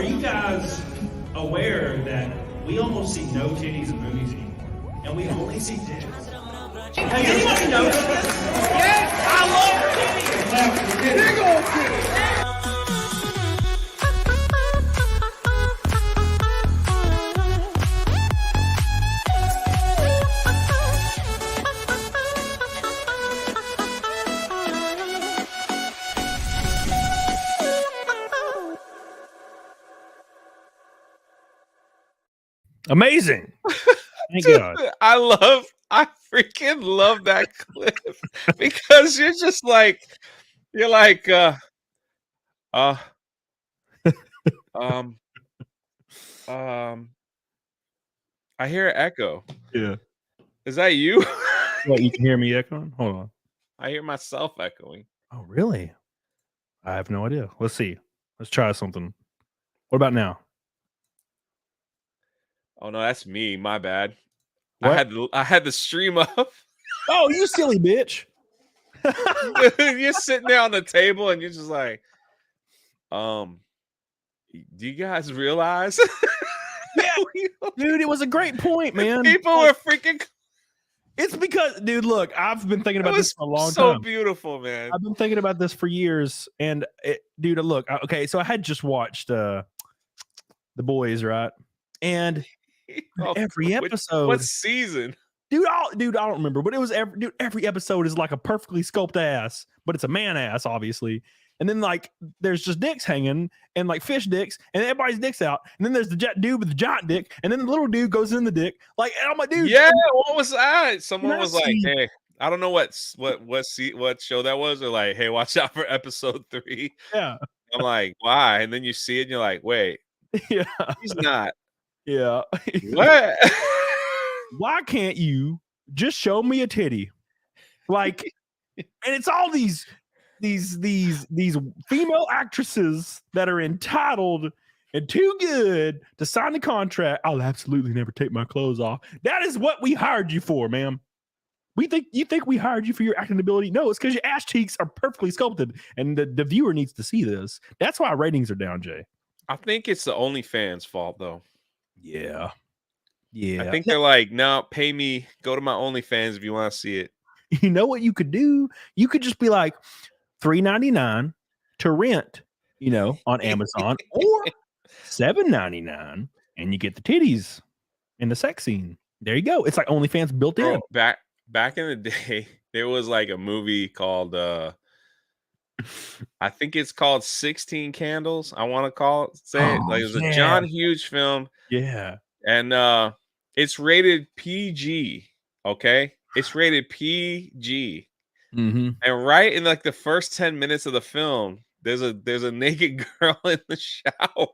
Are you guys aware that we almost see no titties in movies anymore, and we only see dicks? Hey, anybody notice this? Yes, I love titties. Big old titties. Amazing. Thank Dude, God. I freaking love that clip because you're just like, I hear an echo. Yeah. Is that you? What, you can hear me echoing? Hold on. I hear myself echoing. Oh, really? I have no idea. Let's see. Let's try something. What about now? Oh no, that's me. My bad. What? I had the stream up. Oh, you silly bitch. You're sitting there on the table and you're just like, do you guys realize? Yeah, dude, it was a great point, man. People were freaking. It's because, dude, look, I've been thinking about this for a long time. So beautiful, man. I've been thinking about this for years, and dude, look, okay, so I had just watched The Boys, right? And every episode, what season? Dude, I don't remember, but it was every episode is like a perfectly sculpted ass, but it's a man ass, obviously. And then like there's just dicks hanging and like fish dicks, and everybody's dicks out. And then there's the dude with the giant dick, and then the little dude goes in the dick. Like, and I'm like, dude, yeah, what was that? Someone was like, hey, I don't know what show that was, or like, hey, watch out for episode 3. Yeah. I'm like, why? And then you see it, and you're like, wait, yeah, he's not. Yeah. What? Why can't you just show me a titty? Like, and it's all these female actresses that are entitled and too good to sign the contract. I'll absolutely never take my clothes off. That is what we hired you for, ma'am. You think we hired you for your acting ability? No, it's because your ass cheeks are perfectly sculpted, and the viewer needs to see this. That's why ratings are down, Jay. I think it's the OnlyFans fault, though. Yeah. I think they're like, no, pay me. Go to my OnlyFans if you want to see it. You know what you could do? You could just be like $3.99 to rent, on Amazon, or $7.99, and you get the titties and the sex scene. There you go. It's like OnlyFans built in. Back in the day, there was like a movie called I think it's called 16 Candles. I want to say it. Like, it was a John Hughes film. Yeah. And it's rated PG. Okay. It's rated PG. Mm-hmm. And right in like the first 10 minutes of the film, there's a naked girl in the shower.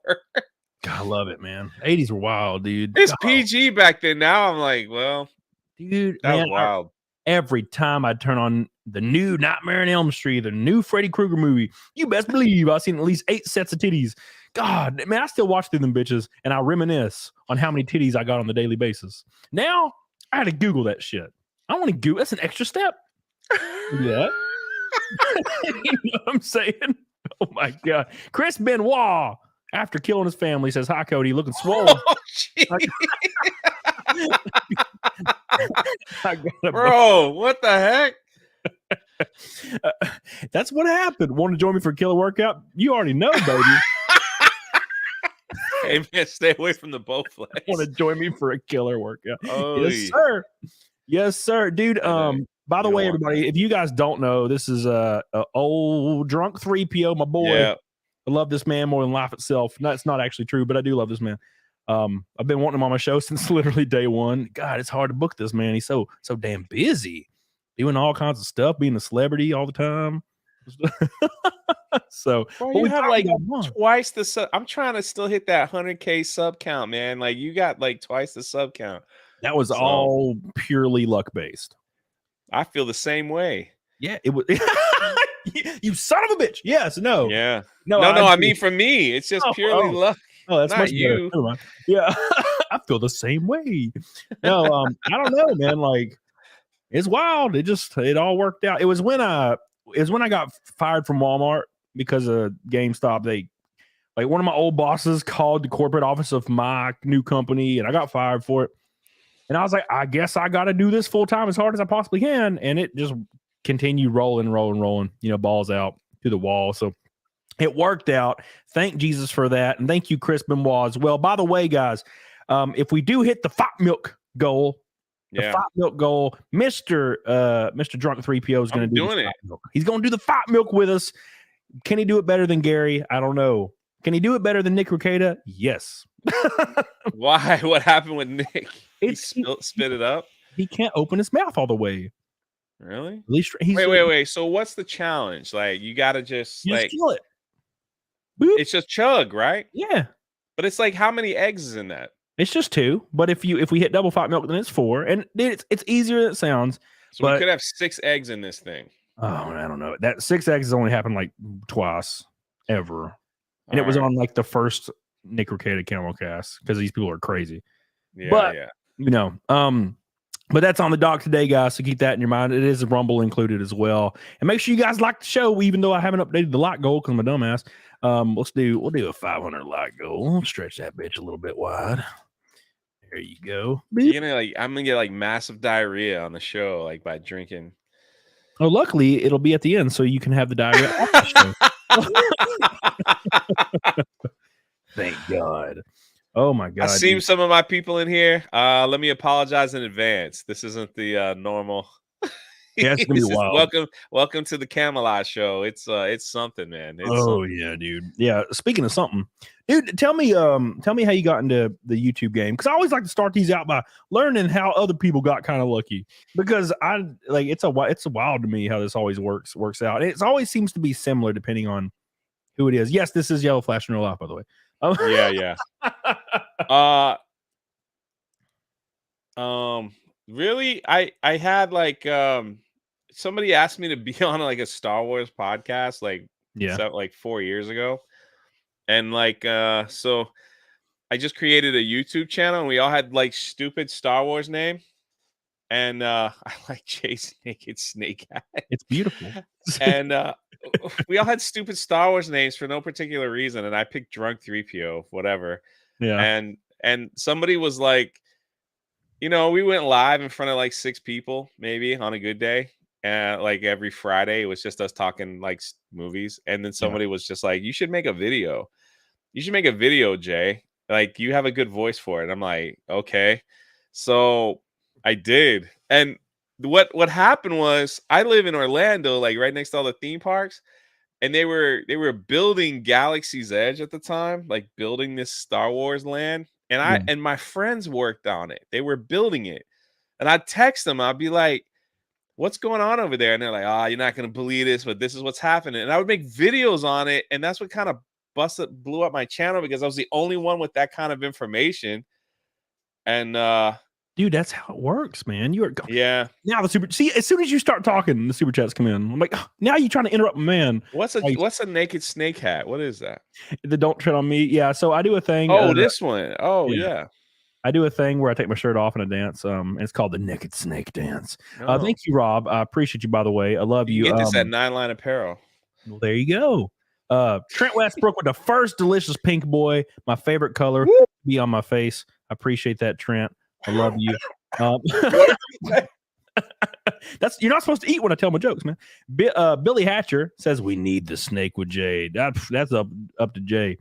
God, I love it, man. 80s were wild, dude. It's PG back then. Now I'm like, well, dude, that was wild. Every time I turn on the new Nightmare on Elm Street, the new Freddy Krueger movie, you best believe I've seen at least 8 sets of titties. God, man, I still watch through them bitches, and I reminisce on how many titties I got on a daily basis. Now, I had to Google that shit. I want to Google. That's an extra step. Yeah. You know what I'm saying? Oh, my God. Chris Benoit, after killing his family, says, hi, Cody, looking swole. Oh, bro, what the heck? That's what happened. Want to join me for a killer workout? You already know, baby. Hey, man, stay away from the Bowflex. Want to join me for a killer workout? Oh, yes, sir. Yes, sir, dude. By the way, everybody, if you guys don't know, this is a old drunk 3PO, my boy. Yeah. I love this man more than life itself. No, it's not actually true, but I do love this man. I've been wanting him on my show since literally day one. God, it's hard to book this man. He's so damn busy, doing all kinds of stuff, being a celebrity all the time. So, bro, you have like twice the sub. I'm trying to still hit that 100K sub count, man. Like, you got like twice the sub count. That was all purely luck based. I feel the same way. Yeah, it was. You son of a bitch. Yes, no. Yeah. No. I mean, for me, it's just purely luck. Oh, that's not much you. Better. Yeah, I feel the same way. No, I don't know, man. Like, it's wild. It all worked out. It was when I got fired from Walmart because of GameStop. Like one of my old bosses called the corporate office of my new company and I got fired for it. And I was like, I guess I got to do this full time as hard as I possibly can. And it just continued rolling, balls out to the wall. So it worked out. Thank Jesus for that. And thank you, Chris Benoit, as well. By the way, guys, if we do hit the fat milk goal, Mr. Drunk 3PO is going to do doing it. Milk. He's going to do the fat milk with us. Can he do it better than Gary? I don't know. Can he do it better than Nick Ricada? Yes. Why? What happened with Nick? He spit it up? He can't open his mouth all the way. Really? At least wait. So what's the challenge? Like you got to just kill it. Boop. It's just chug, right? Yeah. But it's like how many eggs is in that? It's just 2. But if we hit double fat milk, then it's 4. And it's easier than it sounds. So we could have 6 eggs in this thing. Oh, I don't know. That 6 eggs has only happened like twice ever. And it was on like the first Nick Ricada CAMELCAST because these people are crazy. Yeah, but that's on the dock today, guys. So keep that in your mind. It is a Rumble included as well. And make sure you guys like the show, even though I haven't updated the like goal because I'm a dumbass. We'll do a 500 like goal. We'll stretch that bitch a little bit wide. There you go. I'm gonna get like massive diarrhea on the show, like by drinking. Oh, luckily it'll be at the end, so you can have the diarrhea off the show. Thank God. Oh my God. I seen some of my people in here. Let me apologize in advance. This isn't the normal. Yeah, it's gonna be wild. Welcome to the Camelot show. It's something, man. Something. Yeah, dude. Yeah. Speaking of something, dude, tell me how you got into the YouTube game, because I always like to start these out by learning how other people got kind of lucky, because it's wild to me how this always works out. It always seems to be similar depending on who it is. Yes, this is Yellow Flash in real life, by the way. Yeah. Really, I had like somebody asked me to be on like a Star Wars podcast like 4 years ago, and so I just created a YouTube channel and we all had like stupid Star Wars name, and I like Jay's Naked Snake Hat. It's beautiful. And we all had stupid Star Wars names for no particular reason, and I picked Drunk 3PO, whatever. Yeah. And somebody was like, we went live in front of like 6 people, maybe on a good day. And like every Friday, it was just us talking like movies. And then somebody was just like, you should make a video. You should make a video, Jay. Like, you have a good voice for it. I'm like, okay. So I did. And what happened was, I live in Orlando, like right next to all the theme parks. And they were building Galaxy's Edge at the time, like building this Star Wars land. And and my friends worked on it. They were building it. And I'd text them. I'd be like, what's going on over there? And they're like, you're not going to believe this, but this is what's happening. And I would make videos on it. And that's what kind of blew up my channel, because I was the only one with that kind of information. And dude, that's how it works, man. Yeah. Now as soon as you start talking, the super chats come in. I'm like, now you're trying to interrupt a man. What's a naked snake hat? What is that? The Don't Tread on Me. Yeah. So I do a thing. This one. Oh yeah. I do a thing where I take my shirt off and I dance. It's called the Naked Snake Dance. Thank you, Rob. I appreciate you, by the way. I love you. You get this at 9 Line Apparel. Well, there you go. Trent Westbrook with the first delicious pink boy, my favorite color, be on my face. I appreciate that, Trent. I love you. You're not supposed to eat when I tell my jokes, man. Billy Hatcher says we need the snake with Jay. That's up to Jay.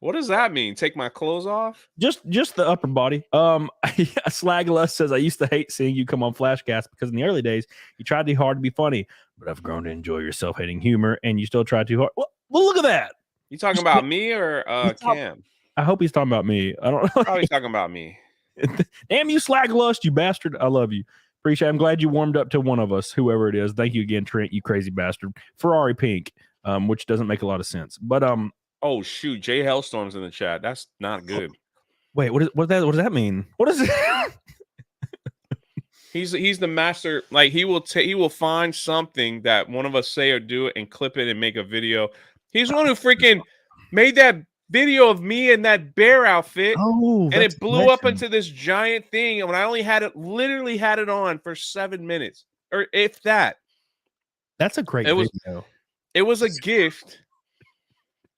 What does that mean? Take my clothes off? Just the upper body. Slagless says, I used to hate seeing you come on Flashcast because in the early days you tried too hard to be funny, but I've grown to enjoy your self-hating humor, and you still try too hard. Well, look at that. You talking about me or Cam? I hope he's talking about me. I don't know. Oh, he's talking about me. Damn you, Slaglust, you bastard. I love you. Appreciate it. I'm glad you warmed up to one of us, whoever it is. Thank you again, Trent, you crazy bastard. Ferrari Pink, which doesn't make a lot of sense. But oh shoot, Jay Hellstorm's in the chat. That's not good. Wait, what does that mean? What is it? He's the master. Like he will find something that one of us say or do and clip it and make a video. He's the one who freaking made that video of me in that bear outfit. And it blew up into this giant thing. And when I only literally had it on for 7 minutes, or if that. That's a great video. It was a gift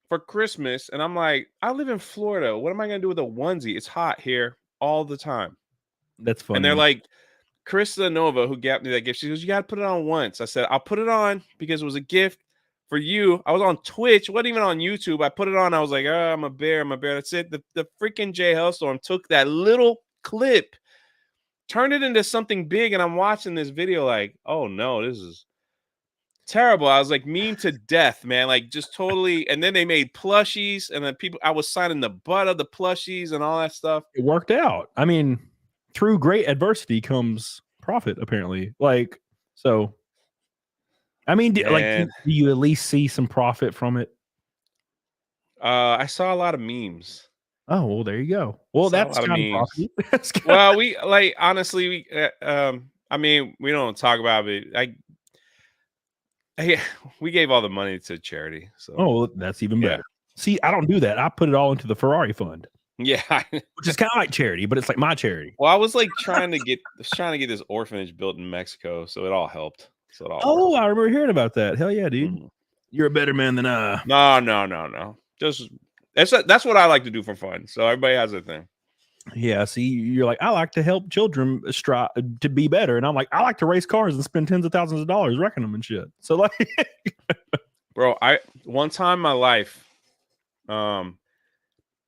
for Christmas, and I'm like, I live in Florida. What am I gonna do with a onesie? It's hot here all the time. That's funny. And they're like, Krista Nova, who got me that gift, she goes, you got to put it on once. I said, I'll put it on because it was a gift for you. I was on Twitch, wasn't even on YouTube. I put it on. I was like, oh, I'm a bear. That's it. The freaking Jay Hellstorm took that little clip, turned it into something big, and I'm watching this video like, oh no, this is terrible. I was like mean to death, man. Like just totally. And then they made plushies, and then I was signing the butt of the plushies and all that stuff. It worked out. I mean, through great adversity comes profit, apparently. Like, so, I mean, do you at least see some profit from it? I saw a lot of memes. Oh, well, there you go. Well, that's kind of profit. Well, we like honestly, I mean, we don't talk about it. We gave all the money to charity. So, oh, well, that's even better. See, I don't do that. I put it all into the Ferrari fund. Yeah, which is kind of like charity, but it's like my charity. Well, I was like trying to get this orphanage built in Mexico, so it all helped. So it all I remember hearing about that. Hell yeah, dude! Mm-hmm. You're a better man than I. No. Just that's what I like to do for fun. So everybody has their thing. Yeah, see, you're like, I like to help children strive to be better, and I'm like, I like to race cars and spend tens of thousands of dollars wrecking them and shit. So like, bro, one time in my life,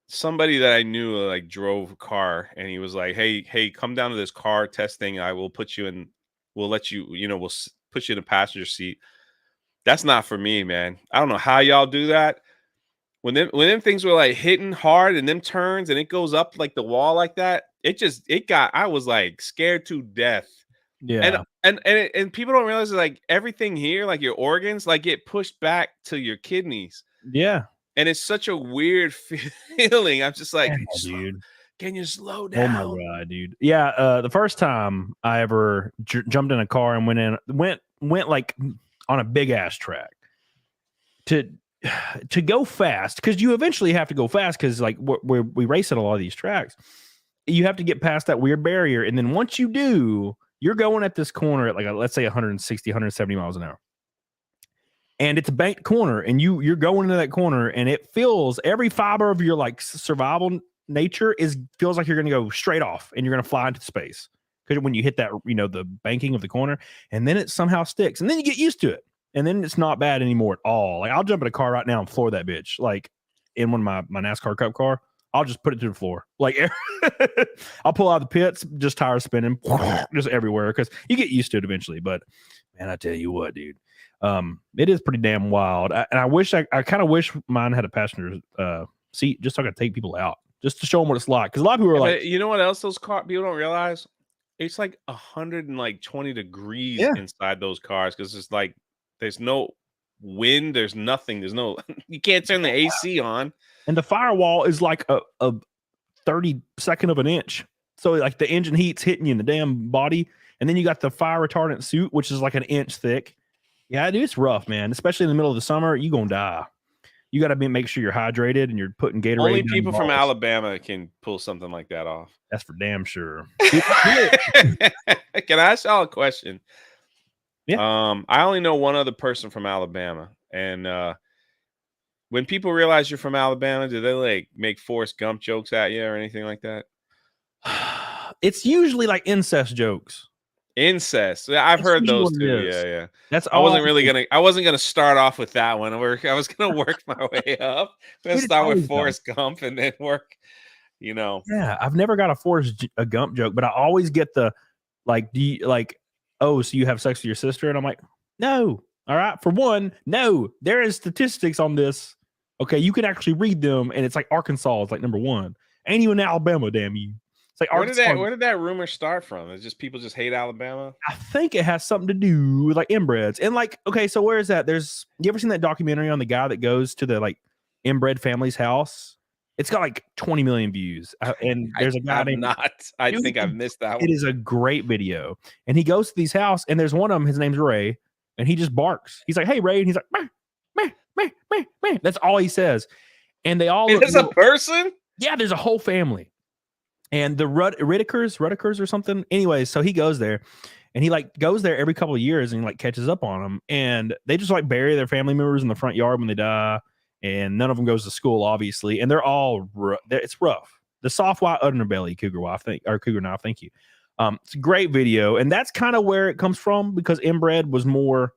somebody that I knew like drove a car, and he was like, hey, come down to this car testing. I will put you in. We'll let you. We'll put you in a passenger seat. That's not for me, man. I don't know how y'all do that. When them things were like hitting hard and them turns and it goes up like the wall like that, I was like scared to death. Yeah. And people don't realize like everything here, like your organs, like get pushed back to your kidneys. Yeah. And it's such a weird feeling. I'm just like, dude, can you slow down? Oh my God, dude. Yeah. The first time I ever jumped in a car and went like on a big ass track to go fast, because you eventually have to go fast, because like we race at a lot of these tracks, you have to get past that weird barrier, and then once you do, you're going at this corner at like let's say 160 170 miles an hour, and it's a banked corner, and you're going into that corner, and it feels, every fiber of your like survival nature feels like you're going to go straight off and you're going to fly into space, because when you hit that, the banking of the corner, and then it somehow sticks, and then you get used to it. And then it's not bad anymore at all. Like, I'll jump in a car right now and floor that bitch. Like, in one of my NASCAR Cup car, I'll just put it to the floor. Like, I'll pull out the pits, just tires spinning, just everywhere, because you get used to it eventually. But, man, I tell you what, dude, it is pretty damn wild. I kind of wish mine had a passenger seat, just so I could take people out, just to show them what it's like. Because a lot of people are like, you know what else those car people don't realize? It's like 120 degrees inside those cars, because it's like, there's no wind. There's nothing. You can't turn the AC on. And the firewall is like a 32nd of an inch. So like the engine heat's hitting you in the damn body. And then you got the fire retardant suit, which is like an inch thick. Yeah, dude, it's rough, man. Especially in the middle of the summer, you're going to die. You got to make sure you're hydrated and you're putting Gatorade. Only people from Alabama can pull something like that off. That's for damn sure. Can I ask y'all a question? Yeah. I only know one other person from Alabama, and when people realize you're from Alabama, do they like make Forrest Gump jokes at you or anything like that? It's usually like incest jokes. Incest. I've heard those too. Yeah. That's I wasn't gonna start off with that one. I was gonna work my way up. I'm gonna start with Forrest Gump and then work. Yeah, I've never got a Gump joke, but I always get the like, do you like? Oh, so you have sex with your sister? And I'm like, no. All right. For one, no. There is statistics on this. Okay, you can actually read them, and it's like Arkansas is like number one. Ain't even Alabama, damn you. It's like Arkansas. Where did that rumor start from? It's just people just hate Alabama? I think it has something to do with like inbreds. And like, okay, so where is that? You ever seen that documentary on the guy that goes to the like inbred family's house? It's got like 20 million views. And there's a guy named... I think I've missed that one. It is a great video. And he goes to these houses, and there's one of them, his name's Ray, and he just barks. He's like, hey, Ray. And he's like, meh, meh, meh, meh, meh. That's all he says. And they all... There's a person? Yeah, there's a whole family. And the Rudikers or something. Anyways, so he goes there, and he like goes there every couple of years and like catches up on them. And they just like bury their family members in the front yard when they die. and none of them goes to school, obviously, and they're all it's rough. The soft white underbelly cougar wife, cougar knife. Thank you. It's a great video, and that's kind of where it comes from because inbred was more,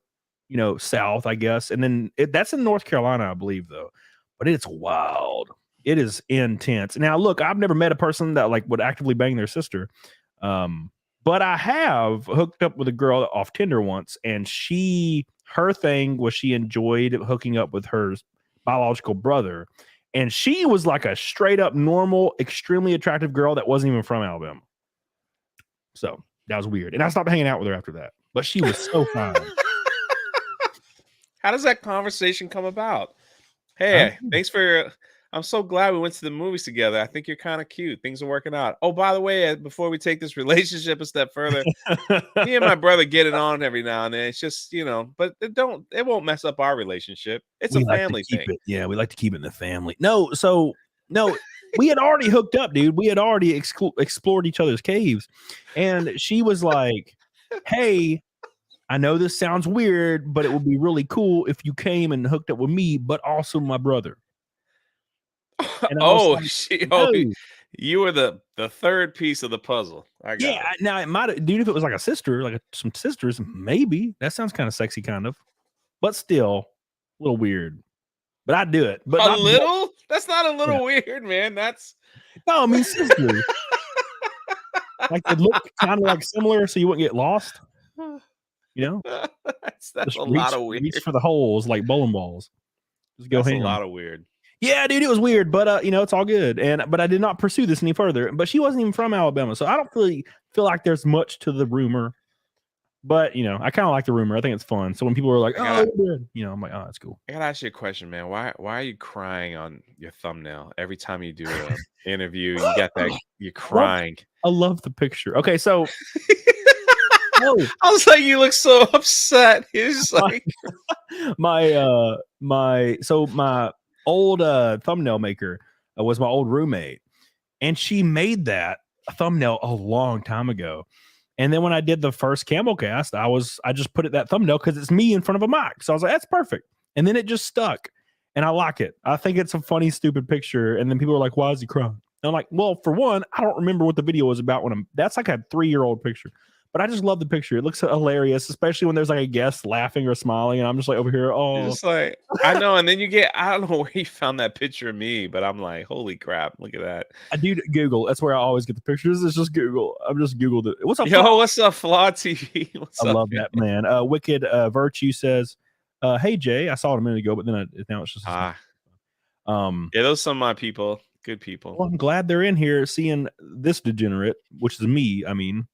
south, I guess, and then that's in North Carolina, I believe, though. But it's wild. It is intense. Now, look, I've never met a person that like would actively bang their sister, but I have hooked up with a girl off Tinder once, and her thing was she enjoyed hooking up with her biological brother, and she was like a straight up normal, extremely attractive girl that wasn't even from Alabama. So that was weird, and I stopped hanging out with her after that. But she was so fine. How does that conversation come about? Hey, thanks for. I'm so glad we went to the movies together. I think you're kind of cute. Things are working out. Oh, by the way, before we take this relationship a step further, me and my brother get it on every now and then. It's just, but it won't mess up our relationship. It's a family thing. Yeah, we like to keep it in the family. No, we had already hooked up, dude. We had already explored each other's caves. And she was like, hey, I know this sounds weird, but it would be really cool if you came and hooked up with me, but also my brother. Oh, you were the third pice of the puzzle. I got it. Now it might, dude. If it was like a sister, like some sisters, maybe that sounds kind of sexy, kind of, but still a little weird. But I'd do it. But a little? That's not a little weird, man. That's no, I mean sisters. Like they look kind of like similar, so you wouldn't get lost. That's a lot of weird. Reach for the holes like bowling balls. Just go ham. A lot of weird. Yeah, dude, it was weird, but it's all good. But I did not pursue this any further. But she wasn't even from Alabama, so I don't really feel like there's much to the rumor. But I kind of like the rumor. I think it's fun. So when people are like, "Oh, I'm like, oh, that's cool." I gotta ask you a question, man. Why are you crying on your thumbnail every time you do an interview? You got that you're crying. I love the picture. Okay, so I was like, you look so upset. He's like my old thumbnail maker was my old roommate, and she made that thumbnail a long time ago. And then when I did the first CAMELCAST, I just put it that thumbnail because it's me in front of a mic. So I was like, that's perfect. And then it just stuck, and I like it. I think it's a funny, stupid picture. And then people are like, why is he crying? And I'm like, well, for one, I don't remember what the video was about that's like a 3-year-old picture. But I just love the picture. It looks hilarious, especially when there's like a guest laughing or smiling, and I'm just like over here. Oh, you're just like, I know. And then I don't know where you found that picture of me, but I'm like, holy crap, look at that. I do Google. That's where I always get the pictures. It's just Google. I've just Googled it. What's up? What's up, Flaw TV? I love that, man. Wicked Virtue says, "Hey Jay, I saw it a minute ago, but then now it's just yeah, those are some of my people." Good people. Well, I'm glad they're in here seeing this degenerate, which is me. I mean,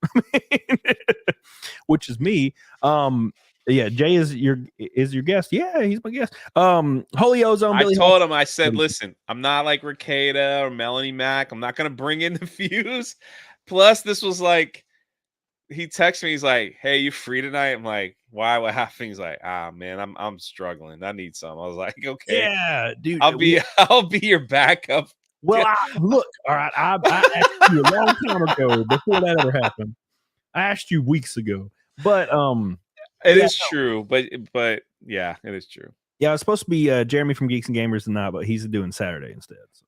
which is me. Yeah, Jay is your guest. Yeah, he's my guest. Holy Ozone. I told him, I said, listen, I'm not like Ricada or Melanie Mac. I'm not gonna bring in the views. Plus, this was like, he texted me. He's like, "Hey, you free tonight?" I'm like, "Why? What happened?" He's like, man, I'm struggling. I need some." I was like, "Okay, yeah, dude, I'll be your backup." Well, look, all right. I asked you a long time ago before that ever happened. I asked you weeks ago, but it is true. But yeah, it is true. Yeah, it was supposed to be Jeremy from Geeks and Gamers tonight, but he's doing Saturday instead, so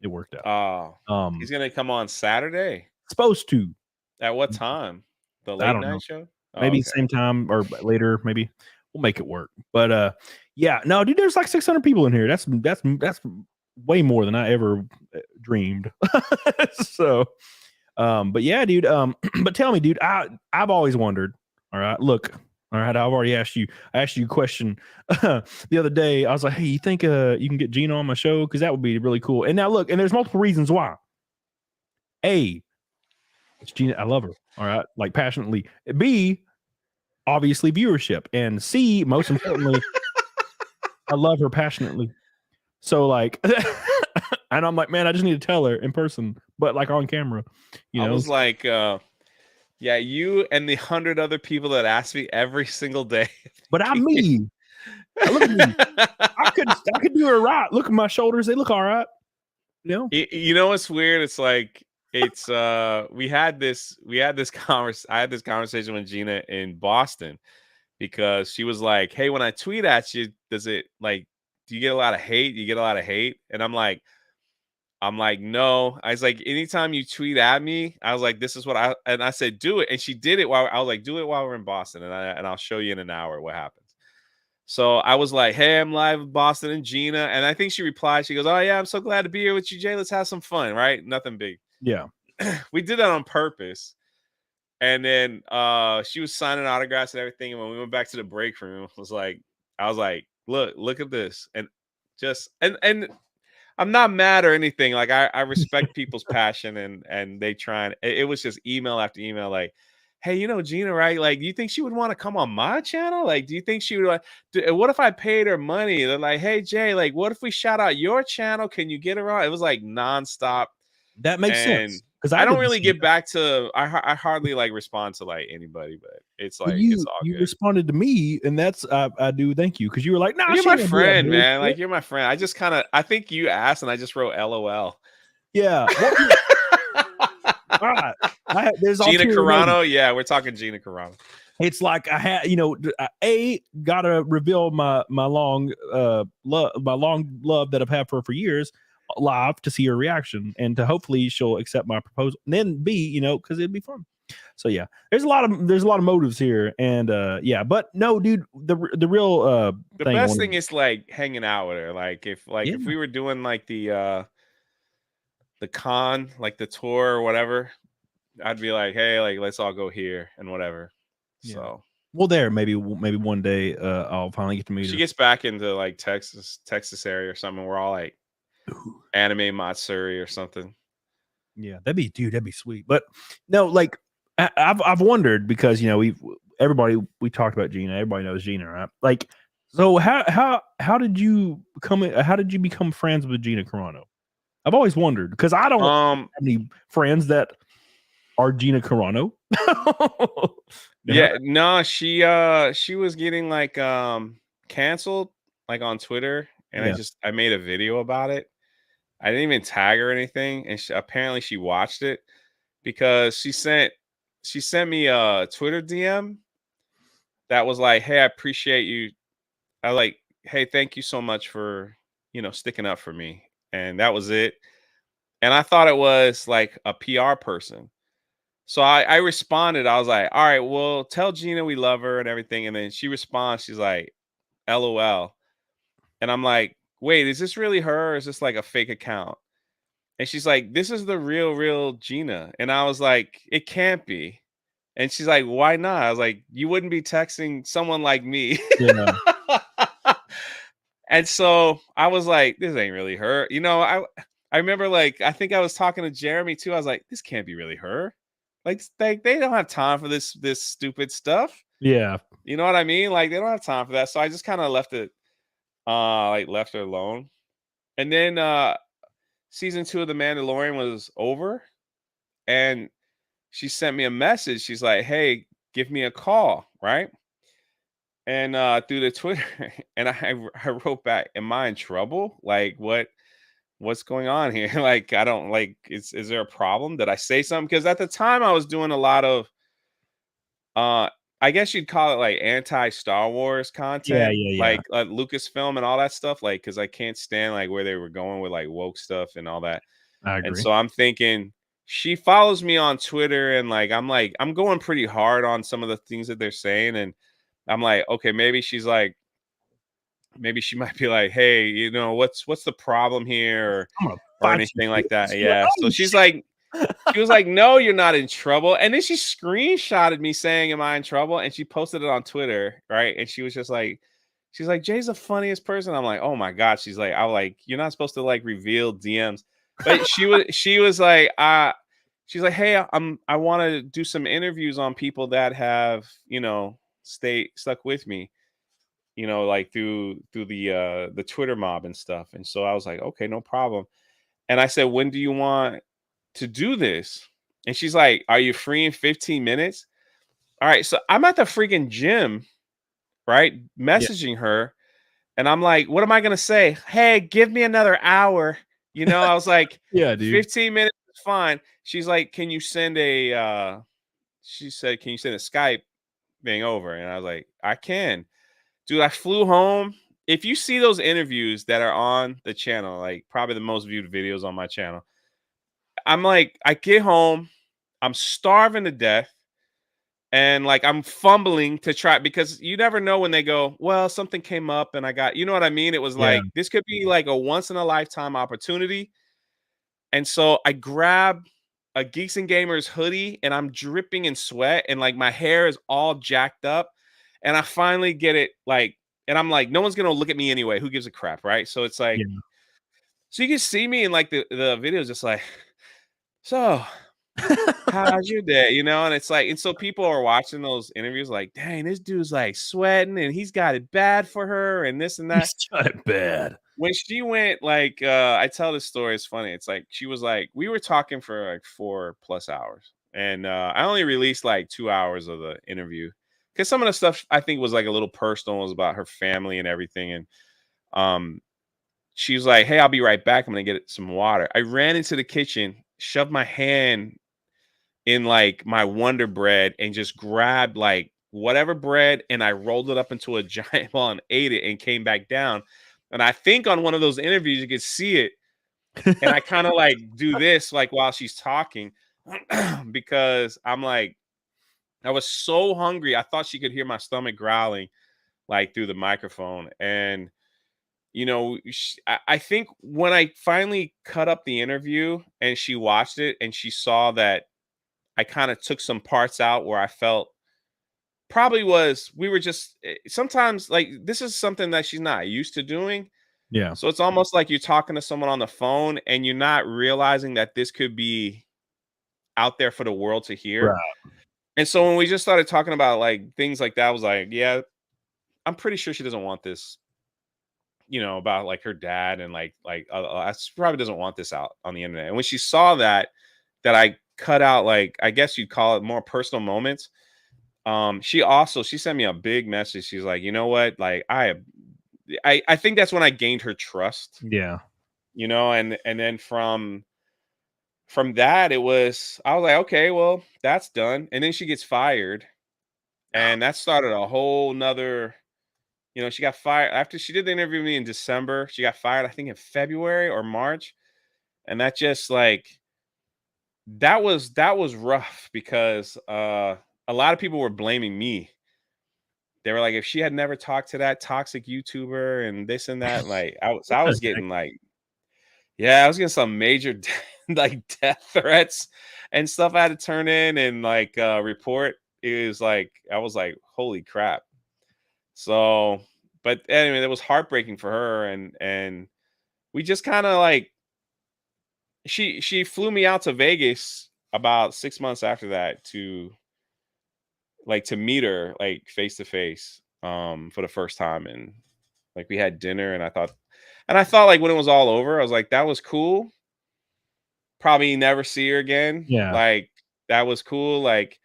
it worked out. Oh, he's gonna come on Saturday. Supposed to. At what time? The late night show? Maybe same time or later. Maybe we'll make it work. But yeah, no, dude, there's like 600 people in here. That's way more than I ever dreamed. So, but yeah, dude. But tell me, dude, I've always wondered. All right, look. All right, I've already asked you. I asked you a question the other day. I was like, hey, you think you can get Gina on my show? Because that would be really cool. And now look, and there's multiple reasons why. A, it's Gina. I love her. All right, like passionately. B, obviously viewership. And C, most importantly, I love her passionately. So like, and I'm like, man, I just need to tell her in person, but like on camera, I was like, yeah, you and the 100 other people that ask me every single day. But I'm me. Look at me. I could do it right. Look at my shoulders; they look all right. You know what's weird? It's like I had this conversation with Gina in Boston because she was like, hey, when I tweet at you, does it like do you get a lot of hate? You get a lot of hate? And I'm like, no. I was like, anytime you tweet at me, I was like, this is what I said, do it. And she did it while I was like, do it while we're in Boston. And I'll show you in an hour what happens. So I was like, hey, I'm live in Boston and Gina. And I think she replied, she goes, oh yeah, I'm so glad to be here with you, Jay. Let's have some fun, right? Nothing big. Yeah. We did that on purpose. And then she was signing autographs and everything. And when we went back to the break room, I was like, look at this. And just and I'm not mad or anything. Like I respect people's passion and they try and it was just email after email, like, hey, you know, Gina, right? Like, do you think she would want to come on my channel? Like, do you think she would what if I paid her money? They're like, hey Jay, like, what if we shout out your channel? Can you get her on? It was like nonstop. That makes sense. Because I don't really get back to I hardly like respond to like anybody, but it's like it's all you good. responded to me, and that's I do thank you because you were like, nah, You're my friend, man. Like you're my friend. I just kind of I think you asked and I just wrote LOL. Yeah. All right. There's Gina Carano. Yeah, we're talking Gina Carano. It's like I had, you know, gotta reveal my long love that I've had for her for years live to see her reaction and to hopefully she'll accept my proposal. And then B, you know, because it'd be fun. So yeah, there's a lot of motives here, and yeah, but no, dude, the real the best thing is like hanging out with her. Like if we were doing like the con, like the tour or whatever, I'd be like, hey, like let's all go here and whatever. Yeah. So well, there maybe one day I'll finally get to meet her. She gets back into like Texas area or something. We're all like anime Matsuri or something. Yeah, that'd be sweet. But no, like I've wondered because you know we talked about Gina. Everybody knows Gina, right? Like, so how did you become friends with Gina Carano? I've always wondered because I don't have any friends that are Gina Carano. Yeah, no, she was getting like canceled like on Twitter, and I made a video about it. I didn't even tag her or anything, and apparently she watched it because she sent me a Twitter DM that was like, "Hey, I appreciate you." I like, "Hey, thank you so much for, you know, sticking up for me." And that was it. And I thought it was like a PR person. So I responded. I was like, "All right, well, tell Gina we love her and everything." And then she responds. She's like, "LOL." And I'm like, "Wait, is this really her or is this like a fake account?" And she's like, "This is the real Gina." And I was like, "It can't be." And she's like, "Why not?" I was like, "You wouldn't be texting someone like me." Yeah. And so I was like, "This ain't really her." You know, I remember like I think I was talking to Jeremy too. I was like, "This can't be really her." Like they don't have time for this stupid stuff. Yeah. You know what I mean? Like they don't have time for that. So I just kind of left it left her alone. And then season 2 of The Mandalorian was over, and she sent me a message. She's like, "Hey, give me a call," right? And through the Twitter, and I wrote back, "Am I in trouble? Like what's going on here? Like I don't like is there a problem? Did I say something?" Because at the time I was doing a lot of I guess you'd call it like anti-Star Wars content, like Lucasfilm and all that stuff, like because I can't stand like where they were going with like woke stuff and all that. I agree. And so I'm thinking she follows me on Twitter, and I'm going pretty hard on some of the things that they're saying, and I'm like, okay, maybe she might be like, hey, you know, what's the problem here or anything like that. Yeah. So she's like, she was like, "No, you're not in trouble." And then she screenshotted me saying, "Am I in trouble?" And she posted it on Twitter, right? And she was just like, she's like, "Jay's the funniest person." I'm like, "Oh my god." She's like, "You're not supposed to like reveal DMs." But she was like, she's like, "Hey, I want to do some interviews on people that have, you know, stuck with me, you know, like through the Twitter mob and stuff." And so I was like, "Okay, no problem." And I said, "When do you want to do this?" And she's like, "Are you free in 15 minutes?" All right. So I'm at the freaking gym, right? Messaging her. And I'm like, what am I going to say? Hey, give me another hour. You know, I was like, yeah, dude. 15 minutes is fine. She's like, can you send she said, can you send a Skype thing over? And I was like, I can. Dude, I flew home if you see those interviews that are on the channel, like probably the most viewed videos on my channel, I'm like, I get home, I'm starving to death, and like I'm fumbling to try because you never know when they go, well, something came up and I got, you know what I mean? It was Yeah. like this could be like a once in a lifetime opportunity. And so I grab a Geeks and Gamers hoodie and I'm dripping in sweat and like my hair is all jacked up. And I finally get it like, and I'm like, no one's gonna look at me anyway. Who gives a crap, right? So it's like, Yeah. so you can see me in like the video is just like, so how's your day? You know, and it's like, and so people are watching those interviews like, dang, this dude's like sweating and he's got it bad for her and this and that. He's got it bad. When she went, like, I tell this story, it's funny. It's like she was like, we were talking for like 4+ hours, and I only released like 2 hours of the interview because some of the stuff I think was like a little personal, was about her family and everything. And she was like, hey, I'll be right back. I'm gonna get some water. I ran into the kitchen, shoved my hand in like my Wonder Bread, and just grabbed like whatever bread, and I rolled it up into a giant ball and ate it, and came back down. And I think on one of those interviews, you could see it. And I kind of like do this like while she's talking because I'm like, I was so hungry. I thought she could hear my stomach growling like through the microphone. And, you know, I think when I finally cut up the interview and she watched it and she saw that I kind of took some parts out where I felt probably was, we were just sometimes like, this is something that she's not used to doing. Yeah. So it's almost like you're talking to someone on the phone and you're not realizing that this could be out there for the world to hear. Right. And so when we just started talking about like things like that, I was like, yeah, I'm pretty sure she doesn't want this, you know, about like her dad and she probably doesn't want this out on the internet. And when she saw that I cut out, like, I guess you'd call it more personal moments. She sent me a big message. She's like, you know what? Like I think that's when I gained her trust. Yeah. You know, and then from that, I was like, okay, well, that's done. And then she gets fired. And that started a whole nother, you know, she got fired after she did the interview with me in December. She got fired, I think, in February or March. And that just like, that was rough because a lot of people were blaming me. They were like, if she had never talked to that toxic YouTuber and this and that, like I was getting like, yeah, I was getting some major like death threats and stuff I had to turn in and like report. It was like, I was like, holy crap. So, but anyway, it was heartbreaking for her. And we just kind of like, she flew me out to Vegas about 6 months after that to meet her like face to face for the first time. And like we had dinner and I thought like when it was all over, I was like, that was cool. Probably never see her again. Yeah. Like that was cool. Like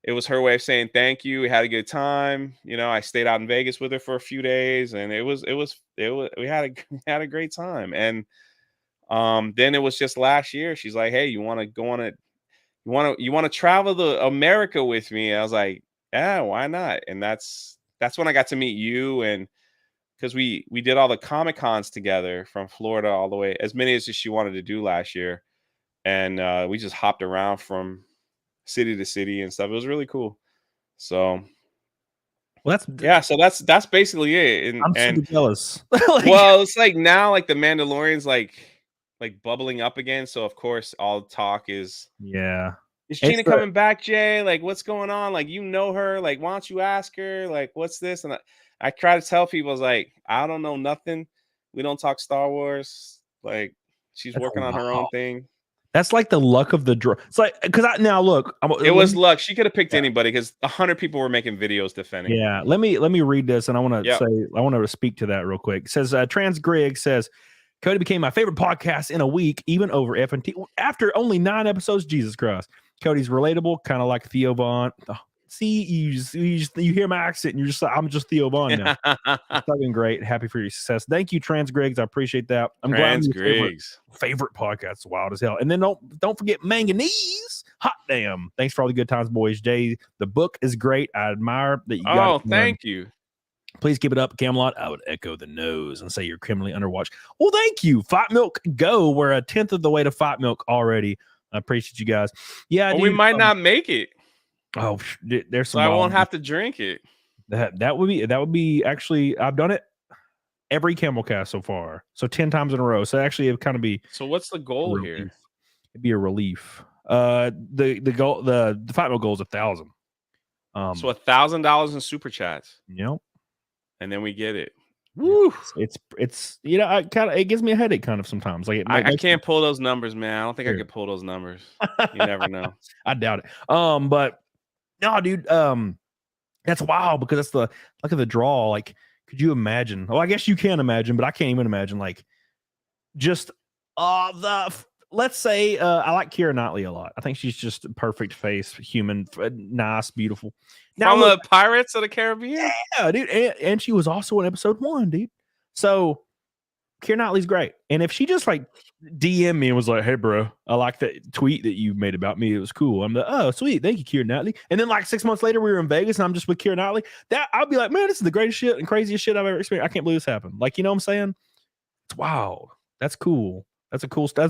it was her way of saying thank you. We had a good time. You know, I stayed out in Vegas with her for a few days and we had a great time. And then it was just last year. She's like, hey, you want to go on it? You want to travel to America with me? I was like, yeah, why not? And that's when I got to meet you, and because we did all the Comic Cons together from Florida all the way, as many as she wanted to do last year, and we just hopped around from city to city and stuff. It was really cool. So, well, so that's basically it. I'm super jealous. Well, it's like now, like the Mandalorian's like bubbling up again. So of course, all talk is, is Gina coming back, Jay? Like, what's going on? Like, you know her? Like, why don't you ask her? Like, what's this? And I try to tell people, I was like, I don't know nothing. We don't talk Star Wars. Like, she's working on her own thing. That's like the luck of the draw. It's like, because now look, it was luck. She could have picked anybody because 100 people were making videos defending. Yeah, let me read this, and I want to speak to that real quick. It says Trans Greg says, Cody became my favorite podcast in a week, even over F&T. After only 9 episodes, Jesus Christ. Cody's relatable, kind of like Theo Vaughn. Oh, see, you hear my accent, and you're just like, I'm just Theo Vaughn now. It's fucking great. Happy for your success. Thank you, Trans Griggs. I appreciate that. I'm glad your favorite podcast. Wild as hell. And then don't forget Manganese. Hot damn. Thanks for all the good times, boys. Jay, the book is great. I admire that you got it. Thank you. Please keep it up, Camelot. I would echo the nose and say you're criminally underwatched. Well, thank you. Fight Milk Go. We're a 10th of the way to Fight Milk already. I appreciate you guys. Yeah, we might not make it. Oh, there's some. So I won't have to drink it. That would be actually. I've done it every CamelCast so far, so 10 times in a row. So actually, it kind of be. So what's the goal here? It'd be a relief. The goal, the Fight Milk goal is 1,000. So $1,000 in super chats. Yep. And then we get it. Woo! It's it gives me a headache kind of sometimes. Like I can't pull those numbers, man. I don't think I could pull those numbers. You never know. I doubt it. But no, dude. That's wild because that's look at the draw. Like, could you imagine? Well, I guess you can imagine, but I can't even imagine. Like, just let's say I like Keira Knightley a lot. I think she's just a perfect face, human, nice, beautiful. Now, from the Pirates of the Caribbean? Yeah, dude. And she was also in episode 1, dude. So Keira Knightley's great. And if she just like DM me and was like, hey, bro, I like that tweet that you made about me. It was cool. I'm like, oh, sweet. Thank you, Keira Knightley. And then like 6 months later, we were in Vegas and I'm just with Keira Knightley. I'll be like, man, this is the greatest shit and craziest shit I've ever experienced. I can't believe this happened. Like, you know what I'm saying? It's wild. That's cool. That's a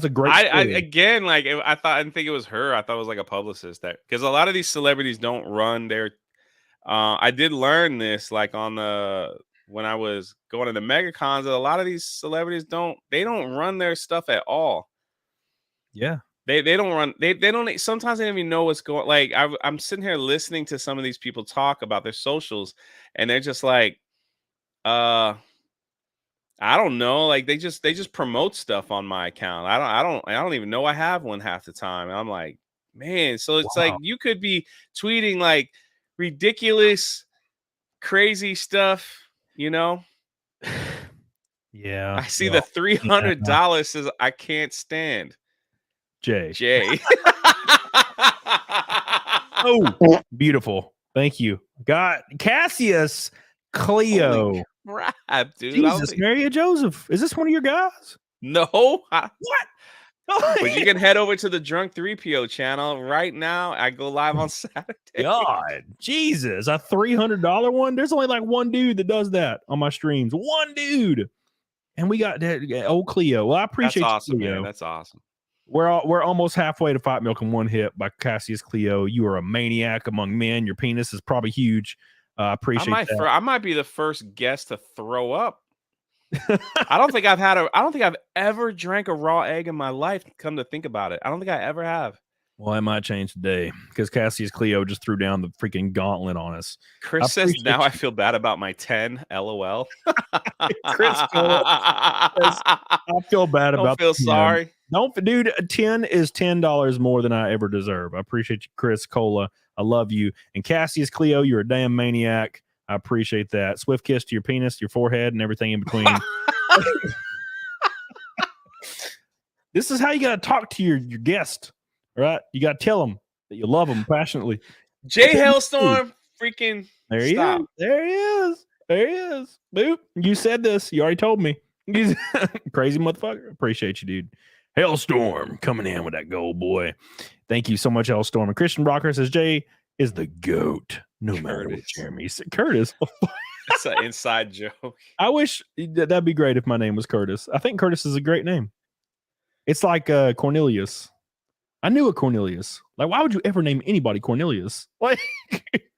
great story. Again, like I didn't think it was her. I thought it was like a publicist because a lot of these celebrities don't run their. I did learn this like when I was going to the MegaCons. A lot of these celebrities don't run their stuff at all. Yeah, they don't run. They don't. Sometimes they don't even know what's going. Like I'm sitting here listening to some of these people talk about their socials, and they're just like, I don't know. Like they just promote stuff on my account. I don't even know I have one half the time. And I'm like, man, so it's like you could be tweeting like ridiculous, crazy stuff, you know? Yeah. I see the $300 says I can't stand. Jay. Oh, beautiful. Thank you. God, Cassius Cleo. Holy crap, dude. Jesus, Maria Joseph. Is this one of your guys? No. What? But you can head over to the Drunk 3PO channel right now. I go live on Saturday. God, Jesus, a $300 one. There's only like one dude that does that on my streams. One dude, and we got old Cleo. Well, I appreciate that's awesome, Cleo. Man. That's awesome. We're almost halfway to Fight Milk in one hit by Cassius Cleo. You are a maniac among men. Your penis is probably huge. I appreciate that. I might be the first guest to throw up. I don't think I've ever drank a raw egg in my life. Come to think about it, I don't think I ever have. Well, I might change today because Cassius Cleo just threw down the freaking gauntlet on us. Chris says now I feel bad about my 10. LOL. Chris, I feel bad about. Don't feel sorry. Dude. 10 is $10 more than I ever deserve. I appreciate you, Chris Cola. I love you. And Cassius Cleo, you're a damn maniac. I appreciate that. Swift kiss to your penis, your forehead, and everything in between. This is how you got to talk to your guest, right? You got to tell them that you love them passionately. Jay Hailstorm, freaking there he stop. is. There he is. There he is. Boop. You said this. You already told me. Crazy motherfucker. Appreciate you, dude. Hailstorm coming in with that gold, boy. Thank you so much, Hailstorm. And Christian Brocker says Jay is the GOAT. No matter what Jeremy said. Curtis. It's an inside joke. I wish that'd be great if my name was Curtis. I think Curtis is a great name. It's like Cornelius. I knew a Cornelius. Like, why would you ever name anybody Cornelius? Like,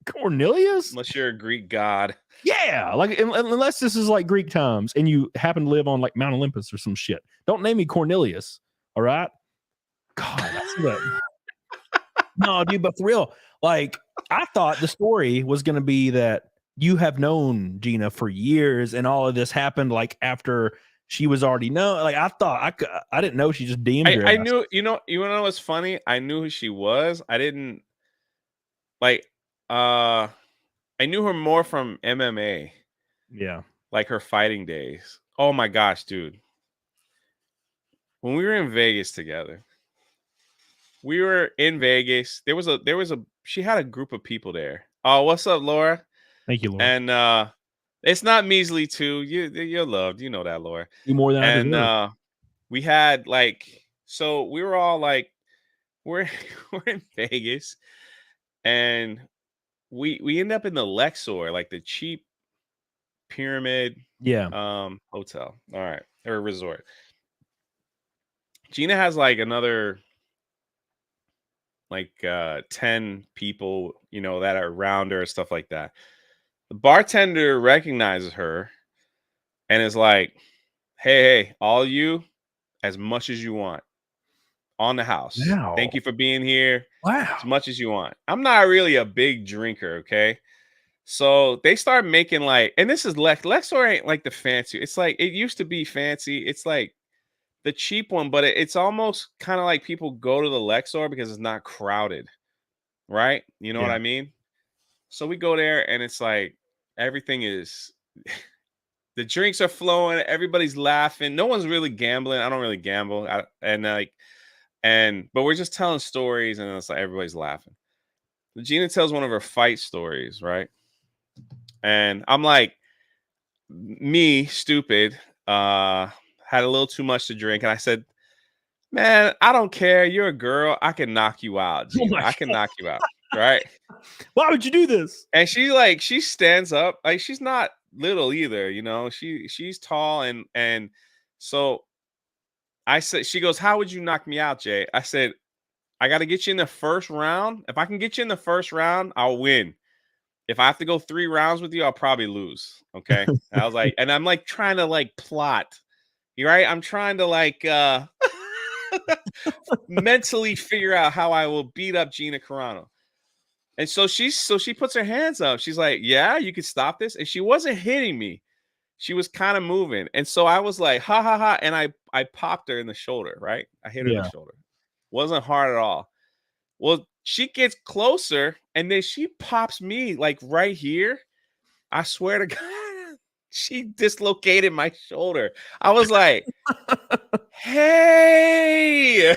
Cornelius? Unless you're a Greek god. Yeah, like unless this is like Greek times and you happen to live on like Mount Olympus or some shit. Don't name me Cornelius. All right? God, I see that. No, dude, but for real, like I thought the story was going to be that you have known Gina for years and all of this happened like after she was already known. Like I thought I didn't know she just DM'd her. I knew, you know what's funny? I knew who she was. I didn't like I knew her more from MMA. Yeah. Like her fighting days. Oh my gosh, dude. When we were in Vegas together. We were in Vegas. There was a she had a group of people there. Oh, what's up, Laura? Thank you, Laura. And it's not measly too. You're loved. You know that, Laura. You more than I and we had like, so we were all like, we're in Vegas, and we end up in the Lexor, like the cheap Pyramid hotel. All right. Or resort. Gina has like another like 10 people, you know, that are around her, stuff like that. The bartender recognizes her and is like, hey, all you, as much as you want on the house. Wow. Thank you for being here. Wow. As much as you want. I'm not really a big drinker, okay? So they start making like, and this is Lexor ain't like the fancy. It's like, it used to be fancy. It's like the cheap one, but it's almost kind of like people go to the Lexor because it's not crowded, right? You know what I mean? So we go there and it's like, everything is, the drinks are flowing. Everybody's laughing. No one's really gambling. I don't really gamble. But we're just telling stories and it's like, everybody's laughing. Gina tells one of her fight stories, right? And I'm like, me, stupid, had a little too much to drink. And I said, man, I don't care. You're a girl. I can knock you out, Gina. I can knock you out, right? Why would you do this? And she stands up. Like, she's not little either, you know. She's tall. And so I said, she goes, how would you knock me out, Jay? I said, I got to get you in the first round. If I can get you in the first round, I'll win. If I have to go 3 rounds with you, I'll probably lose. Okay. And I was like, and I'm like trying to like plot. You're right. I'm trying to like mentally figure out how I will beat up Gina Carano. And so she puts her hands up. She's like, yeah, you could stop this. And she wasn't hitting me. She was kind of moving. And so I was like, ha ha ha. And I popped her in the shoulder, right? I hit her in the shoulder. Wasn't hard at all. Well, she gets closer and then she pops me like right here. I swear to God, she dislocated my shoulder. I was like, hey,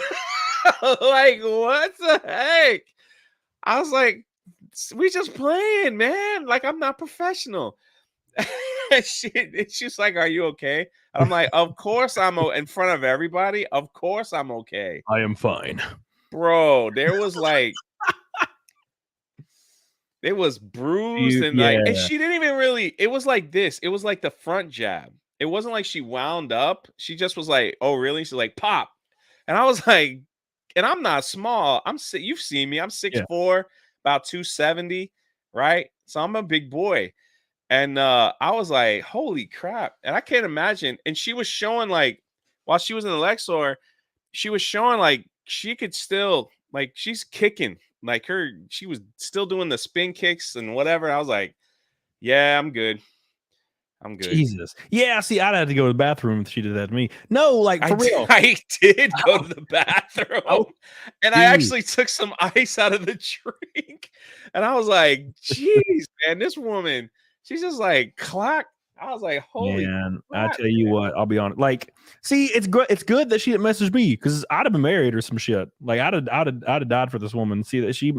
like, what the heck? I was like, we just playing, man. Like, I'm not professional. She's like, are you okay? And I'm like, of course I'm in front of everybody. Of course I'm okay. I am fine. Bro, there was like, it was bruised and like, and she didn't even really, it was like this. It was like the front jab. It wasn't like she wound up. She just was like, oh, really? She's like, pop. And I was like, and I'm not small. You've seen me. I'm 6'4", about 270, right? So I'm a big boy. And I was like, holy crap. And I can't imagine. And she was showing like, while she was in the Lexor, she was showing like she could still, like, she's kicking. Like she was still doing the spin kicks and whatever. I was like, yeah, I'm good. I'm good. Jesus. Yeah, see, I'd have to go to the bathroom if she did that to me. No, like, for real. I did go to the bathroom. And I actually took some ice out of the drink. And I was like, geez, man, this woman, she's just like, clack. I was like, holy man, crap, I tell you what, I'll be honest. Like, see, it's good that she didn't message me because I'd have been married or some shit. Like, I'd have died for this woman. See that she,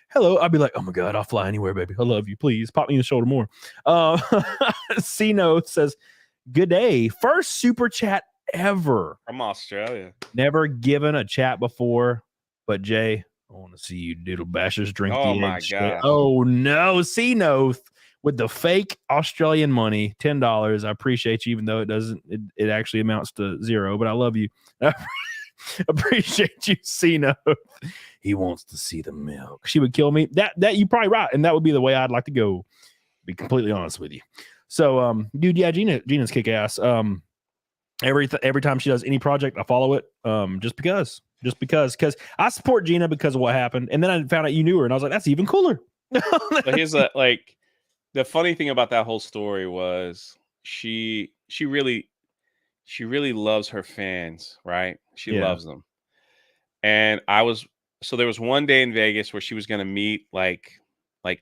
hello. I'd be like, oh my God, I'll fly anywhere, baby. I love you. Please pop me in the shoulder more. C-Note says, good day. First super chat ever. From Australia. Never given a chat before, but Jay, I want to see you diddle bashers drink the my God. Oh no, C-Note with the fake Australian money, $10. I appreciate you, even though it actually amounts to 0, but I love you. I appreciate you, C-Note. He wants to see the milk. She would kill me. That you're probably right, and that would be the way I'd like to go. Be completely honest with you. So, dude, yeah, Gina's kick ass. Every time she does any project, I follow it. Just because I support Gina because of what happened, and then I found out you knew her, and I was like, that's even cooler. But here's the funny thing about that whole story was she really loves her fans, right? She loves them. And there was one day in Vegas where she was going to meet like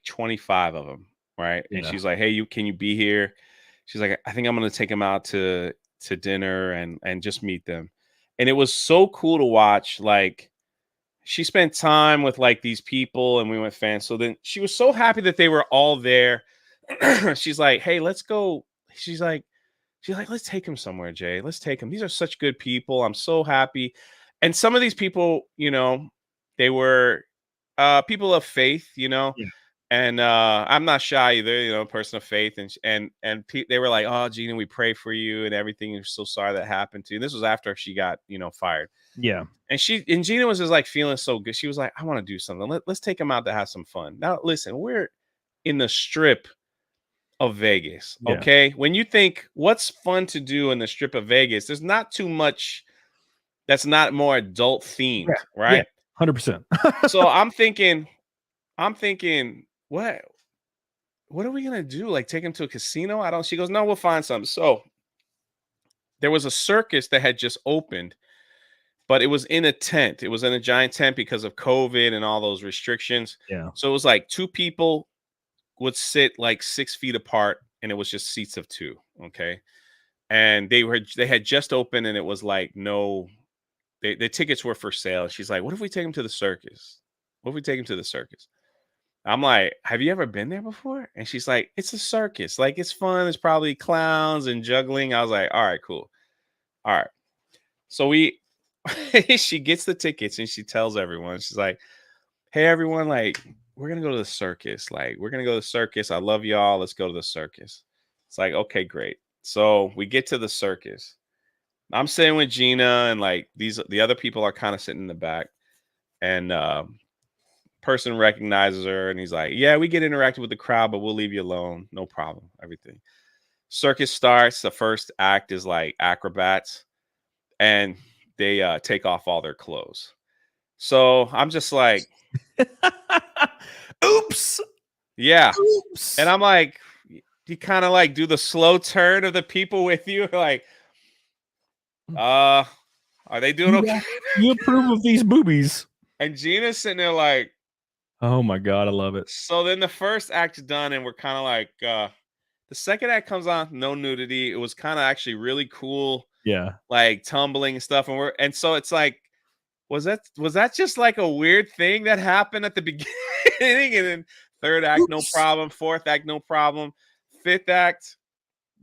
25 of them, right? And she's like, hey, can you be here? She's like, I think I'm going to take them out to dinner and just meet them. And it was so cool to watch. Like, she spent time with like these people and we went fans. So then she was so happy that they were all there. She's like, hey, let's go. She's like, let's take him somewhere, Jay. Let's take him. These are such good people. I'm so happy. And some of these people, you know, they were people of faith, you know. And I'm not shy either, you know, person of faith, and they were like, "Oh, Gina, we pray for you and everything. We're so sorry that happened to you." And this was after she got, you know, fired. Yeah. And Gina was just like feeling so good. She was like, "I want to do something. Let's take him out to have some fun." Now, listen, we're in the strip of Vegas. Yeah. Okay. When you think what's fun to do in the strip of Vegas, there's not too much that's not more adult themed, right? Yeah. 100%. So I'm thinking, what are we gonna do? Like take him to a casino? I don't. She goes, no, we'll find something. So there was a circus that had just opened, but it was in a tent. It was in a giant tent because of COVID and all those restrictions. Yeah. So it was like 2 people would sit like 6 feet apart, and it was just seats of 2. Okay. And they had just opened, and it was like the tickets were for sale. She's like, what if we take him to the circus? What if we take him to the circus? I'm like, have you ever been there before? And she's like, it's a circus. Like, it's fun. There's probably clowns and juggling. I was like, all right, cool. All right. So she gets the tickets and she tells everyone, she's like, hey, everyone, like, we're going to go to the circus. Like, we're going to go to the circus. I love y'all. Let's go to the circus. It's like, okay, great. So we get to the circus. I'm sitting with Gina, and like the other people are kind of sitting in the back, and person recognizes her, and he's like, yeah, we get interactive with the crowd, but we'll leave you alone. No problem. Everything. Circus starts. The first act is like acrobats, and they take off all their clothes. So I'm just like, oops. Yeah. Oops. And I'm like, you kind of like do the slow turn of the people with you, like, are they doing okay? You approve of these boobies. And Gina's sitting there like, oh my God, I love it. So then the first act's done, and we're kind of like, the second act comes on, no nudity. It was kind of actually really cool. Yeah. Like tumbling and stuff. And so it's like, was that just like a weird thing that happened at the beginning? And then third act, no problem. Fourth act, no problem. Fifth act,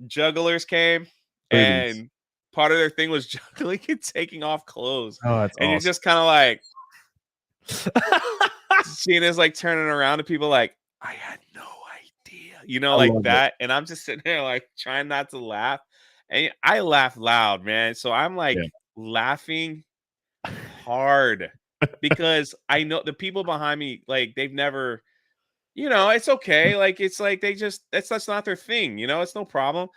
jugglers came, and part of their thing was juggling and taking off clothes. Oh, that's and awesome. You're just kind of like, Gina's like turning around to people like, I had no idea, you know, like that. And I'm just sitting there like trying not to laugh. And I laugh loud, man. So I'm like laughing hard because I know the people behind me, like they've never, you know, it's okay. Like, it's like that's not their thing, you know, it's no problem.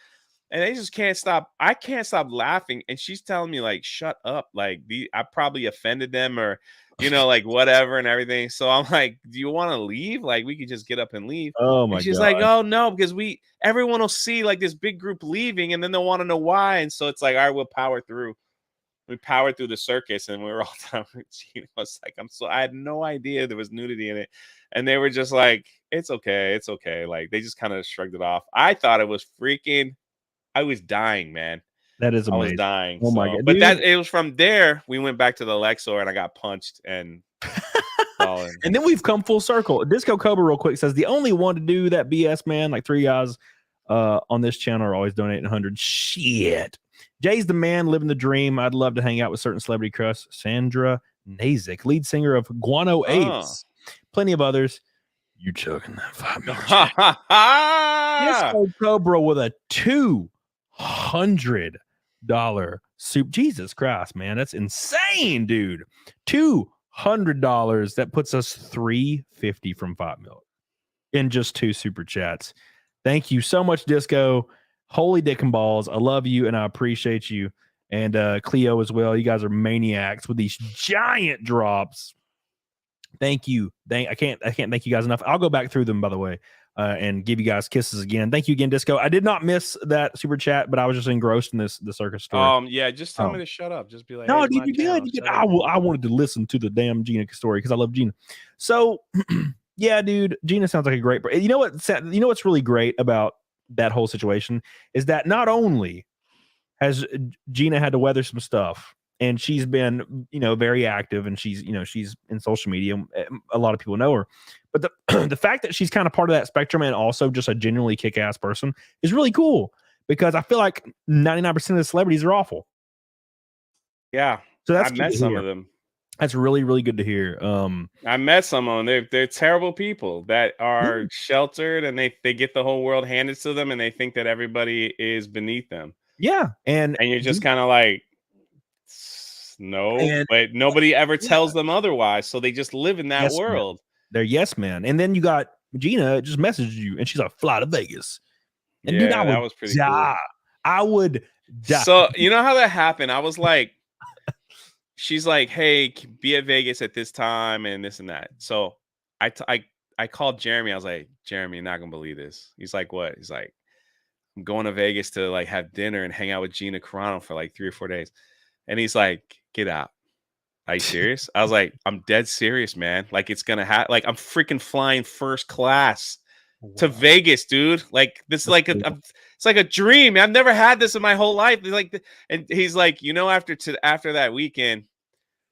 And they just can't stop. I can't stop laughing. And she's telling me like, shut up. Like I probably offended them or, you know, like whatever and everything. So I'm like, do you want to leave? Like we could just get up and leave. Oh my God. She's God. like, oh no, because everyone will see like this big group leaving and then they'll want to know why. And so it's like, all right, we'll power through. We powered through the circus and we were all done. You know, it's like, I had no idea there was nudity in it. And they were just like, it's okay. It's okay. Like they just kind of shrugged it off. I thought it was freaking, I was dying, man. That is amazing. I was dying. Oh my God. But it was from there. We went back to the Lexor and I got punched and and then we've come full circle. Disco Cobra real quick says the only one to do that BS, man. Like 3 guys on this channel are always donating 100. Shit. Jay's the man living the dream. I'd love to hang out with certain celebrity crush. Sandra Nazik, lead singer of Guano Apes. Plenty of others. You chugging that 5 minutes. Disco Cobra with a $200 soup. Jesus Christ, man. That's insane, dude. $200. That puts us $350 from 5 mil in just 2 super chats. Thank you so much, Disco. Holy dick and balls. I love you and I appreciate you. And Cleo as well. You guys are maniacs with these giant drops. Thank you. I can't thank you guys enough. I'll go back through them, by the way, and give you guys kisses again. Thank you again, Disco. I did not miss that super chat, but I was just engrossed in the circus story. Yeah, just tell me to shut up. Just be like, no, hey, dude, you did. I wanted to listen to the damn Gina story because I love Gina. So, yeah, dude, Gina sounds like a great. You know what? You know what's really great about that whole situation is that not only has Gina had to weather some stuff. And she's been, you know, very active, and she's in social media. A lot of people know her, but the fact that she's kind of part of that spectrum and also just a genuinely kick-ass person is really cool because I feel like 99% of the celebrities are awful. Yeah, so that's I met some of them. That's really, really good to hear. I met some of them. They're terrible people that are sheltered, and they get the whole world handed to them, and they think that everybody is beneath them. Yeah, and you're just kind of like, no, but nobody ever tells them otherwise, so they just live in that world. Man. They're yes, man. And then you got Gina just messaged you, and she's like, "Fly to Vegas." And dude, that was pretty cool. I would die. So you know how that happened? I was like, she's like, "Hey, be at Vegas at this time and this and that." So I called Jeremy. I was like, "Jeremy, you're not gonna believe this." He's like, "What?" He's like, "I'm going to Vegas to like have dinner and hang out with Gina Carano for like 3 or 4 days." And he's like, "Get out. Are you serious?" I was like, "I'm dead serious, man. Like it's gonna happen. Like I'm freaking flying first class to Vegas, dude. Like this is like it's like a dream. I've never had this in my whole life." Like, and he's like, after that weekend,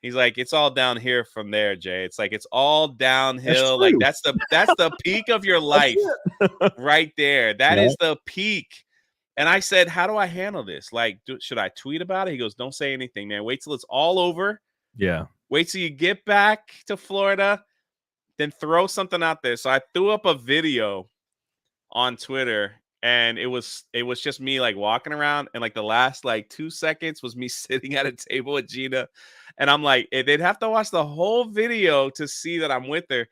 he's like, "It's all down here from there, Jay. It's like it's all downhill. Like that's the peak of your life right there. That is the peak." And I said, "How do I handle this? Like, should I tweet about it?" He goes, "Don't say anything, man. Wait till it's all over. Yeah. Wait till you get back to Florida, then throw something out there." So I threw up a video on Twitter, and it was just me like walking around, and like the last like 2 seconds was me sitting at a table with Gina, and I'm like, they'd have to watch the whole video to see that I'm with her,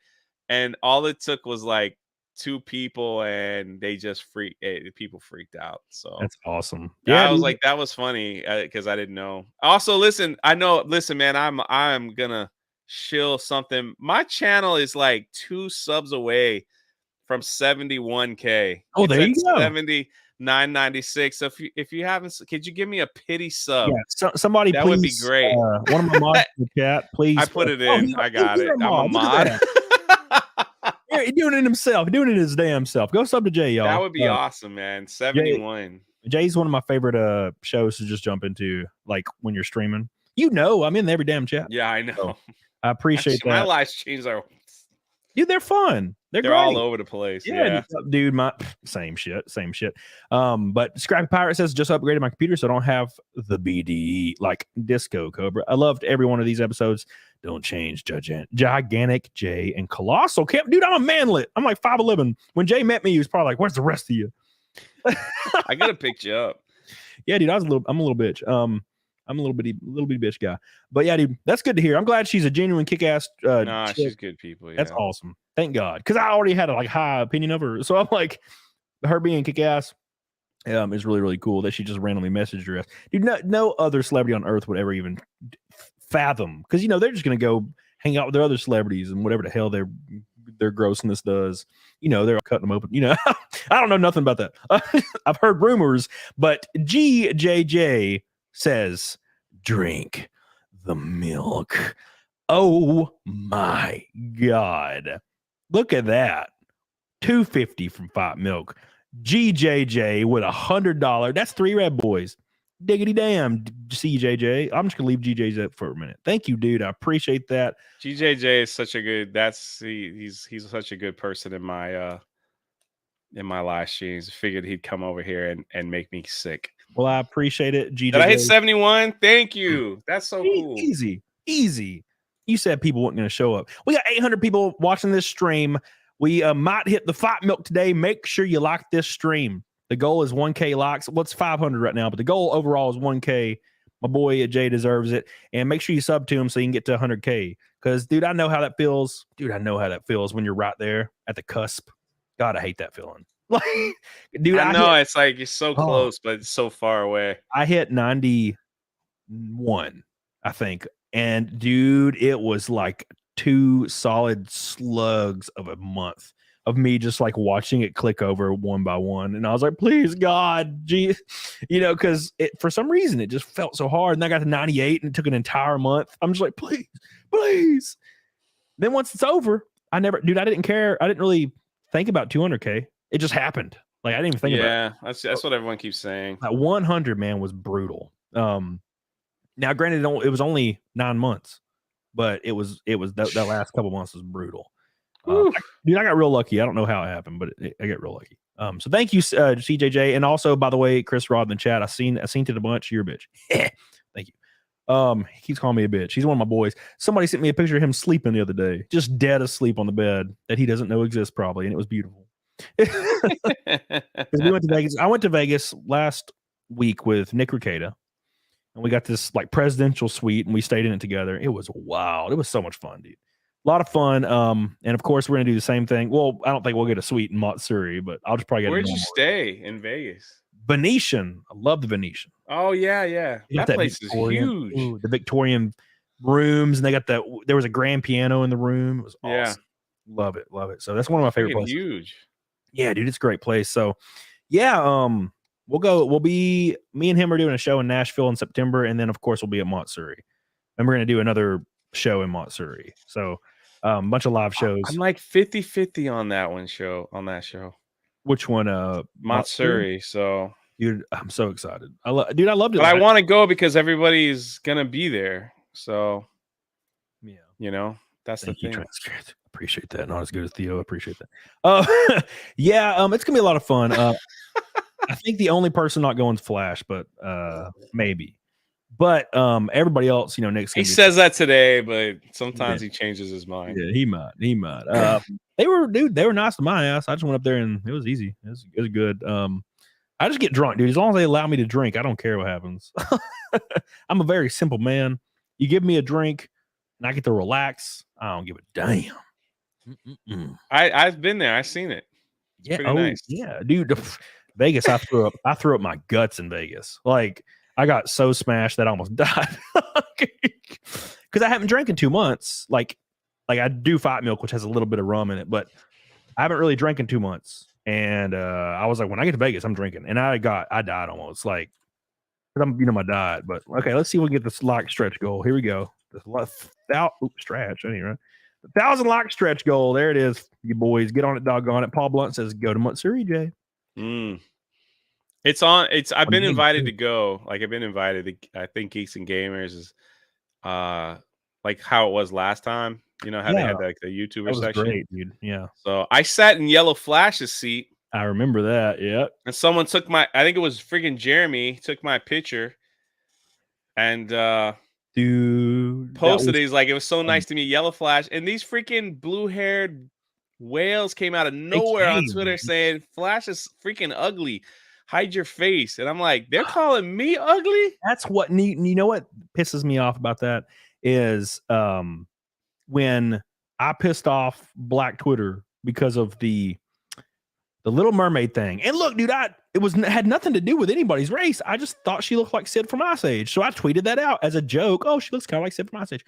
and all it took was like 2 people, and they just people freaked out. So that's awesome. Yeah, I was like, that was funny because I didn't know. Also, listen, man, I'm gonna shill something. My channel is like 2 subs away from 71K. Oh, there you go. 79.96. So if you haven't, could you give me a pity sub? Yeah, somebody, that please, would be great. One of my mods in the chat, please. I put it in. I got it. I'm a mod. Yeah, he's doing it himself. Doing it his damn self. Go sub to Jay, y'all. That would be awesome, man. 71. Jay's one of my favorite shows to just jump into, like when you're streaming. I'm in every damn chat. Yeah, I know. So I appreciate that. My live streams are, dude, they're fun. They're all over the place. Yeah. Dude, my same shit. But Scrappy Pirate says, "Just upgraded my computer, so I don't have the BDE like Disco Cobra. I loved every one of these episodes. Don't change, Gigantic Jay and Colossal Camp. Dude, I'm a manlet. I'm like 5'11". When Jay met me, he was probably like, "Where's the rest of you?" I gotta pick you up. Yeah, dude, I'm a little bitch. I'm a little bitty bitch guy. But yeah, dude, that's good to hear. I'm glad she's a genuine kick-ass. Nah, she's good people. Yeah. That's awesome. Thank God, because I already had a like high opinion of her. So I'm like, her being kick-ass is really, really cool that she just randomly messaged her. Dude, no other celebrity on earth would ever even fathom, because they're just gonna go hang out with their other celebrities and whatever the hell their grossness does. They're cutting them open. I don't know nothing about that. I've heard rumors, but GJJ says, "Drink the milk." Oh my God. Look at that. $2.50 from Fight Milk. GJJ with $100. That's 3 Red Boys. Diggity damn, CJJ. I'm just gonna leave GJ's up for a minute. Thank you, dude. I appreciate that. GJJ is such a good. He's such a good person in my live streams. Figured he'd come over here and make me sick. Well, I appreciate it, GJJ. Did I hit 71? Thank you. That's so cool. Easy. You said people weren't going to show up. We got 800 people watching this stream. We might hit the Fight Milk today. Make sure you like this stream. The goal is 1K likes. What's 500 right now? But the goal overall is 1K. My boy Jay deserves it. And make sure you sub to him so you can get to 100K. Because, dude, I know how that feels. When you're right there at the cusp. God, I hate that feeling. Like, dude, I know it's like you're so close, but it's so far away. I hit 91, I think. And dude, it was like 2 solid slugs of a month of me just like watching it click over one by one. And I was like, please, God, geez, because for some reason it just felt so hard. And I got to 98 and it took an entire month. I'm just like, please. Then once it's over, I didn't care. I didn't really think about 200K. It just happened. Like I didn't even think about it. Yeah, that's what everyone keeps saying. That 100, man, was brutal. Now, granted, it was only 9 months, but it was that last couple months was brutal. Dude, I got real lucky. I don't know how it happened, but I got real lucky. So thank you, CJJ, and also by the way, Chris Rod in the chat. I seen it a bunch. You're a bitch. Thank you. He keeps calling me a bitch. He's one of my boys. Somebody sent me a picture of him sleeping the other day, just dead asleep on the bed that he doesn't know exists probably, and it was beautiful. We went to Vegas. I went to Vegas last week with Nick Ricada, and we got this like presidential suite, and we stayed in it together. It was wild. It was so much fun, dude. A lot of fun. And of course, we're gonna do the same thing. Well, I don't think we'll get a suite in Matsuri, but I'll just probably get. Where'd you stay in Vegas? Venetian. I love the Venetian. Oh yeah. That place Victorian, is huge. the Victorian rooms, and they got there was a grand piano in the room. It was awesome. Yeah. Love it. So that's one of my favorite places. Huge. Yeah, dude, it's a great place. So yeah, we'll be me and him are doing a show in Nashville in September, and then of course we'll be at Matsuri. And we're gonna do another show in Matsuri. So a bunch of live shows. I'm like 50-50 on that show. Which one? Matsuri. So dude, I'm so excited. I loved it. But I want to go because everybody's gonna be there. So yeah, you know, that's the thing. Appreciate that. Not as good as Theo. Appreciate that. Yeah, it's gonna be a lot of fun. I think the only person not going is Flash, but maybe. But everybody else, Nick's he says that today, but sometimes he changes his mind. Yeah, he might. They were nice to my ass. I just went up there and it was easy. It was good. I just get drunk, dude. As long as they allow me to drink, I don't care what happens. I'm a very simple man. You give me a drink and I get to relax, I don't give a damn. I've been there. I've seen it. It's pretty nice. Yeah, dude. Vegas, I threw up my guts in Vegas. Like I got so smashed that I almost died. Because I haven't drank in 2 months. Like I do Fight Milk, which has a little bit of rum in it, but I haven't really drank in 2 months. And I was like, when I get to Vegas, I'm drinking. And I died almost. Like, I'm my diet. But okay, let's see if we can get this lock stretch goal. Here we go. Stretch. I mean, right? 1,000 lock stretch goal. There it is, you boys. Get on it, doggone it. Paul Blunt says, go to Matsuri, Jay. It's on. I've been invited to go. Like I've been invited to, I think Geeks and Gamers is like how it was last time. You know how they had like the YouTuber section. Great, dude. Yeah. So I sat in Yellow Flash's seat. I remember that. Yeah. And someone took I think it was freaking Jeremy, took my picture and dude posted it. He's like, it was so nice to meet Yellow Flash. And these freaking blue-haired whales came out of nowhere on Twitter saying Flash is freaking ugly. Hide your face. And I'm like, they're calling me ugly? That's what you know what pisses me off about that is when I pissed off Black Twitter because of the Little Mermaid thing. And look, dude, had nothing to do with anybody's race. I just thought she looked like Sid from Ice Age. So I tweeted that out as a joke. Oh, she looks kind of like Sid from Ice Age.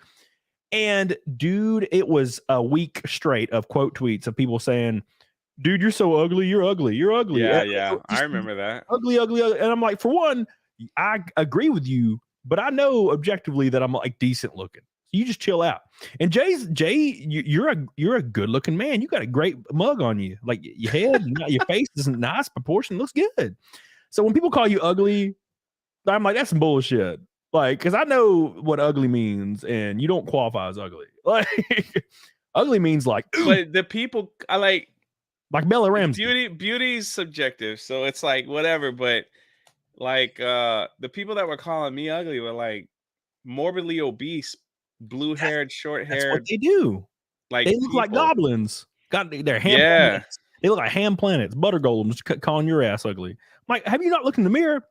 And dude, it was a week straight of quote tweets of people saying, dude, you're so ugly. You're ugly. You're ugly. Yeah. I remember that. Ugly. And I'm like, for one, I agree with you, but I know objectively that I'm like decent looking. You just chill out. And Jay, you're a good looking man. You got a great mug on you. Like your head, your face is nice proportion, looks good. So when people call you ugly, I'm like, that's some bullshit. Like, because I know what ugly means, and you don't qualify as ugly. Like, ugly means like. Ooh. But the people I like Bella Ramsey. Beauty's subjective, so it's like whatever. But like the people that were calling me ugly were like morbidly obese, blue-haired, short-haired. That's what they do. Like they look like goblins. Got their ham. Planets. They look like ham planets, butter golems, calling your ass ugly. I'm like, have you not looked in the mirror?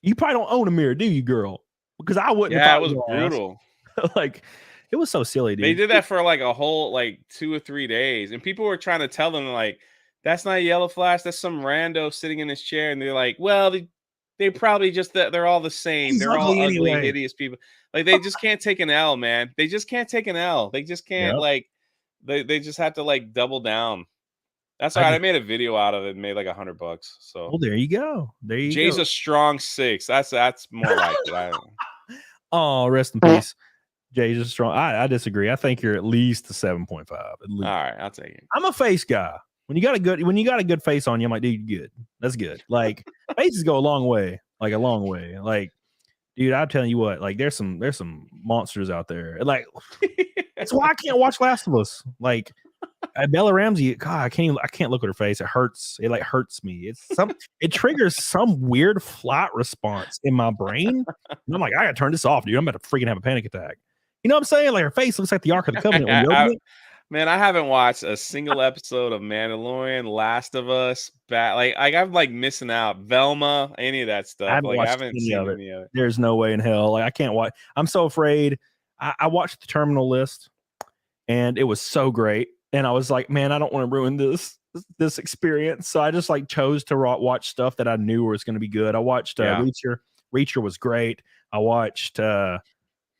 You probably don't own a mirror, do you, girl? Because I wouldn't. Yeah, it was brutal. Like, it was so silly, dude. They did that for like a whole 2 or 3 days, and people were trying to tell them like, that's not Yellow Flash. That's some rando sitting in his chair, and they're like, well, they probably just they're all the same. They're all ugly, hideous people. Like they just can't take an L, man. They just can't take an L. They just can't they just have to like double down. That's all right. I made a video out of it and made like $100. So well, there you go. Jay's a strong 6. That's more like it. Oh, rest in peace. Jay's a strong. I disagree. I think you're at least a 7.5. At least. All right, I'll take it. I'm a face guy. When you got a good face on you, I'm like, dude, good. That's good. Like faces go a long way. Like a long way. Like, dude, I'm telling you what, like there's some monsters out there. Like that's why I can't watch Last of Us. Like Bella Ramsey, God, I can't look at her face. It hurts. It like hurts me. It triggers some weird flight response in my brain. And I'm like, I gotta turn this off, dude. I'm about to freaking have a panic attack. You know what I'm saying? Like her face looks like the Ark of the Covenant when you open it. Man, I haven't watched a single episode of Mandalorian, Last of Us, like I'm like missing out. Velma, any of that stuff. I haven't seen any of it. There's no way in hell. Like I can't watch. I'm so afraid. I watched the Terminal List, and it was so great. And I was like, man, I don't want to ruin this experience. So I just like chose to watch stuff that I knew was going to be good. I watched Reacher. Reacher was great. I watched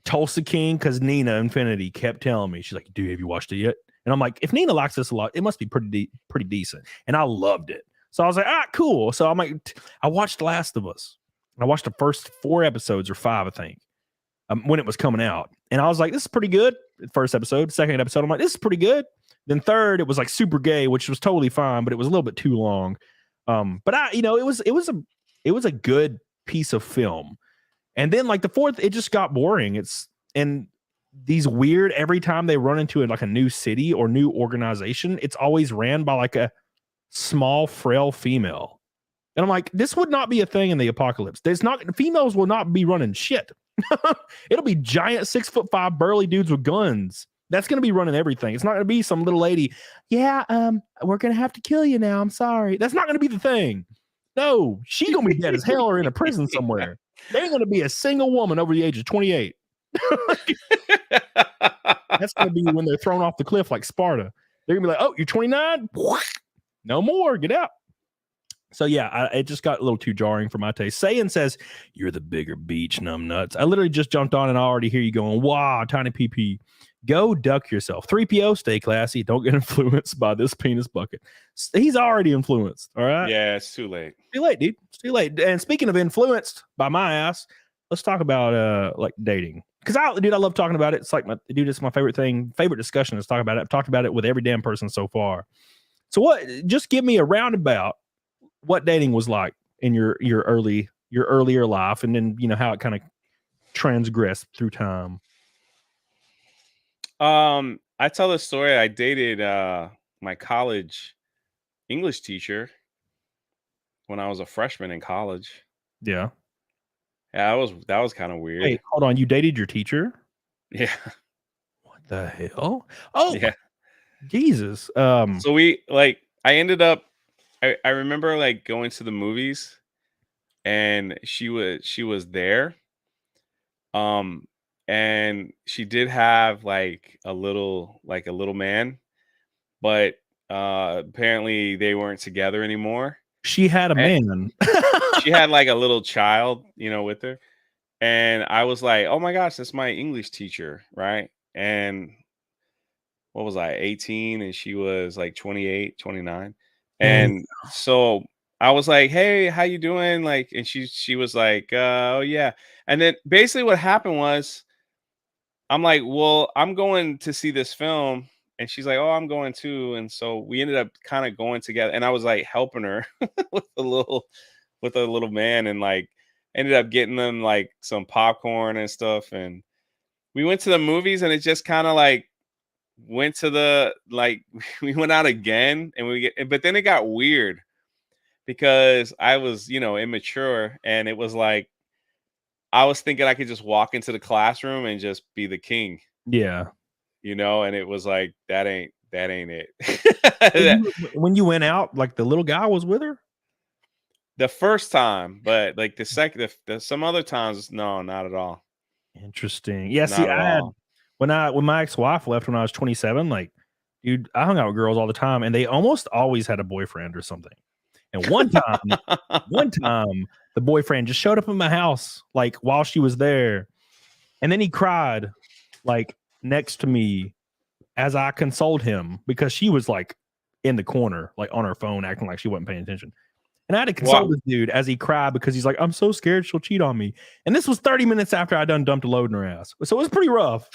Tulsa King because Nina Infinity kept telling me, she's like, dude, have you watched it yet? And I'm like, if Nina likes this a lot, it must be pretty decent. And I loved it. So I was like, cool. So I'm like, I watched Last of Us. I watched the first 4 episodes or 5, I think, when it was coming out. And I was like, this is pretty good. First episode, second episode, I'm like, this is pretty good. Then third, it was like super gay, which was totally fine, but it was a little bit too long. But it was a good piece of film. And then like the fourth, it just got boring. And these weird, every time they run into like a new city or new organization, it's always ran by like a small, frail female. And I'm like, this would not be a thing in the apocalypse. Females will not be running shit. It'll be giant 6'5" burly dudes with guns. That's going to be running everything. It's not going to be some little lady. Yeah, we're going to have to kill you now. I'm sorry. That's not going to be the thing. No, she's going to be dead as hell or in a prison somewhere. There ain't going to be a single woman over the age of 28. That's going to be when they're thrown off the cliff like Sparta. They're going to be like, oh, you're 29? No more. Get out. So yeah, it just got a little too jarring for my taste. Sayin says, you're the bigger beach, numb nuts. I literally just jumped on and I already hear you going, wow, tiny PP. Go duck yourself. 3PO, stay classy. Don't get influenced by this penis bucket. He's already influenced. All right. Yeah, it's too late. Too late, dude. It's too late. And speaking of influenced by my ass, let's talk about like dating. Because I love talking about it. It's like it's my favorite thing, favorite discussion is talking about it. I've talked about it with every damn person so far. So just give me a roundabout what dating was like in your earlier life, and then how it kind of transgressed through time. I tell the story. I dated my college English teacher when I was a freshman in college. Yeah. Yeah, that was kind of weird. Hey, hold on. You dated your teacher? Yeah. What the hell? Oh, yeah. Jesus. So I ended up. I remember like going to the movies, and she was there. And she did have like a little man, but apparently they weren't together anymore. She had a man. She had like a little child, with her. And I was like, oh my gosh, that's my English teacher, right? And what was I, 18? And she was like 28, 29. And so I was like, hey, how you doing? Like, and she was like, oh yeah. And then basically what happened was, I'm like, well, I'm going to see this film. And she's like, oh, I'm going too. And so we ended up kind of going together. And I was like helping her with a little man, and like ended up getting them like some popcorn and stuff. And we went to the movies, and it just kind of like went to we went out again, and but then it got weird because I was, immature, and it was like, I was thinking I could just walk into the classroom and just be the king. Yeah. And it was like, that ain't it. When you went out, like the little guy was with her? The first time, but like the second, some other times, no, not at all. Interesting. Yeah. See, I had, when my ex-wife left when I was 27, like, dude, I hung out with girls all the time, and they almost always had a boyfriend or something. And one time, the boyfriend just showed up in my house, like while she was there, and then he cried, like next to me, as I consoled him because she was like in the corner, like on her phone, acting like she wasn't paying attention. And I had to console this dude as he cried because he's like, I'm so scared she'll cheat on me. And this was 30 minutes after I done dumped a load in her ass, so it was pretty rough.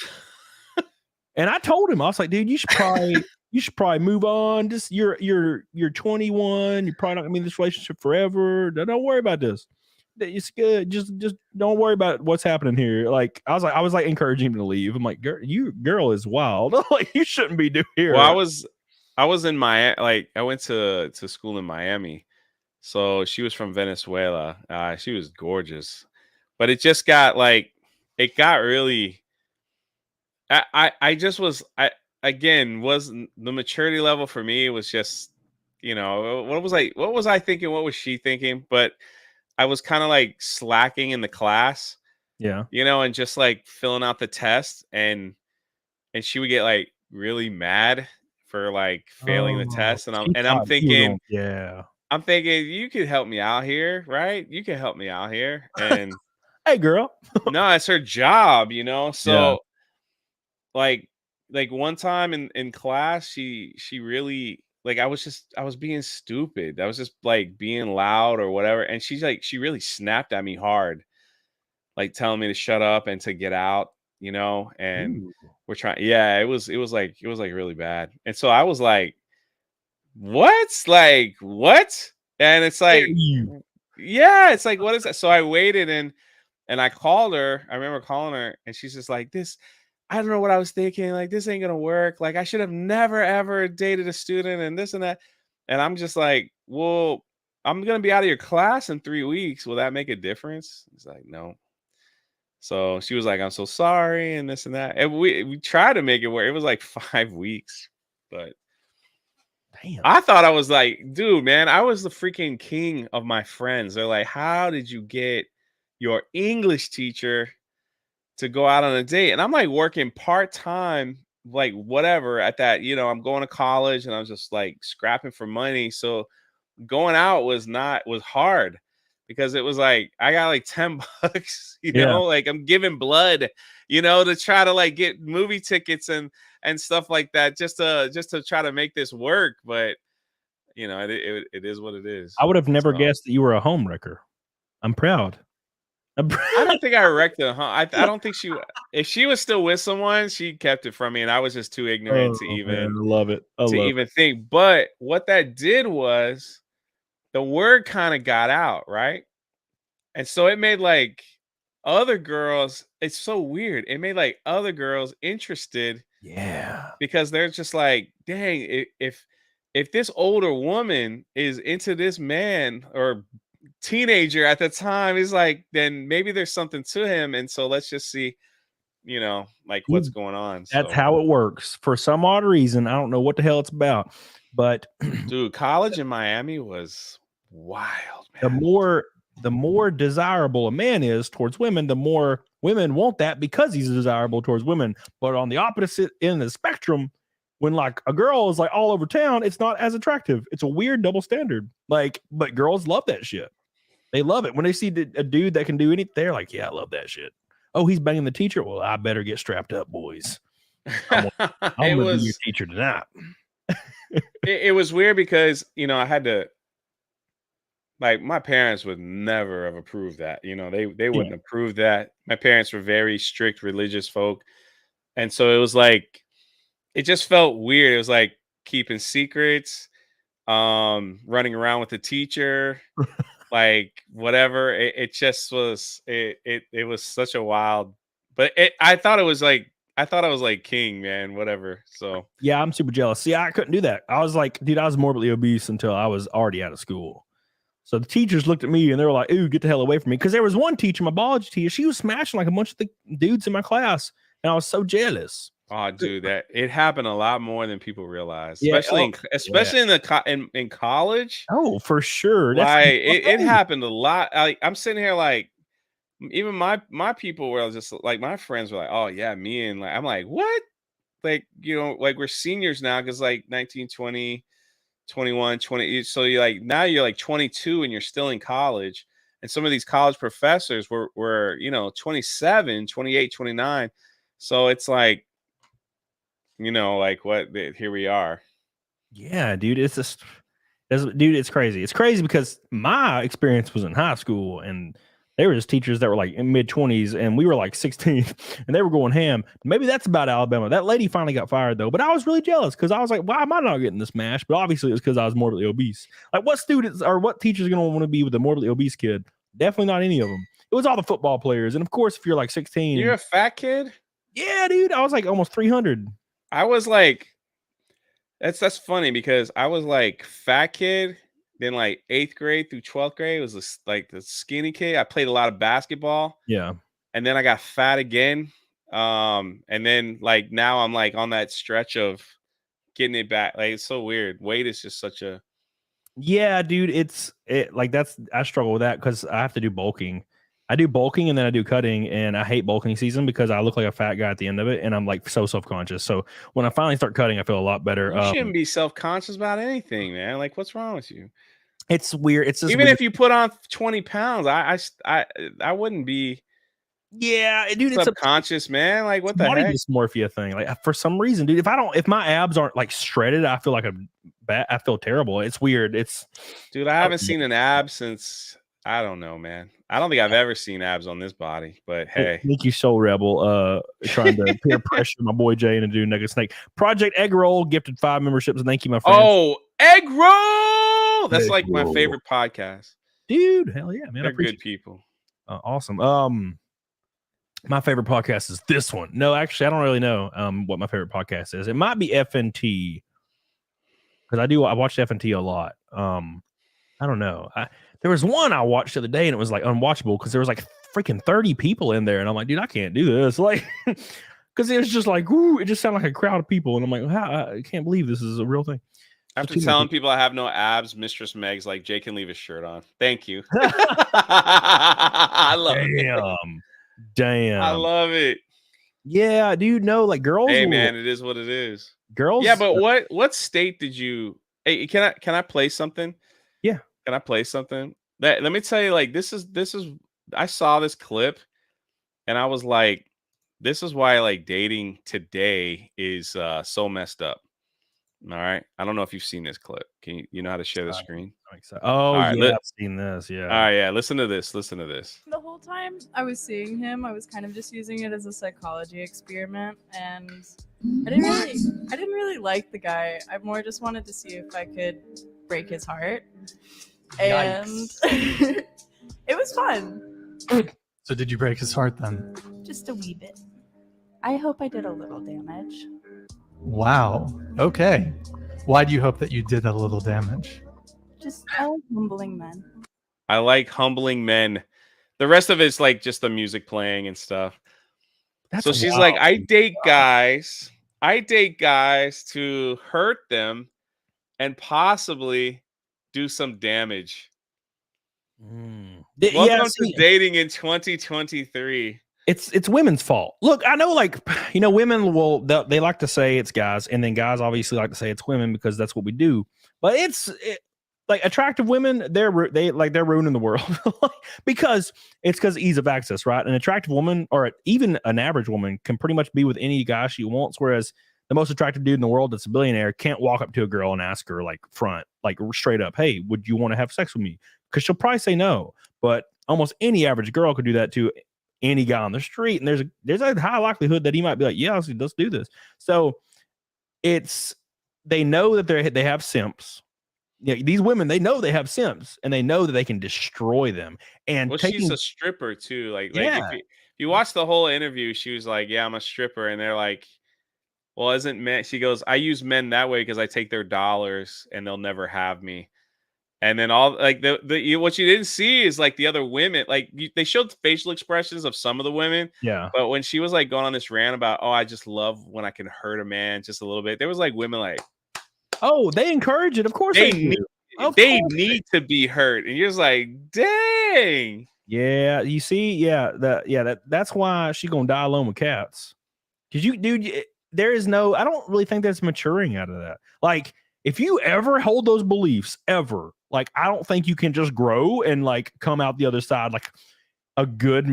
And I told him, I was like, dude, you should probably move on. Just you're 21. You're probably not gonna be in this relationship forever. Don't worry about this. It's good. Just don't worry about what's happening here. Like I was like encouraging him to leave. I'm like, girl is wild. Like you shouldn't be doing here. Well, I was in Miami. Like I went to school in Miami, so she was from Venezuela. She was gorgeous, but it just got like it got really. I just was I again wasn't the maturity level for me was just what was I thinking, what was she thinking, but I was kind of like slacking in the class, Yeah. and just like filling out the test, and she would get like really mad for like failing the Oh, test, and she I'm thought you were thinking going, yeah. you could help me out here, right? You can help me out here, and Hey, girl. no, it's her job, Yeah. so like one time in class, she really like I was being stupid. I was just like being loud or whatever, and she really snapped at me hard, like telling me to shut up and to get out, and Ooh. we're trying. Yeah, it was like really bad, and so I was like, what? Like what? And it's Dare like, you. yeah, it's like, what is that? So I waited and I called her. I remember calling her, and she's just like, this. I don't know what I was thinking. Like, this ain't gonna work. Like, I should have never ever dated a student and this and that. And I'm just like, well, I'm gonna be out of your class in 3 weeks. Will that make a difference? It's like, no. So she was like, I'm so sorry, and this and that. And we tried to make it work. It was like 5 weeks, but Damn. I thought I was like, dude, man, I was the freaking king of my friends. They're like, how did you get your English teacher to go out on a date? And I'm like working part-time, like whatever at that, I'm going to college and I was just like scrapping for money. So going out was hard because it was like I got like 10 bucks, Yeah. like I'm giving blood, to try to like get movie tickets and stuff like that just to try to make this work. But it is what it is. I would have never So guessed that you were a home wrecker. I'm proud. I don't think I wrecked it, huh? I don't think if she was still with someone, she kept it from me, and I was just too ignorant to Oh, man, even I love it. I to love even think. But what that did was the word kind of got out, right? And so it made like other girls, it's so weird. It made like other girls interested Yeah. because they're just like, dang, if this older woman is into this man or teenager at the time, he's like, then maybe there's something to him. And so let's just see, like what's Dude, going on. that's So how it works. For some odd reason, I don't know what the hell it's about, but dude, college in Miami was wild, the man. more desirable a man is towards women, the more women want that because he's desirable towards women. But on the opposite end of the spectrum, when like a girl is like all over town, it's not as attractive. It's a weird double standard. Like, but girls love that shit. They love it when they see a dude that can do anything. They're like, yeah, I love that shit. Oh, he's banging the teacher. Well, I better get strapped up, boys. I'm gonna be your teacher tonight. it was weird because I had to, like, my parents would never have approved that. They wouldn't approve that. My parents were very strict religious folk, and so it was like it just felt weird. It was like keeping secrets, running around with the teacher, like whatever. It just was it was such a wild, but I thought I was like king, man, whatever. So Yeah, I'm super jealous. See, I couldn't do that. I was like, dude, I was morbidly obese until I was already out of school. So the teachers looked at me and they were like, ooh, get the hell away from me. Because there was one teacher, my biology teacher, she was smashing like a bunch of the dudes in my class. And I was so jealous. oh, dude, that it happened a lot more than people realize, Yeah, especially in college. Oh, for sure. That's Like it happened a lot. I'm sitting here like even my people were just like my friends were like, oh yeah, me and like I'm like, what? Like, like we're seniors now because like 19, 20, 21, 20. So you're like now you're like 22 and you're still in college. And some of these college professors were 27, 28, 29. So it's like, like what here we are. Yeah, dude. Dude, it's crazy. It's crazy because my experience was in high school and they were just teachers that were like in mid-20s and we were like 16 and they were going ham. Maybe that's about Alabama. That lady finally got fired though, but I was really jealous because I was like, why am I not getting this mash? But obviously it was because I was morbidly obese. Like what students or what teachers are going to want to be with a morbidly obese kid? Definitely not any of them. It was all the football players. And of course, if you're like 16. You're a fat kid? Yeah, dude. I was like almost 300. I was like That's funny because I was like fat kid, then like 8th grade through 12th grade was like the skinny kid. I played a lot of basketball, Yeah. and then I got fat again. And then like now I'm like on that stretch of getting it back. Like it's so weird. Weight is just such a Yeah, dude, I struggle with that because I have to do bulking. I do bulking and then I do cutting, and I hate bulking season because I look like a fat guy at the end of it, and I'm like so self-conscious. So when I finally start cutting, I feel a lot better. you shouldn't be self-conscious about anything, man. Like what's wrong with you? It's weird. It's just Even weird. if you put on 20 pounds, I wouldn't be Yeah, dude, it's a subconscious, man. Like what the body heck? dysmorphia thing. Like for some reason, dude, if my abs aren't like shredded, I feel like I feel terrible. It's weird. Dude, I haven't seen an ab since I don't know, man. I don't think I've ever seen abs on this body, but hey. Thank you, Soul Rebel. Trying to peer pressure my boy Jay into do Nugget Snake. Project Egg Roll gifted 5 memberships, and thank you, my friend. Oh, Egg Roll! That's like my favorite podcast. Dude, hell yeah, man. They're good people. Awesome. My favorite podcast is this one. No, actually, I don't really know what my favorite podcast is. It might be FNT because I watched FNT a lot. I don't know. There was one I watched the other day, and it was like Unwatchable because there was like freaking 30 people in there, and I'm like, dude, I can't do this. Like, because it was just like, ooh, it just sounded like a crowd of people, and I'm like, I can't believe this is a real thing. After telling people I have no abs, Mistress Meg's like, Jay can leave his shirt on. Thank you. I love it. Damn. I love it. Yeah, dude. No, like girls. Hey, man, it is what it is. Girls. Yeah, but what state did you? Hey, can I play something? Yeah. Can I play something? Let me tell you, like this is. I saw this clip, and I was like, this is why like dating today is so messed up. All right. I don't know if you've seen this clip. Can you know how to share the screen? Oh, right, yeah, I've seen this. Yeah. All right, yeah. Listen to this. The whole time I was seeing him, I was kind of just using it as a psychology experiment, and I didn't really like the guy. I more just wanted to see if I could break his heart. And it was fun. So did you break his heart then? Just a wee bit. I hope I did a little damage. Wow. Okay. Why do you hope that you did a little damage? Just I like humbling men. I like humbling men. The rest of it's like just the music playing and stuff. So she's like, I date guys to hurt them and possibly do some damage. Welcome to dating in 2023. It's women's fault. Look, I know, like, women they like to say it's guys, and then guys obviously like to say it's women because that's what we do. But like attractive women, they're ruining the world because ease of access, right? An attractive woman or even an average woman can pretty much be with any guy she wants, whereas the most attractive dude in the world that's a billionaire can't walk up to a girl and ask her like straight up, hey, would you want to have sex with me? Because she'll probably say no. But almost any average girl could do that to any guy on the street, and there's a high likelihood that he might be like, yeah, let's do this. So they know that they have simps. Yeah, these women, they know they have simps, and they know that they can destroy them. And she's a stripper too. Like if you watch the whole interview, she was like, yeah, I'm a stripper, and they're like, well, isn't men? She goes, I use men that way because I take their dollars and they'll never have me. And then all like what you didn't see is like the other women, like they showed facial expressions of some of the women. Yeah. But when she was like going on this rant about, oh, I just love when I can hurt a man just a little bit. There was like women like, oh, they encourage it. Of course they do. They need to be hurt. And you're just like, dang. Yeah. You see, that's why she's gonna die alone with cats. Because there is no, I don't really think that's maturing out of that. Like, if you ever hold those beliefs, ever, like, I don't think you can just grow and like come out the other side like a good,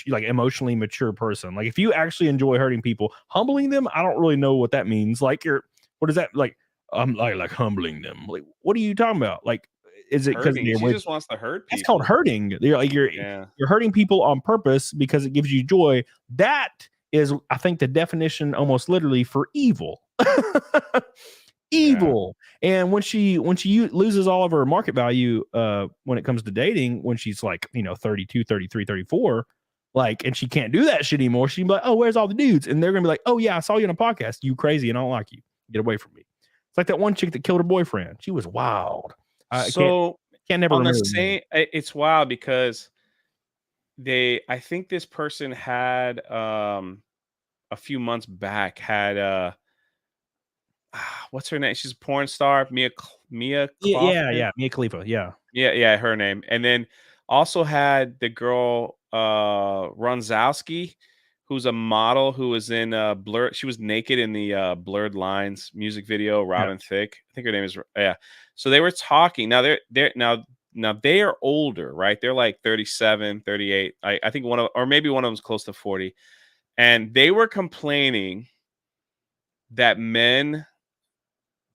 like emotionally mature person. Like, if you actually enjoy hurting people, humbling them, I don't really know what that means. Like, what is that? Like, I'm like humbling them. Like, what are you talking about? Like, is it because she just wants to hurt people? It's called hurting. You're hurting people on purpose because it gives you joy. That is, I think, the definition almost literally for evil. Evil. And when she loses all of her market value when it comes to dating, when she's like 32, 33, 34, like, and she can't do that shit anymore, she'd be like, oh, where's all the dudes? And they're gonna be like, oh yeah, I saw you on a podcast, you crazy, and I don't like you, get away from me. It's like that one chick that killed her boyfriend. She was wild. I So can't never on the remember. same, it's wild because I think this person had a few months back had what's her name? She's a porn star, Mia Yeah, Kaufman? Mia Khalifa. Yeah. Yeah, her name. And then also had the girl Ronzowski, who's a model who was in Blur. She was naked in the Blurred Lines music video, Robin Thicke. I think her name is So they were talking. Now now they are older, right? They're like 37, 38. I think maybe one of them's close to 40. And they were complaining that men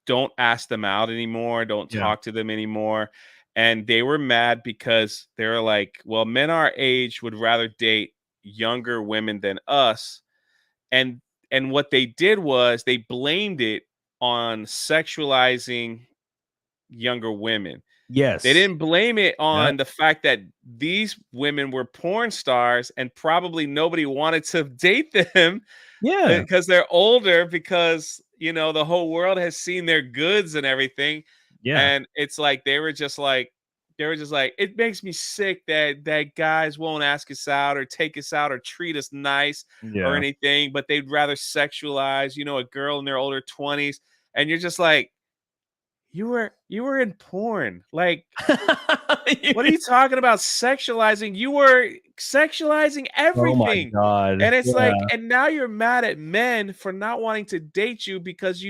don't ask them out anymore, don't talk to them anymore. And they were mad because they're like, well, men our age would rather date younger women than us. And what they did was they blamed it on sexualizing younger women. Yes. They didn't blame it on the fact that these women were porn stars and probably nobody wanted to date them. Yeah. Because they're older, because the whole world has seen their goods and everything. Yeah. And it's like they were just like, it makes me sick that guys won't ask us out or take us out or treat us nice or anything, but they'd rather sexualize, a girl in their older 20s. And you're just like, you were in porn. Like, what are you talking about sexualizing? You were sexualizing everything. Oh my God. And it's like, and now you're mad at men for not wanting to date you because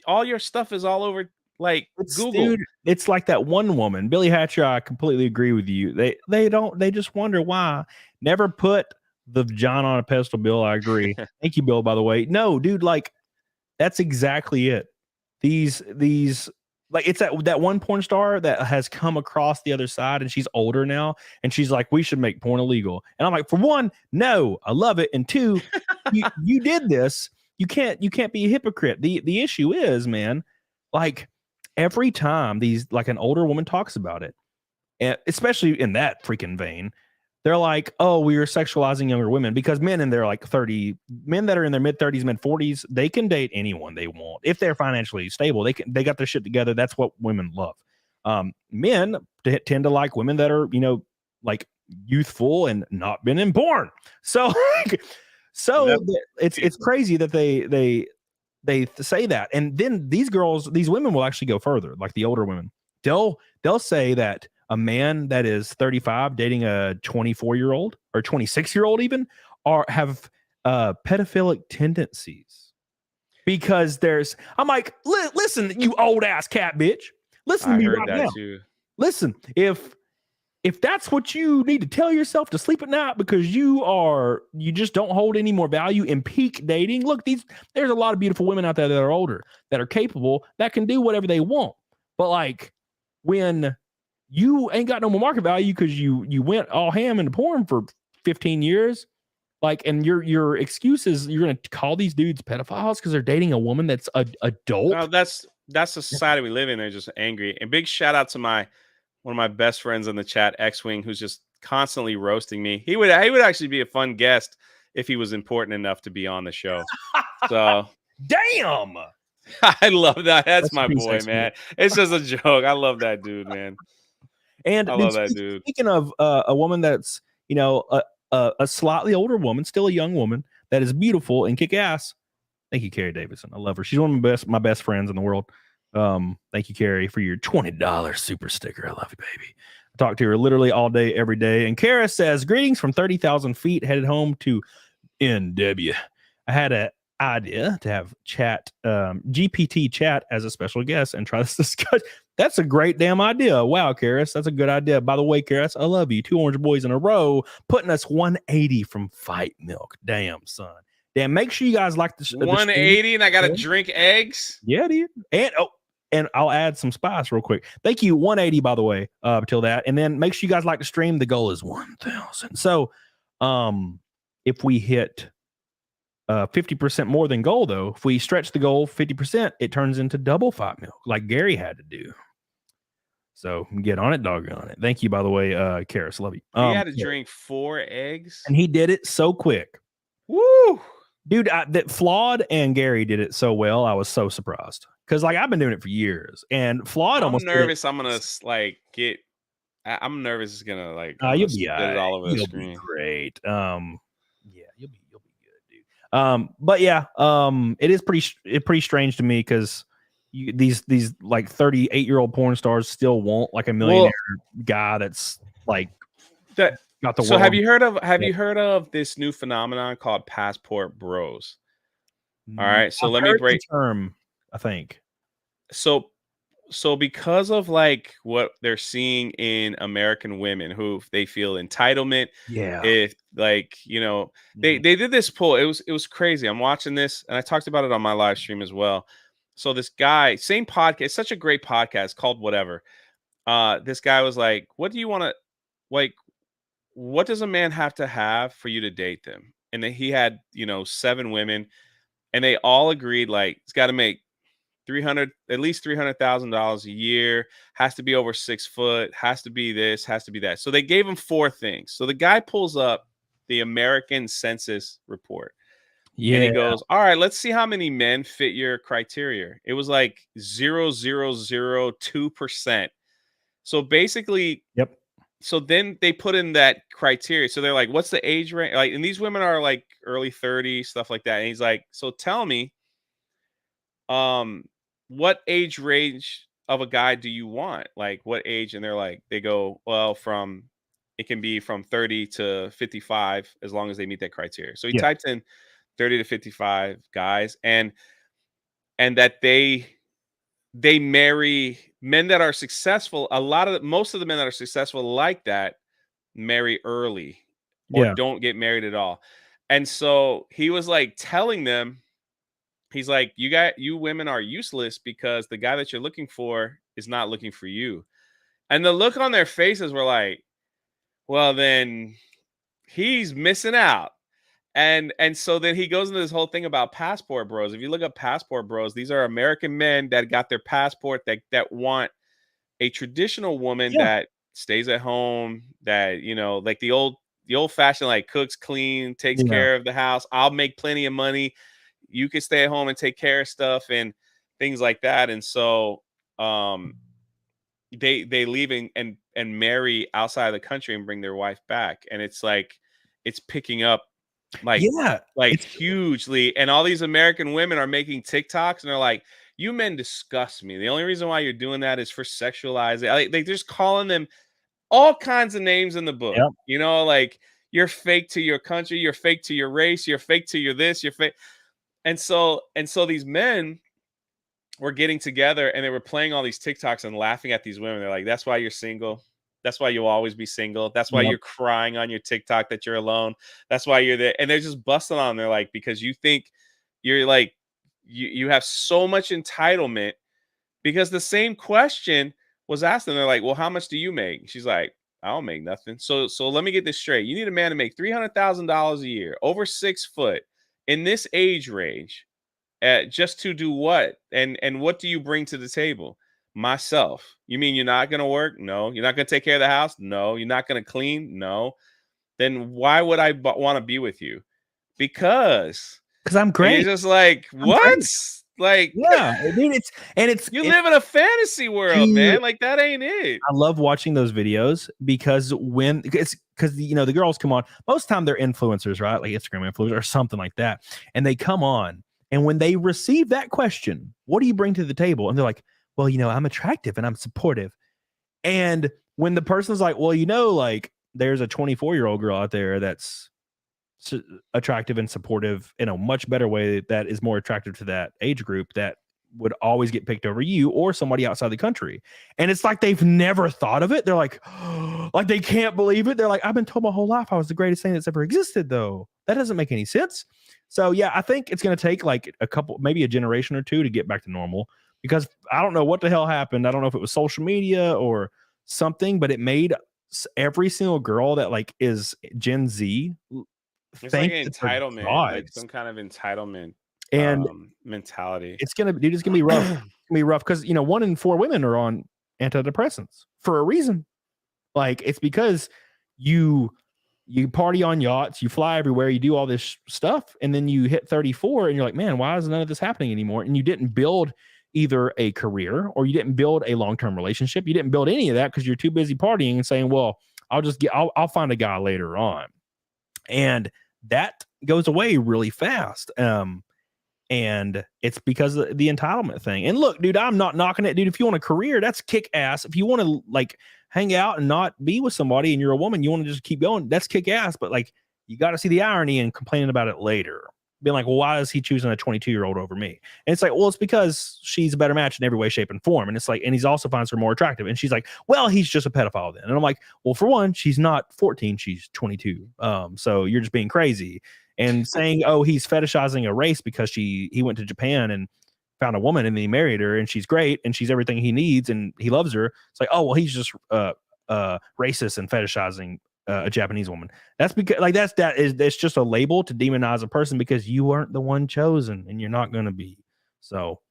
all your stuff is all over like Google. Dude, it's like that one woman, Billy Hatcher. I completely agree with you. They just wonder why. Never put the John on a pedestal, Bill. I agree. Thank you, Bill, by the way. No, dude, like that's exactly it. These like it's that one porn star that has come across the other side, and she's older now, and she's like, we should make porn illegal. And I'm like, for one, no, I love it, and two, you did this. You can't be a hypocrite. The issue is, man, like every time like an older woman talks about it, and especially in that freaking vein, they're like, oh, we are sexualizing younger women, because men in their like 30, men that are in their mid 30s, mid 40s, they can date anyone they want if they're financially stable. They got their shit together. That's what women love. Men tend to like women that are, like youthful and not been in porn. So it's crazy that they say that. And then these women will actually go further, like the older women. They'll say that a man that is 35 dating a 24-year-old or 26-year-old even have pedophilic tendencies, because I'm like, listen, you old ass cat bitch, listen to me right now. Too. Listen, if that's what you need to tell yourself to sleep at night because you just don't hold any more value in peak dating. Look, there's a lot of beautiful women out there that are older, that are capable, that can do whatever they want. But like when you ain't got no more market value because you went all ham into porn for 15 years, like, and your excuse is you're gonna call these dudes pedophiles because they're dating a woman that's adult. No, that's the society we live in. They're just angry. And big shout out to one of my best friends in the chat, X-Wing, who's just constantly roasting me. He would actually be a fun guest if he was important enough to be on the show. So damn, I love that. That's my boy, man. It's just a joke. I love that dude, man. And I love that dude. Speaking of a woman that's, a slightly older woman, still a young woman that is beautiful and kick ass. Thank you, Carrie Davidson. I love her. She's one of my best friends in the world. Thank you, Carrie, for your $20 super sticker. I love you, baby. I talk to her literally all day, every day. And Kara says, greetings from 30,000 feet, headed home to NW. I had an idea to have GPT chat as a special guest and try this discussion. That's a great damn idea. Wow, Karis, that's a good idea. By the way, Karis, I love you. 2 orange boys in a row, putting us 180 from Fight Milk. Damn, son. Damn, make sure you guys like the 180 and I gotta drink eggs. Yeah, dude. And I'll add some spice real quick. Thank you, 180, by the way, till that. And then make sure you guys like the stream. The goal is 1,000. So if we hit 50% more than goal, though, if we stretch the goal 50%, it turns into double Fight Milk, like Gary had to do. So get on it, doggone it. Thank you, by the way, Karis. Love you. He had to drink 4 eggs, and he did it so quick. Woo! dude, that Flawed and Gary did it so well. I was so surprised because like I've been doing it for years, and Flawed I'm almost nervous. did it. I'm gonna like get. I'm nervous. It's gonna like. I'm gonna You'll be spit it all over the you'll screen. be great. Yeah, you'll be good, dude. But yeah, it is pretty strange to me because these like 38-year-old porn stars still want like a millionaire guy that's like that. Got the So world. have you heard of this new phenomenon called passport bros? All right, so let me break the term. I think so because of like what they're seeing in American women who they feel entitlement. Yeah. If like, you know, they did this poll. It was crazy. I'm watching this and I talked about it on my live stream as well. So this guy, same podcast, such a great podcast called Whatever. This guy was like, what do you want to like? What does a man have to have for you to date them? And then he had, you know, 7 women and they all agreed like it's got to make at least $300,000 a year, has to be over 6 foot, has to be this, has to be that. So they gave him 4 things. So the guy pulls up the American Census report. Yeah. And he goes, all right, let's see how many men fit your criteria. It was like 0.0002%. So basically, yep. So then they put in that criteria. So they're like, what's the age range? Like, and these women are like early 30s, stuff like that. And he's like, so tell me, what age range of a guy do you want? Like what age? And they're like, they go, well, it can be from 30 to 55 as long as they meet that criteria. So he types in 30 to 55 guys and that they marry men that are successful. Most of the men that are successful like that marry early or don't get married at all. And so he was like telling them, he's like, you women are useless because the guy that you're looking for is not looking for you. And the look on their faces were like, well, then he's missing out. And so then he goes into this whole thing about passport bros. If you look up passport bros, these are American men that got their passport that want a traditional woman that stays at home, that, you know, like the old fashioned, like cooks, clean, takes care of the house. I'll make plenty of money. You can stay at home and take care of stuff and things like that. And so they leave and marry outside of the country and bring their wife back. And it's like, it's picking up like hugely. And all these American women are making TikToks and they're like, you men disgust me. The only reason why you're doing that is for sexualizing. They're just calling them all kinds of names in the book. Yep. You know, like you're fake to your country, you're fake to your race, you're fake to your this, you're fake. And so these men were getting together and they were playing all these TikToks and laughing at these women. They're like, that's why you're single. That's why you'll always be single. That's why you're crying on your TikTok that you're alone. That's why you're there. And they're just busting on. They're like, because you think you're like, you have so much entitlement, because the same question was asked them. They're like, well, how much do you make? She's like, I don't make nothing. So let me get this straight. You need a man to make $300,000 a year, over 6 foot, in this age range, just to do what? And what do you bring to the table? Myself. You mean you're not going to work? No. You're not going to take care of the house? No. You're not going to clean? No. Then why would I want to be with you? Because I'm great. You're just like, what? Like, yeah, dude, it's you live in a fantasy world, man. Like that ain't it. I love watching those videos because you know, the girls come on, most of the time they're influencers, right? Like Instagram influencers or something like that. And they come on, and when they receive that question, what do you bring to the table? And they're like, well, you know, I'm attractive and I'm supportive. And when the person's like, well, you know, like there's a 24-year-old girl out there that's attractive and supportive in a much better way that is more attractive to that age group, that would always get picked over you or somebody outside the country. And it's like they've never thought of it. They're like, oh, like they can't believe it. They're like, I've been told my whole life I was the greatest thing that's ever existed, though. That doesn't make any sense. So yeah, I think it's going to take like maybe a generation or two to get back to normal, because I don't know what the hell happened. I don't know if it was social media or something, but it made every single girl that like is Gen Z it's like an entitlement, like some kind of entitlement and mentality. It's gonna be rough. It's gonna be rough because, you know, 1 in 4 women are on antidepressants for a reason. Like it's because you you party on yachts, you fly everywhere, you do all this stuff, and then you hit 34 and you're like, man, why is none of this happening anymore? And you didn't build either a career or you didn't build a long-term relationship. You didn't build any of that because you're too busy partying and saying, well, I'll find a guy later on. And that goes away really fast. And it's because of the entitlement thing. And look, dude, I'm not knocking it, dude. If you want a career, that's kick ass. If you want to like hang out and not be with somebody and you're a woman, you want to just keep going, that's kick ass. But like, you got to see the irony and complaining about it later. Being like, well, why is he choosing a 22-year-old over me? And it's like, well, it's because she's a better match in every way, shape, and form. And it's like, and he's also finds her more attractive. And she's like, well, he's just a pedophile then. And I'm like, well, for one, she's not 14, she's 22. So you're just being crazy. And saying, oh, he's fetishizing a race because he went to Japan and found a woman and then he married her and she's great and she's everything he needs and he loves her. It's like, oh, well, he's just racist and fetishizing a Japanese woman. That's because like it's just a label to demonize a person because you weren't the one chosen and you're not going to be. So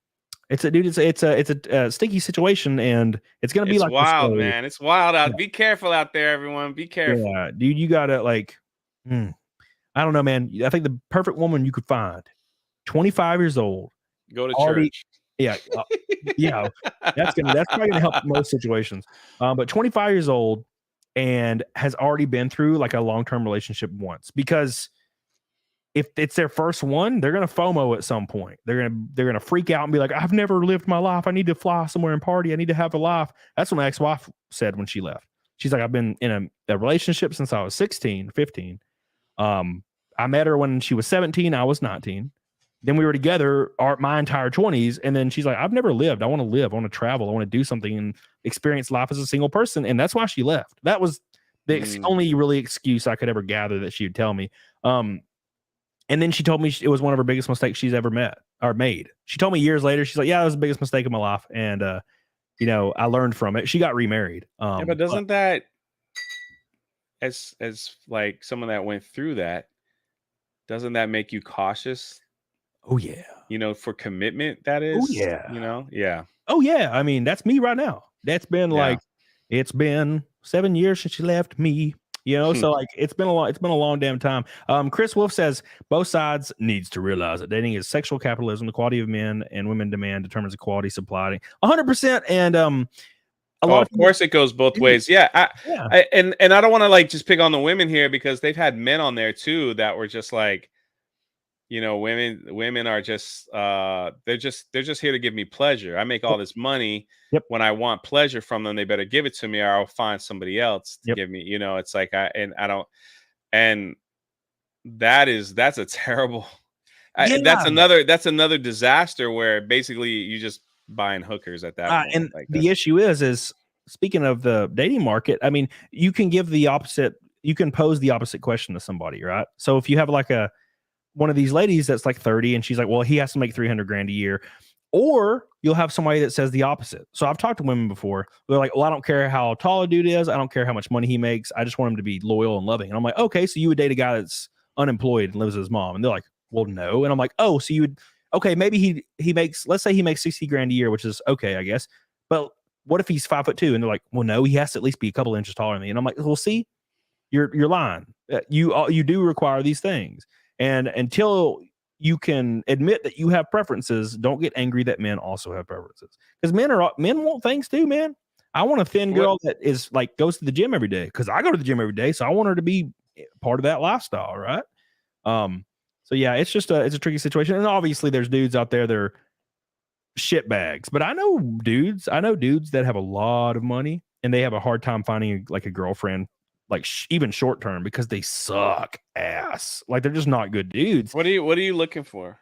it's a stinky situation and it's going to be like wild, man. It's wild out. Yeah. Be careful out there, everyone. Be careful. Yeah, dude, you got to like, I don't know, man. I think the perfect woman you could find, 25 years old. Go to church. Yeah. Yeah. That's probably gonna help most situations. But 25 years old and has already been through like a long-term relationship once, because if it's their first one, they're gonna FOMO at some point. They're gonna freak out and be like, I've never lived my life. I need to fly somewhere and party. I need to have a life. That's what my ex-wife said when she left. She's like, I've been in a relationship since I was 16, 15. I met her when she was 17. I was 19. Then we were together my entire 20s. And then she's like, I've never lived. I want to live. I want to travel. I want to do something and experience life as a single person. And that's why she left. That was the only really excuse I could ever gather that she would tell me. And then she told me it was one of her biggest mistakes she's ever made. She told me years later, she's like, yeah, it was the biggest mistake of my life. And, I learned from it. She got remarried. But doesn't that, as like someone that went through that, doesn't that make you cautious? Oh yeah. For commitment, that is. Oh yeah. Yeah. Oh yeah. I mean, that's me right now. That's been like, it's been 7 years since she left me. So like it's been a long damn time. Chris Wolf says both sides needs to realize that dating is sexual capitalism. The quality of men and women demand determines the quality supplied. 100%. And of course it goes both ways. Yeah. And I don't want to like just pick on the women here because they've had men on there too that were just like, women are just they're just here to give me pleasure. I make all this money. Yep. When I want pleasure from them, they better give it to me or I'll find somebody else to give me, it's like that's a terrible that's another disaster where basically you just buying hookers at that point. And like the issue is speaking of the dating market, I mean, you can pose the opposite question to somebody, right? So if you have like one of these ladies that's like 30 and she's like, well, he has to make $300,000 a year, or you'll have somebody that says the opposite. So I've talked to women before. They're like, well, I don't care how tall a dude is. I don't care how much money he makes. I just want him to be loyal and loving. And I'm like, okay, so you would date a guy that's unemployed and lives with his mom. And they're like, well, no. And I'm like, oh, so you would, okay, maybe he makes, let's say he makes $60,000 a year, which is okay, I guess. But what if he's 5'2"? And they're like, well, no, he has to at least be a couple inches taller than me. And I'm like, well, see, you're lying. You do require these things. And until you can admit that you have preferences, don't get angry that men also have preferences. Because men want things too, man. I want a thin girl that is like goes to the gym every day because I go to the gym every day. So I want her to be part of that lifestyle, right? So yeah, it's a tricky situation. And obviously there's dudes out there that are shit bags. But I know dudes that have a lot of money and they have a hard time finding like a girlfriend, like even short term, because they suck ass. Like they're just not good dudes. What are you looking for?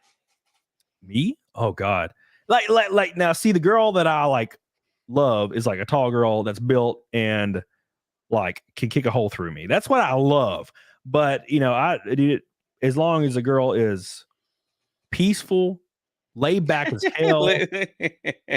Me? Oh God. Like now see, the girl that I like love is like a tall girl that's built and like can kick a hole through me. That's what I love. But as long as the girl is peaceful, laid back as hell.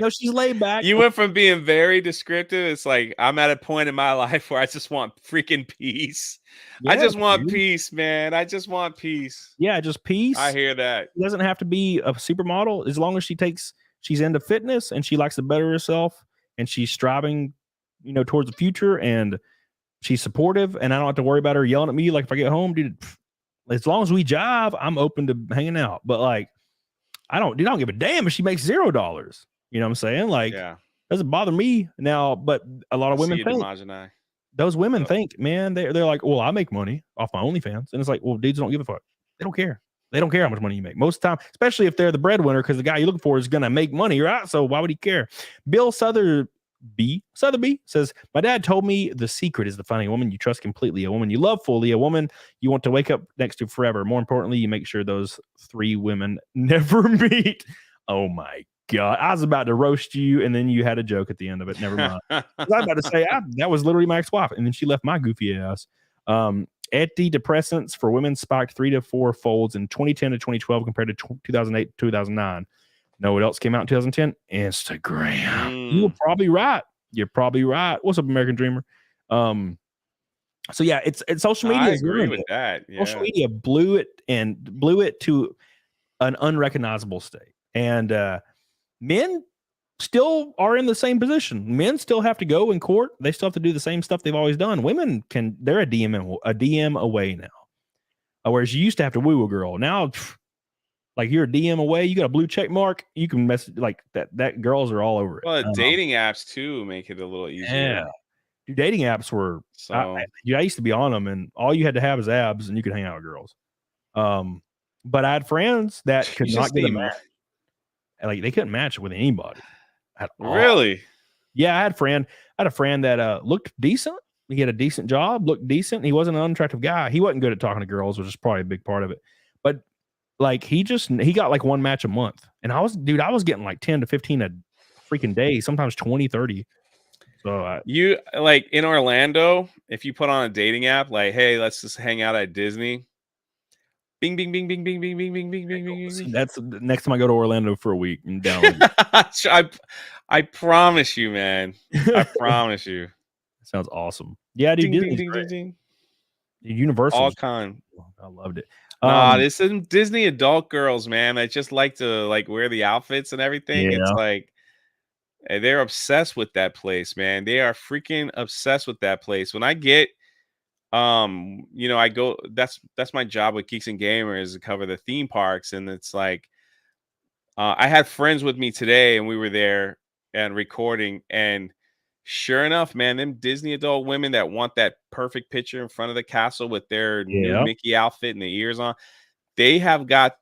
She's laid back. You went from being very descriptive. It's like I'm at a point in my life where I just want freaking peace. Yeah, I just want peace, man. I just want peace. Yeah, just peace. I hear that. It doesn't have to be a supermodel. As long as she's into fitness and she likes to better herself and she's striving, towards the future and she's supportive, and I don't have to worry about her yelling at me. Like if I get home, dude, as long as we jive, I'm open to hanging out. But like, I don't give a damn if she makes $0. You know what I'm saying? Like, doesn't bother me now. But a lot of women think those women think, man, they're like, well, I make money off my OnlyFans, and it's like, well, dudes don't give a fuck. They don't care. They don't care how much money you make most of the time, especially if they're the breadwinner, because the guy you're looking for is going to make money, right? So why would he care? Bill Sotheby says, my dad told me the secret is to finding a woman you trust completely, a woman you love fully, a woman you want to wake up next to forever. More importantly, you make sure those 3 women never meet. Oh my God. I was about to roast you, and then you had a joke at the end of it. Never mind. I was about to say, that was literally my ex-wife, and then she left my goofy ass. Antidepressants for women spiked 3 to 4 folds in 2010 to 2012 compared to 2008 to 2009. Know what else came out in 2010? Instagram. You're probably right. What's up, American Dreamer? So yeah, it's social media. I agree with that. Yeah. Social media blew it to an unrecognizable state, and men still are in the same position. Men still have to go in court. They still have to do the same stuff they've always done. Women they're a DM away now. Whereas you used to have to woo a girl. Now, like you're a DM away, you got a blue check mark, you can mess like that girls are all over it. Well, dating apps too make it a little easier. Yeah. Dude, dating apps were I used to be on them, and all you had to have is abs and you could hang out with girls. But I had friends that could not get a match. Like they couldn't match it with anybody. Really? Yeah, I had a friend that looked decent. He had a decent job, looked decent. He wasn't an unattractive guy. He wasn't good at talking to girls, which is probably a big part of it. But like he got like 1 match a month. And I was getting like 10 to 15 a freaking day, sometimes 20, 30. So you like in Orlando, if you put on a dating app, like, hey, let's just hang out at Disney. Bing, bing, bing, bing, bing, bing, bing, bing, bing, bing, bing. That's the next time I go to Orlando for a week and down. I promise you, man. I promise you. Sounds awesome. Yeah, dude. Ding, ding, ding, ding. Universal. All kind. I loved it. This is Disney adult girls, man. I just like to like wear the outfits and everything. Yeah. It's like they're obsessed with that place, man. They are freaking obsessed with that place. When I get I go, that's my job with Geeks and Gamers, to cover the theme parks. And it's like, I had friends with me today and we were there and recording, and sure enough, man, them Disney adult women that want that perfect picture in front of the castle with their new Mickey outfit and the ears on, they have got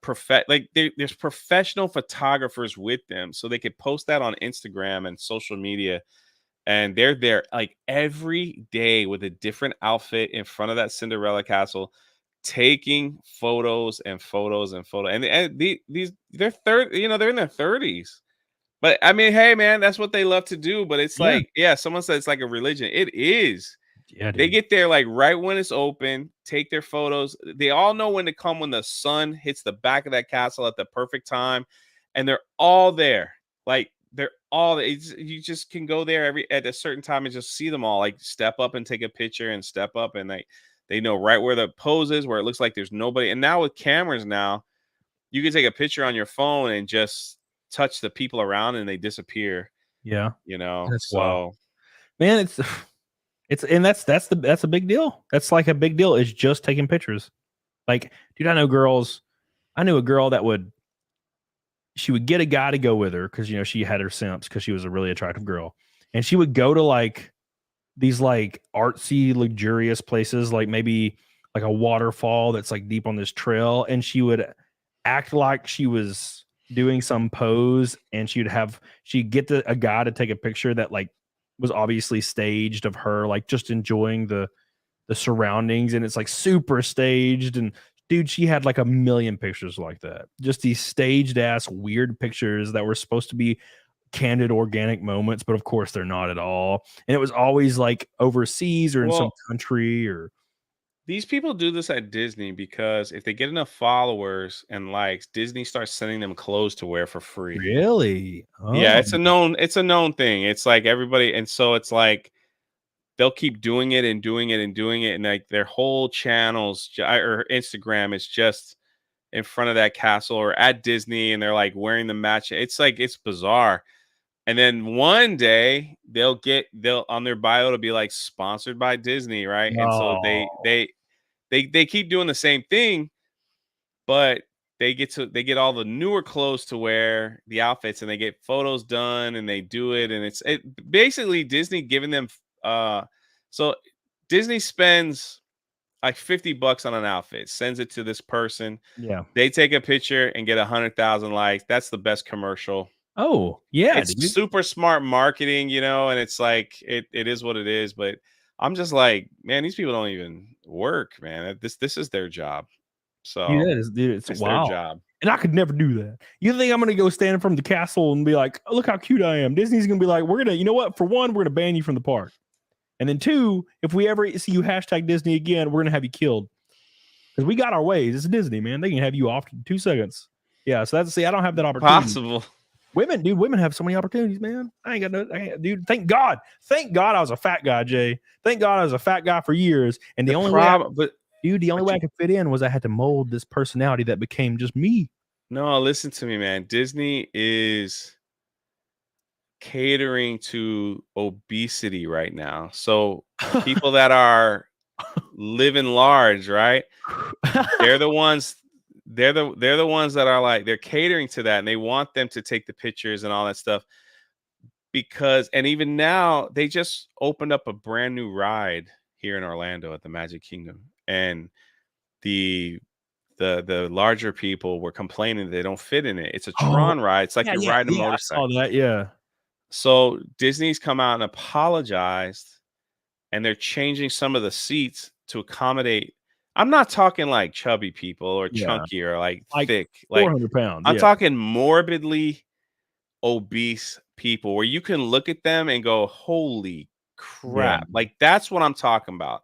there's professional photographers with them. So they could post that on Instagram and social media. And they're there like every day with a different outfit in front of that Cinderella castle, taking photos and photos and photos. And they're they're in their 30s. But I mean, hey, man, that's what they love to do. But it's like, someone said it's like a religion. It is. Yeah, dude. They get there like right when it's open, take their photos. They all know when to come when the sun hits the back of that castle at the perfect time. And they're all there. Like, they're all, you just can go there at a certain time and just see them all, like step up and take a picture and step up, and they know right where the pose is, where it looks like there's nobody. And now with cameras now, you can take a picture on your phone and just touch the people around and they disappear. Yeah. That's wild. Man, that's a big deal. That's like a big deal, is just taking pictures. Like, dude, I knew a girl that she would get a guy to go with her because she had her simps because she was a really attractive girl, and she would go to like these like artsy, luxurious places, like maybe like a waterfall that's like deep on this trail, and she would act like she was doing some pose, and she'd get a guy to take a picture that like was obviously staged of her like just enjoying the surroundings, and it's like super staged. And dude, she had like a million pictures like that. Just these staged ass weird pictures that were supposed to be candid, organic moments, but of course they're not at all. And it was always like overseas or in some country. Or these people do this at Disney because if they get enough followers and likes, Disney starts sending them clothes to wear for free. Really? Oh. Yeah, it's a known thing. It's like everybody, and so it's like they'll keep doing it and doing it and doing it, and like their whole channels or Instagram is just in front of that castle or at Disney, and they're like wearing the match. It's like, it's bizarre. And then one day they'll on their bio to be like sponsored by Disney, right? And so they keep doing the same thing, but they get all the newer clothes to wear, the outfits, and they get photos done and they do it. And it's basically Disney giving them so Disney spends like $50 on an outfit, sends it to this person. Yeah. They take a picture and get 100,000 likes. That's the best commercial. Oh, yeah. It's super smart marketing, you know, and it's like it is what it is. But I'm just like, man, these people don't even work, man. This is their job. So dude, it's their wow. job. And I could never do that. You think I'm gonna go stand in front of the castle and be like, oh, look how cute I am? Disney's gonna be like, we're gonna, you know what? For one, we're gonna ban you from the park. And then two, if we ever see you hashtag Disney again, we're gonna have you killed. Because we got our ways. It's Disney, man. They can have you off in 2 seconds. Yeah, so I don't have that opportunity. Possible. Women have so many opportunities, man. I ain't got no, dude. Thank God I was a fat guy, Jay. Thank God I was a fat guy for years. And the only way I could fit in was I had to mold this personality that became just me. No, listen to me, man. Disney is catering to obesity right now. So people that are living large, right? They're the ones that are like, they're catering to that, and they want them to take the pictures and all that stuff. Because, and even now, they just opened up a brand new ride here in Orlando at the Magic Kingdom, and the larger people were complaining they don't fit in it. It's a Tron ride. It's like you're riding a motorcycle. I saw that, yeah. So Disney's come out and apologized, and they're changing some of the seats to accommodate. I'm not talking like chubby people or chunky or like thick, 400 pounds. I'm talking morbidly obese people where you can look at them and go, holy crap. Yeah. Like, that's what I'm talking about.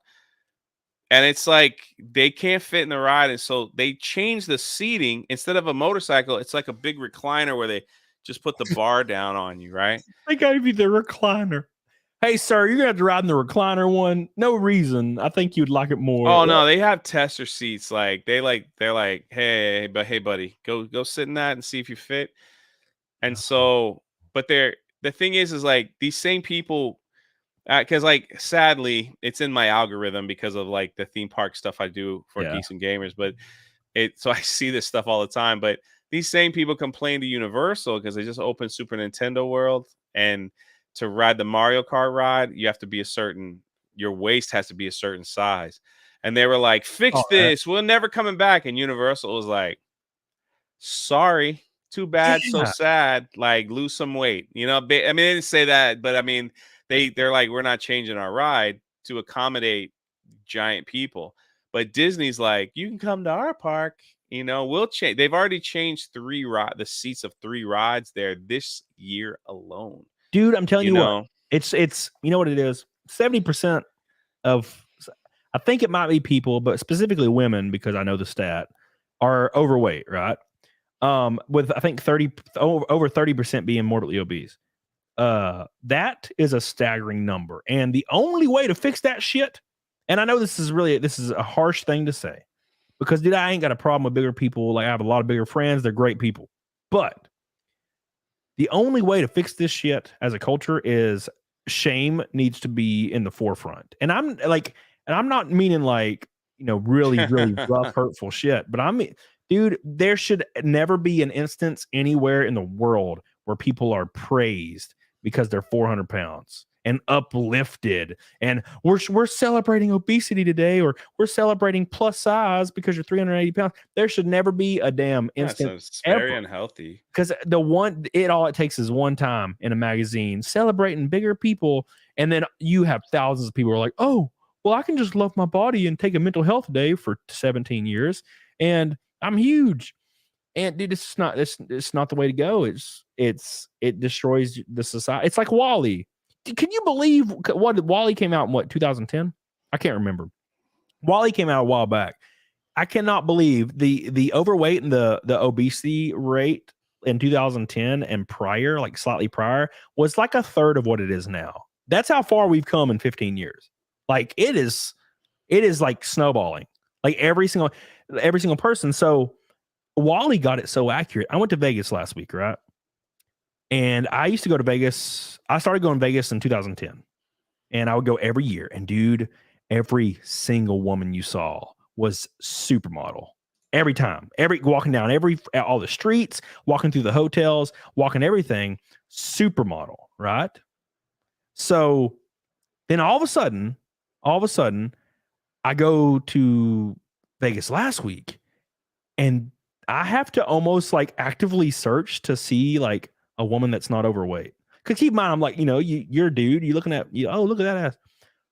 And it's like they can't fit in the ride. And so they change the seating. Instead of a motorcycle, it's like a big recliner where they just put the bar down on you, right? They gave you the recliner. Hey, sir, you're gonna have to ride in the recliner one. No reason. I think you'd like it more. Oh no, they have tester seats. Like they're like, hey, buddy, go sit in that and see if you fit. And so, but the thing is like these same people, because like sadly, it's in my algorithm because of like the theme park stuff I do for Geeks and Gamers. But so I see this stuff all the time. But these same people complain to Universal because they just opened Super Nintendo World, and to ride the Mario Kart ride, you have to be your waist has to be a certain size. And they were like, fix this. We're never coming back. And Universal was like, sorry, too bad, so sad. Like, lose some weight. You know, I mean, they didn't say that, but I mean, they're like, we're not changing our ride to accommodate giant people. But Disney's like, you can come to our park. You know, we'll change. They've already changed the seats of 3 rides there this year alone. Dude, I'm telling you what, it's you know what it is. 70% of, I think it might be people, but specifically women, because I know the stat, are overweight, right? With I think over 30% being morbidly obese. That is a staggering number, and the only way to fix that shit, and I know this is a harsh thing to say, because dude, I ain't got a problem with bigger people. Like, I have a lot of bigger friends; they're great people, but the only way to fix this shit as a culture is shame needs to be in the forefront. And I'm not meaning like, you know, really, really rough, hurtful shit, but I mean, dude, there should never be an instance anywhere in the world where people are praised because they're 400 pounds and uplifted. And we're celebrating obesity today, or we're celebrating plus size because you're 380 pounds. There should never be a damn instance. It's very unhealthy. Because all it takes is one time in a magazine celebrating bigger people, and then you have thousands of people who are like, oh, well, I can just love my body and take a mental health day for 17 years, and I'm huge. And dude, it's not the way to go. It destroys the society. It's like WALL-E. Can you believe what WALL-E came out in 2010? I can't remember. WALL-E came out a while back. I cannot believe the overweight and the obesity rate in 2010 and prior, like slightly prior, was like a third of what it is now. That's how far we've come in 15 years. Like, it is like snowballing. Like every single person. So WALL-E got it so accurate. I went to Vegas last week, right? And I used to go to Vegas. I started going to Vegas in 2010, and I would go every year. And dude, every single woman you saw was supermodel. Every time, walking down all the streets, walking through the hotels, walking everything, supermodel, right? So then all of a sudden, I go to Vegas last week, and I have to almost like actively search to see like a woman that's not overweight. Because keep in mind, I'm like, you're a dude. You're looking at, oh, look at that ass.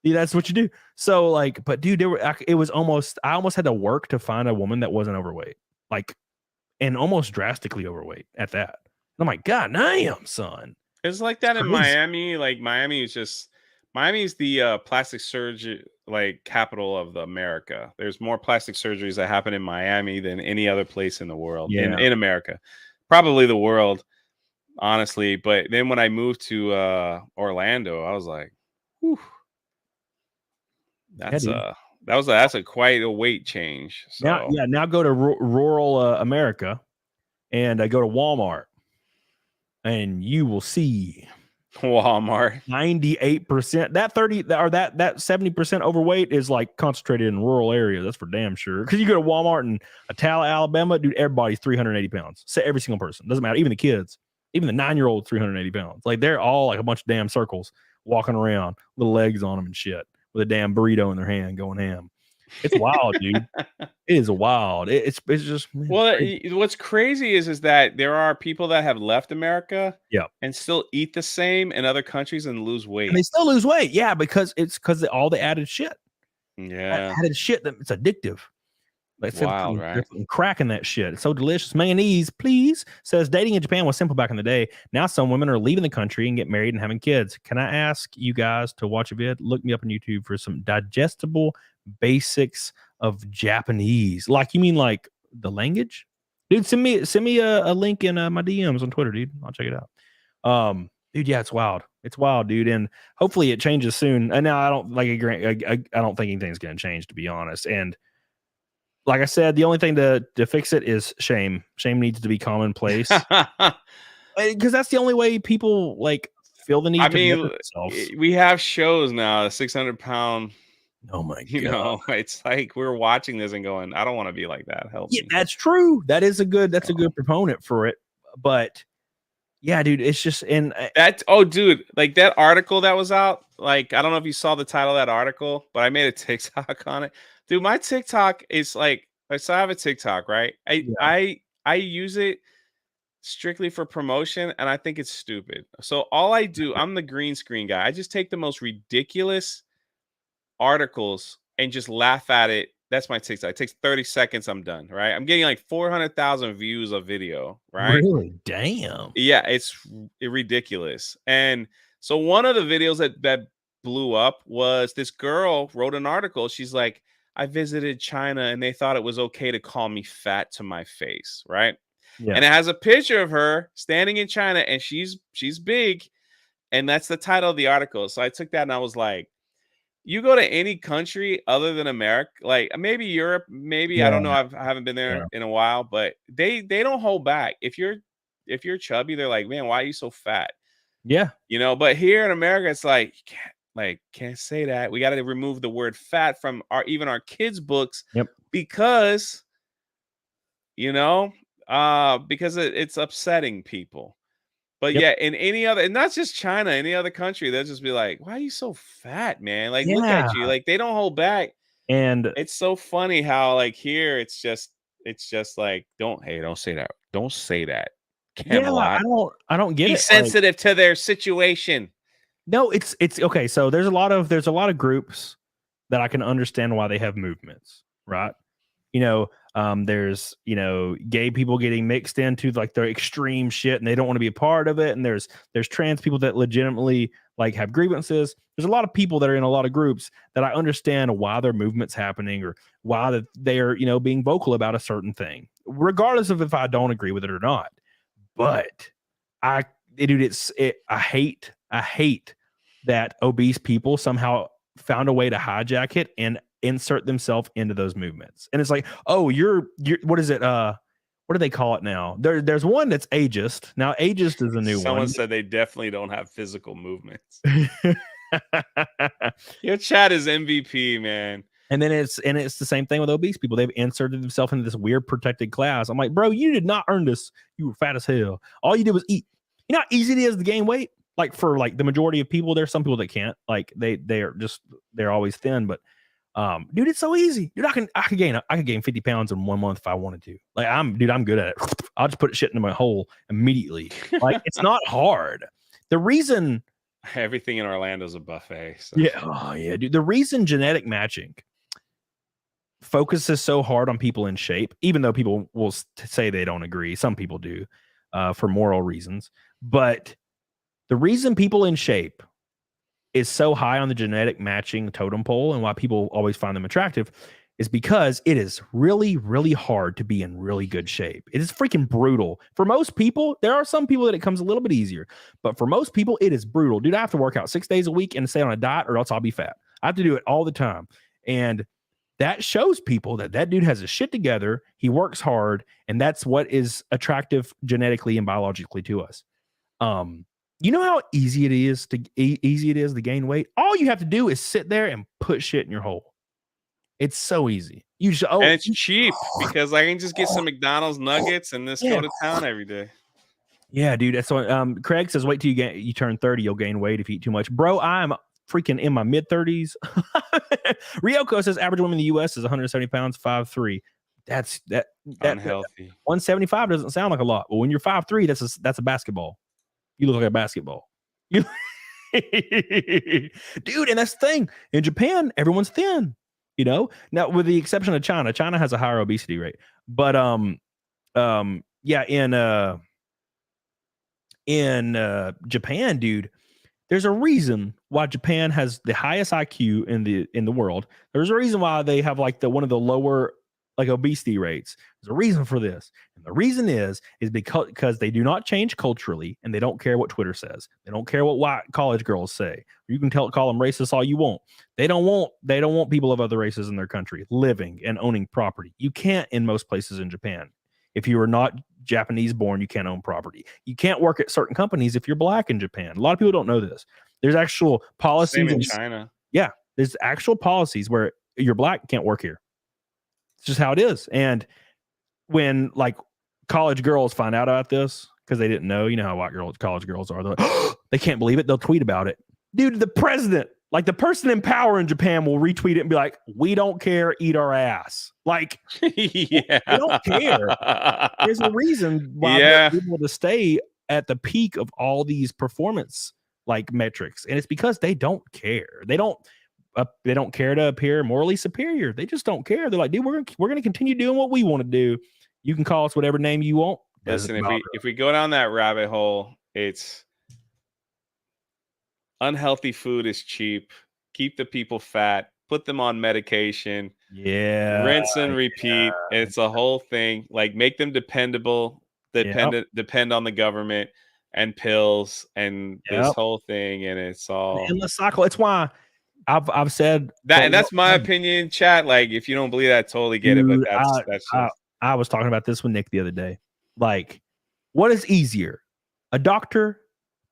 Yeah, that's what you do. So like, but dude, I almost had to work to find a woman that wasn't overweight, like, and almost drastically overweight at that. And I'm like, God damn, son. It's like that in crazy. Miami. Like Miami's the plastic surgery like capital of America. There's more plastic surgeries that happen in Miami than any other place in the world. Yeah. In America, probably the world, honestly. But then when I moved to Orlando, I was like, whew. That's quite a weight change. So now go to rural America, and I go to Walmart, and you will see Walmart 98%. That 30 or that 70% overweight is like concentrated in rural areas. That's for damn sure. Because you go to Walmart in Attala, Alabama, dude, everybody's 380 pounds. So every single person, doesn't matter. Even the kids, even the 9-year-old, 380 pounds. Like they're all like a bunch of damn circles walking around with legs on them and shit, with a damn burrito in their hand going ham. It's wild, dude. It is wild. It's just, man, well, what's crazy is that there are people that have left America, and still eat the same in other countries and lose weight. And they still lose weight, yeah, because all the added shit. Yeah, added shit that it's addictive. Like wild, right? Cracking that shit. It's so delicious. Mayonnaise, please. Says dating in Japan was simple back in the day. Now some women are leaving the country and get married and having kids. Can I ask you guys to watch a vid? Look me up on YouTube for some digestible basics of Japanese. Like, you mean like the language? Dude, send me a link in my DMs on Twitter, dude. I'll check it out. Dude, yeah, it's wild. It's wild, dude, and hopefully it changes soon. And now I don't think anything's going to change, to be honest. And like I said, the only thing to fix it is shame. Shame needs to be commonplace, because that's the only way people like feel the need to measure themselves. We have shows now, 600-pound. Oh my god! It's like we're watching this and going, I don't want to be like that. Help me. That's true. That's a good proponent for it. But yeah, dude, it's just dude, like that article that was out. Like, I don't know if you saw the title of that article, but I made a TikTok on it. Dude, my TikTok is like, so I have a TikTok, right? I use it strictly for promotion, and I think it's stupid. So all I do, I'm the green screen guy. I just take the most ridiculous articles and just laugh at it. That's my TikTok. It takes 30 seconds. I'm done, right? I'm getting like 400,000 views of video, right? Really? Damn. Yeah, it's ridiculous. And so one of the videos that blew up was this girl wrote an article. She's like, I visited China and they thought it was okay to call me fat to my face, right? Yeah. And it has a picture of her standing in China, and she's big, and that's the title of the article. So I took that and I was like, you go to any country other than America, like maybe Europe, maybe I don't know, I haven't been there in a while, but they don't hold back. If you're chubby, they're like, man, why are you so fat? Yeah, but here in America, it's like, can't say that. We got to remove the word fat from even our kids' books, because because it's upsetting people. But yeah, in any other, and not just China, any other country, they'll just be like, why are you so fat, man? Like, look at you. Like, they don't hold back. And it's so funny how like here it's just like, don't say that. Don't say that. Camelot. Yeah, I don't get it. Be sensitive to their situation. No, it's okay. So there's a lot of groups that I can understand why they have movements, right? There's gay people getting mixed into like the extreme shit, and they don't want to be a part of it. And there's trans people that legitimately like have grievances. There's a lot of people that are in a lot of groups that I understand why their movement's happening, or why they are being vocal about a certain thing, regardless of if I don't agree with it or not. But I hate that obese people somehow found a way to hijack it and insert themselves into those movements. And it's like, oh, you're what is it? what do they call it now? There's one that's ageist. Now ageist is a new Someone one. said they definitely don't have physical movements. Your chat is MVP, man. And then it's the same thing with obese people. They've inserted themselves into this weird protected class. I'm like, bro, you did not earn this. You were fat as hell. All you did was eat. You know how easy it is to gain weight? Like for like the majority of people, there's some people that can't. Like they're always thin, but dude, it's so easy. Dude, I could gain 50 pounds in 1 month if I wanted to. Like I'm good at it. I'll just put shit into my hole immediately. Like it's not hard. The reason everything in Orlando is a buffet. So. Yeah, oh yeah, dude. The reason genetic matching focuses so hard on people in shape, even though people will say they don't agree, some people do, for moral reasons. But the reason people in shape is so high on the genetic matching totem pole and why people always find them attractive is because it is really, really hard to be in really good shape. It is freaking brutal. For most people, there are some people that it comes a little bit easier, but for most people, it is brutal. Dude, I have to work out 6 days a week and stay on a diet or else I'll be fat. I have to do it all the time. And that shows people that dude has his shit together. He works hard, and that's what is attractive genetically and biologically to us. You know how easy it is to gain weight? All you have to do is sit there and put shit in your hole. It's so easy. You just and it's cheap because I can just get some McDonald's nuggets and just go to town every day. Yeah, dude. That's what Craig says. Wait till you turn 30, you'll gain weight if you eat too much. Bro, I'm freaking in my mid 30s. Ryoko says average woman in the US is 170 pounds, 5'3". That's unhealthy. 175 doesn't sound like a lot. But when you're 5'3", that's a basketball. You look like a basketball. Dude, and that's the thing. In Japan, everyone's thin. You know, now with the exception of China. China has a higher obesity rate, but yeah, in Japan, dude, there's a reason why Japan has the highest IQ in the world. There's a reason why they have like one of the lower like obesity rates. There's a reason for this, and the reason is because they do not change culturally, and they don't care what Twitter says. They don't care what white college girls say. You can call them racist all you want. They don't want people of other races in their country living and owning property. You can't in most places in Japan. If you are not Japanese born, you can't own property. You can't work at certain companies if you're black in Japan. A lot of people don't know this. There's actual policies in China. Yeah, there's actual policies where you're black, you can't work here. It's just how it is. And when like college girls find out about this because they didn't know, you know how college girls are. Like, they can't believe it. They'll tweet about it. Dude, the president, like the person in power in Japan will retweet it and be like, we don't care, eat our ass. Like, yeah. They don't care. There's a reason why they're able to stay at the peak of all these performance like metrics. And it's because they don't care. They don't care to appear morally superior. They just don't care. They're like, dude, we're gonna continue doing what we want to do. You can call us whatever name you want. Listen, if we go down that rabbit hole, it's unhealthy food is cheap. Keep the people fat. Put them on medication. Yeah. Rinse and repeat. Yeah. It's a whole thing. Like make them dependable. Depend on the government and pills and this whole thing. And it's all endless cycle. It's why I've said that, and that's my opinion, chat. Like, if you don't believe that, I totally get it. But I was talking about this with Nick the other day. Like, what is easier? A doctor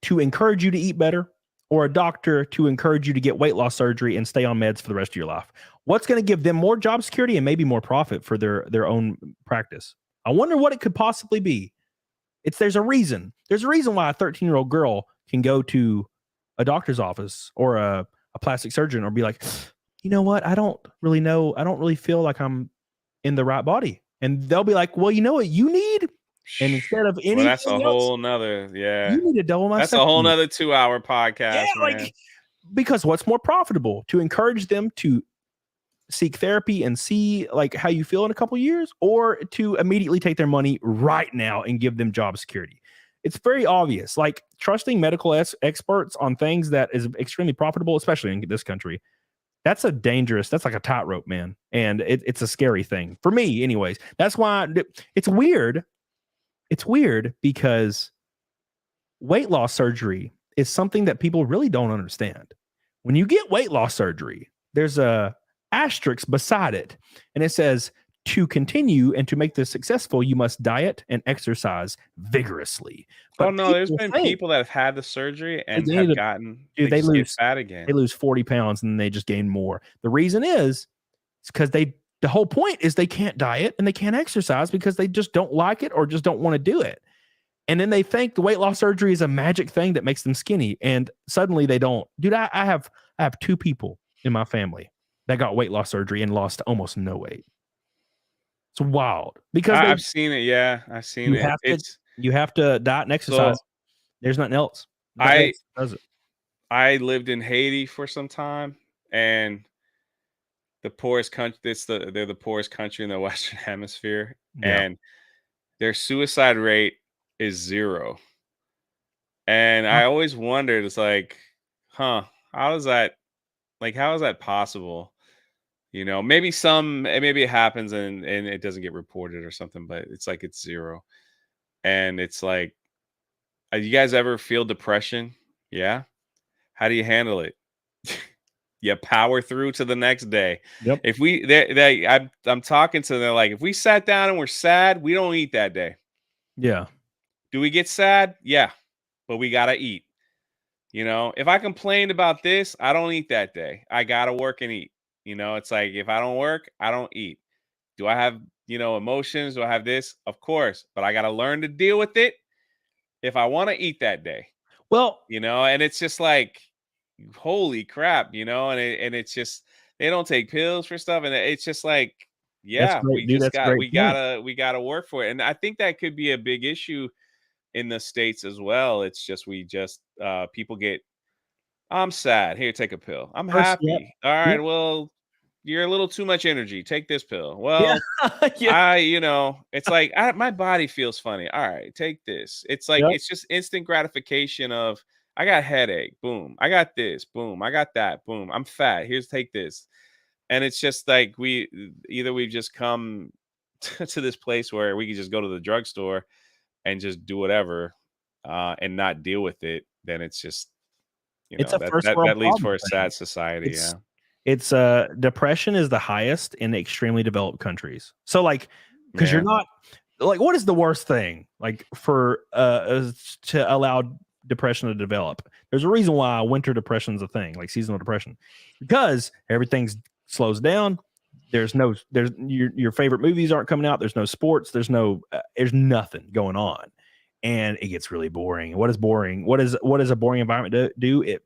to encourage you to eat better, or a doctor to encourage you to get weight loss surgery and stay on meds for the rest of your life? What's going to give them more job security and maybe more profit for their own practice? I wonder what it could possibly be. There's a reason. There's a reason why a 13-year-old girl can go to a doctor's office or a plastic surgeon or be like, you know what? I don't really know. I don't really feel like I'm in the right body. And they'll be like, well, you know what you need? And instead of anything that's a whole nother, you need to double my. That's a whole nother 2-hour podcast. Yeah, like, because what's more profitable, to encourage them to seek therapy and see like how you feel in a couple of years, or to immediately take their money right now and give them job security? It's very obvious. Like trusting medical experts on things that is extremely profitable, especially in this country, that's like a tightrope, man. And it's a scary thing for me anyways. That's why it's weird. It's weird because weight loss surgery is something that people really don't understand. When you get weight loss surgery, there's a asterisk beside it, and it says to continue and to make this successful, you must diet and exercise vigorously. But Oh no, there's people been think people that have had the surgery and they have need to- gotten dude, they they just get lose- fat again. they lose 40 pounds and they just gain more. The reason is it's because the whole point is they can't diet and they can't exercise because they just don't like it or just don't want to do it. And then they think the weight loss surgery is a magic thing that makes them skinny, and suddenly they don't. Dude, I have 2 people in my family that got weight loss surgery and lost almost no weight. It's wild because I've seen it. Yeah, I've seen you it. have to It's you have to diet and exercise. There's nothing else. Nothing else does it. I lived in Haiti for some time, and the poorest country. They're the poorest country in the Western Hemisphere, Yeah. and their suicide rate is 0. And I always wondered, it's like, how is that? Like, how is that possible? Maybe it happens and it doesn't get reported or something, but it's like it's 0. And it's like, you guys ever feel depression? Yeah. How do you handle it? You power through to the next day. Yep. If I'm talking to them, like, if we sat down and we're sad, we don't eat that day. Yeah. Do we get sad? Yeah, but we gotta eat. If I complained about this, I don't eat that day. I gotta work and eat. It's like, if I don't work, I don't eat. Do I have, emotions? Do I have this? Of course, but I gotta learn to deal with it if I want to eat that day. Well, And it's just like, holy crap, and it's just, they don't take pills for stuff, and it's just like, yeah, great, dude. we gotta work for it. And I think that could be a big issue in the States as well. It's just people get, I'm sad, here, take a pill. I'm happy. Yep. All right, Yep. well, you're a little too much energy, take this pill. Well, Yeah. it's like, my body feels funny. All right, take this. It's like, Yep. it's just instant gratification of, I got headache, boom, I got this, boom, I got that, boom, I'm fat, take this. And it's just like, we've just come to this place where we can just go to the drugstore and just do whatever, and not deal with it. Then it's just, It's a first world that leads problem for a thing. sad society. It's depression is the highest in extremely developed countries. So like, because Yeah. you're not like, what is the worst thing like for to allow depression to develop? There's a reason why winter depression is a thing, like seasonal depression, because everything's slows down. There's your favorite movies aren't coming out. There's no sports. There's nothing going on, and it gets really boring. What is boring? What is a boring environment do? It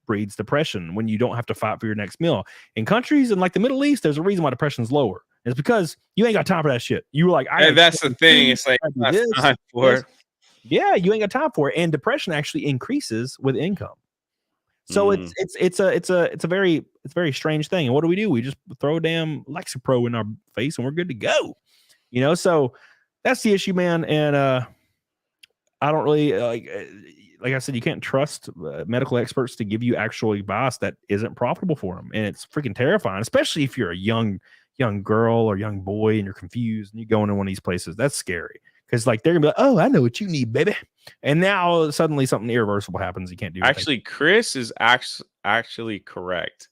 breeds depression when you don't have to fight for your next meal. In countries in like the Middle East, there's a reason why depression is lower. It's because you ain't got time for that shit. You were like, And that's the thing. It's like, that's time for it. Yeah, you ain't got time for it. And depression actually increases with income. So it's a very strange thing. And what do? We just throw a damn Lexapro in our face and we're good to go. So that's the issue, man. And I don't really like I said, you can't trust medical experts to give you actual advice that isn't profitable for them, and it's freaking terrifying, especially if you're a young girl or young boy and you're confused and you go into one of these places. That's scary because like they're gonna be like, "Oh, I know what you need, baby," and now suddenly something irreversible happens. You can't do anything. Actually, Chris is actually correct.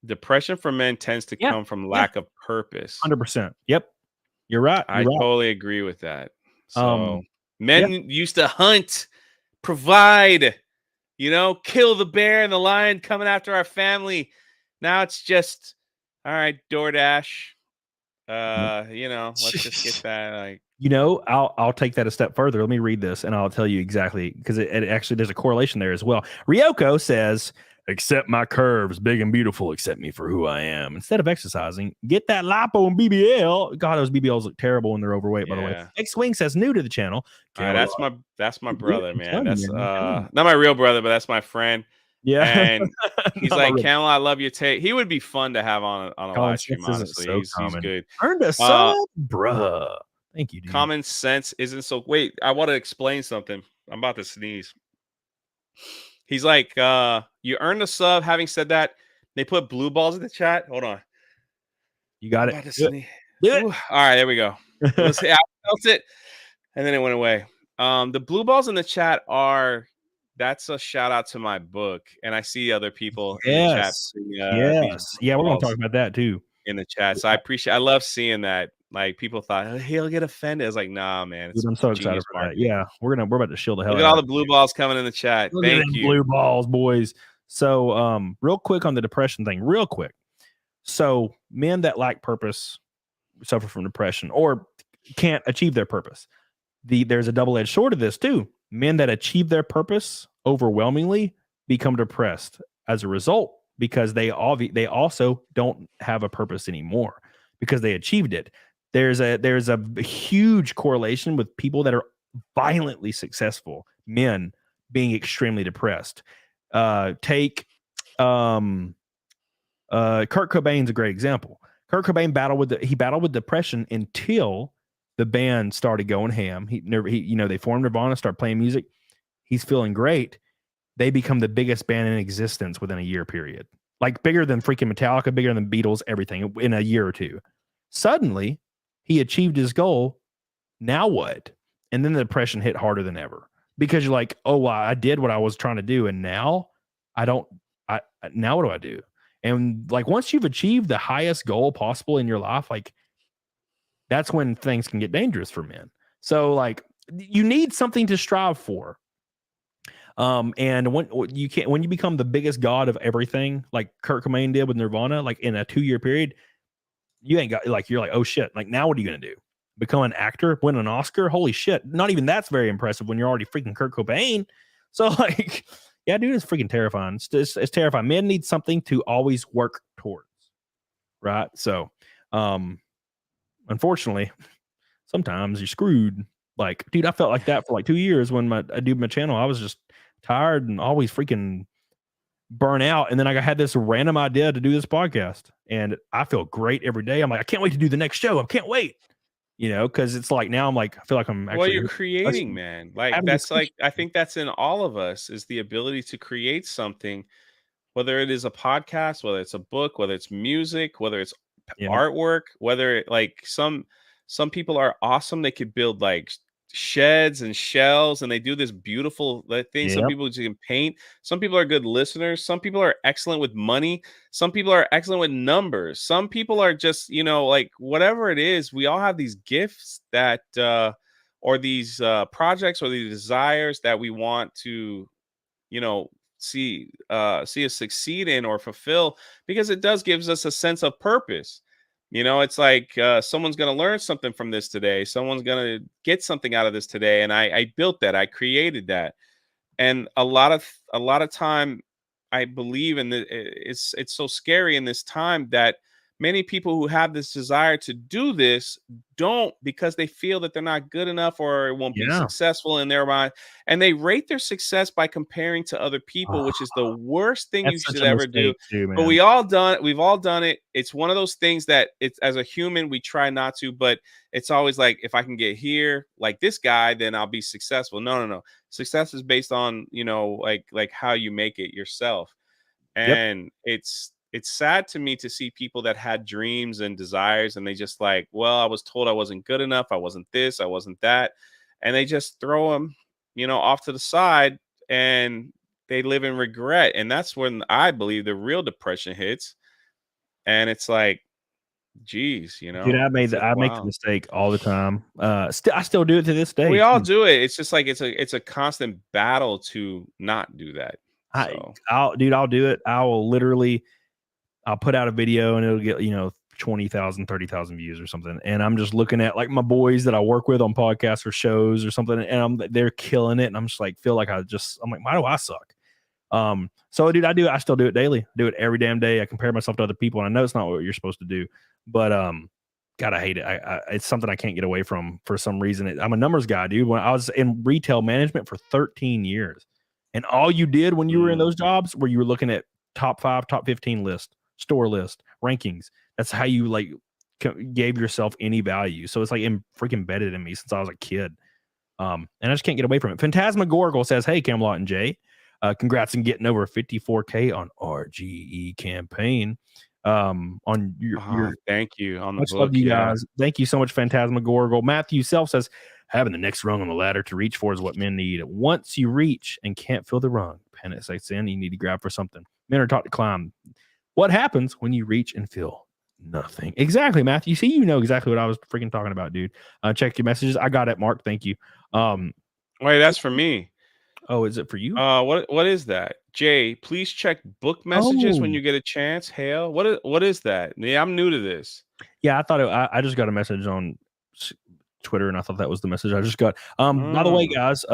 Depression for men tends to come from lack of purpose. 100%. Yep, you're right. I totally agree with that. So men used to hunt, provide, kill the bear and the lion coming after our family. Now it's just, all right, DoorDash. Let's just get that. Like, I'll take that a step further. Let me read this and I'll tell you exactly, because it actually there's a correlation there as well. Ryoko says, "Accept my curves, big and beautiful. Accept me for who I am. Instead of exercising, get that lipo and BBL." God, those BBLs look terrible when they're overweight. By the way, X-Wing says, "New to the channel." That's my brother, man. That's not my real brother, but that's my friend. Yeah, and he's like, "Camel, I love your take." He would be fun to have on a live stream. Honestly, he's good. Earned a sub, bruh. Thank you, dude. Common sense isn't so. Wait, I want to explain something. I'm about to sneeze. He's like, you earned a sub. Having said that, they put blue balls in the chat. Hold on. You got it. Do it. All right, there we go. Let's see. I felt it, and then it went away. The blue balls in the chat that's a shout out to my book, and I see other people in the chat. Yeah, we're gonna talk about that too. in the chat. So I love seeing that. Like people thought, oh, he'll get offended. I was like, nah, man. It's Dude, I'm so excited genius for that. marketing. Yeah, we're about to shield the hell Look out at all of the blue balls coming in the chat. Look at Thank them you. blue balls, boys. So, real quick on the depression thing, real quick. So, men that lack purpose suffer from depression or can't achieve their purpose. There's a double-edged sword of this too. Men that achieve their purpose overwhelmingly become depressed as a result because they also don't have a purpose anymore because they achieved it. There's a huge correlation with people that are violently successful men being extremely depressed. Take Kurt Cobain's a great example. Kurt Cobain battled with depression until the band started going ham. They formed Nirvana, started playing music. He's feeling great. They become the biggest band in existence within a year period. Like bigger than freaking Metallica, bigger than Beatles, everything in a year or two. Suddenly, he achieved his goal. Now what? And then the depression hit harder than ever because you're like, oh, well, I did what I was trying to do. And now now what do I do? And like, once you've achieved the highest goal possible in your life, like that's when things can get dangerous for men. So like you need something to strive for. And when you become the biggest god of everything, like Kurt Cobain did with Nirvana, like in a 2-year period, you ain't got like, you're like, oh shit. Like now what are you going to do? Become an actor, win an Oscar? Holy shit. Not even that's very impressive when you're already freaking Kurt Cobain. So like, yeah, dude, it's freaking terrifying. It's terrifying. Men need something to always work towards. Right. So, unfortunately, sometimes you're screwed. Like, dude, I felt like that for like 2 years when I do my channel. I was just tired and always freaking burn out. And then I had this random idea to do this podcast and I feel great every day. I'm like, I can't wait to do the next show. I can't wait. Because it's like now I'm like, I feel like I'm actually. Well, you're creating, man. Like that's like, I think that's in all of us is the ability to create something, whether it is a podcast, whether it's a book, whether it's music, whether it's artwork, whether like some people are awesome. They could build like sheds and shells and they do this beautiful thing. Some people just can paint. Some people are good listeners. Some people are excellent with money. Some people are excellent with numbers. Some people are just, like whatever it is, we all have these gifts that or these projects or these desires that we want to see us succeed in or fulfill, because it does gives us a sense of purpose. It's like someone's going to learn something from this today. Someone's going to get something out of this today. And I built that. I created that. And a lot of time, I believe in it's so scary in this time that many people who have this desire to do this don't, because they feel that they're not good enough or won't be successful in their mind. And they rate their success by comparing to other people, which is the worst thing you should ever do. But we've all done it. It's one of those things that it's, as a human, we try not to, but it's always like, if I can get here like this guy, then I'll be successful. No. Success is based on, like how you make it yourself. And it's sad to me to see people that had dreams and desires and they just like, well, I was told I wasn't good enough. I wasn't this, I wasn't that. And they just throw them, off to the side and they live in regret. And that's when I believe the real depression hits. And it's like, geez, Dude, I make the mistake all the time. I still do it to this day. We all do it. It's just like, it's a constant battle to not do that. I'll do it. I'll put out a video and it'll get, 20,000, 30,000 views or something. And I'm just looking at like my boys that I work with on podcasts or shows or something. And they're killing it. And I'm just like, I'm like, why do I suck? So dude, I still do it daily. I do it every damn day. I compare myself to other people and I know it's not what you're supposed to do, but, God, I hate it. It's something I can't get away from for some reason. I'm a numbers guy, dude. When I was in retail management for 13 years and all you did when you were in those jobs where you were looking at top 5, top 15 list, store list, rankings. That's how you like gave yourself any value. So it's like freaking embedded in me since I was a kid. And I just can't get away from it. Phantasmagorical says, hey, Camelot and Jay, congrats on getting over 54K on RGE campaign. On your thank you on the much book, love to you guys. Thank you so much, Phantasmagorical. Matthew Self says, having the next rung on the ladder to reach for is what men need. Once you reach and can't feel the rung, panic sets in, you need to grab for something. Men are taught to climb. What happens when you reach and feel Nothing. Exactly, Matthew. See, you know exactly what I was freaking talking about, dude. Check your messages. I got it, Mark. Thank you. Wait, that's for me. Oh, is it for you? What is that? Jay, please check book messages when Oh. you get a chance. Hale, what is that? Yeah, I'm new to this. Yeah, I thought I just got a message on Twitter, and I thought that was the message I just got. By the way, guys,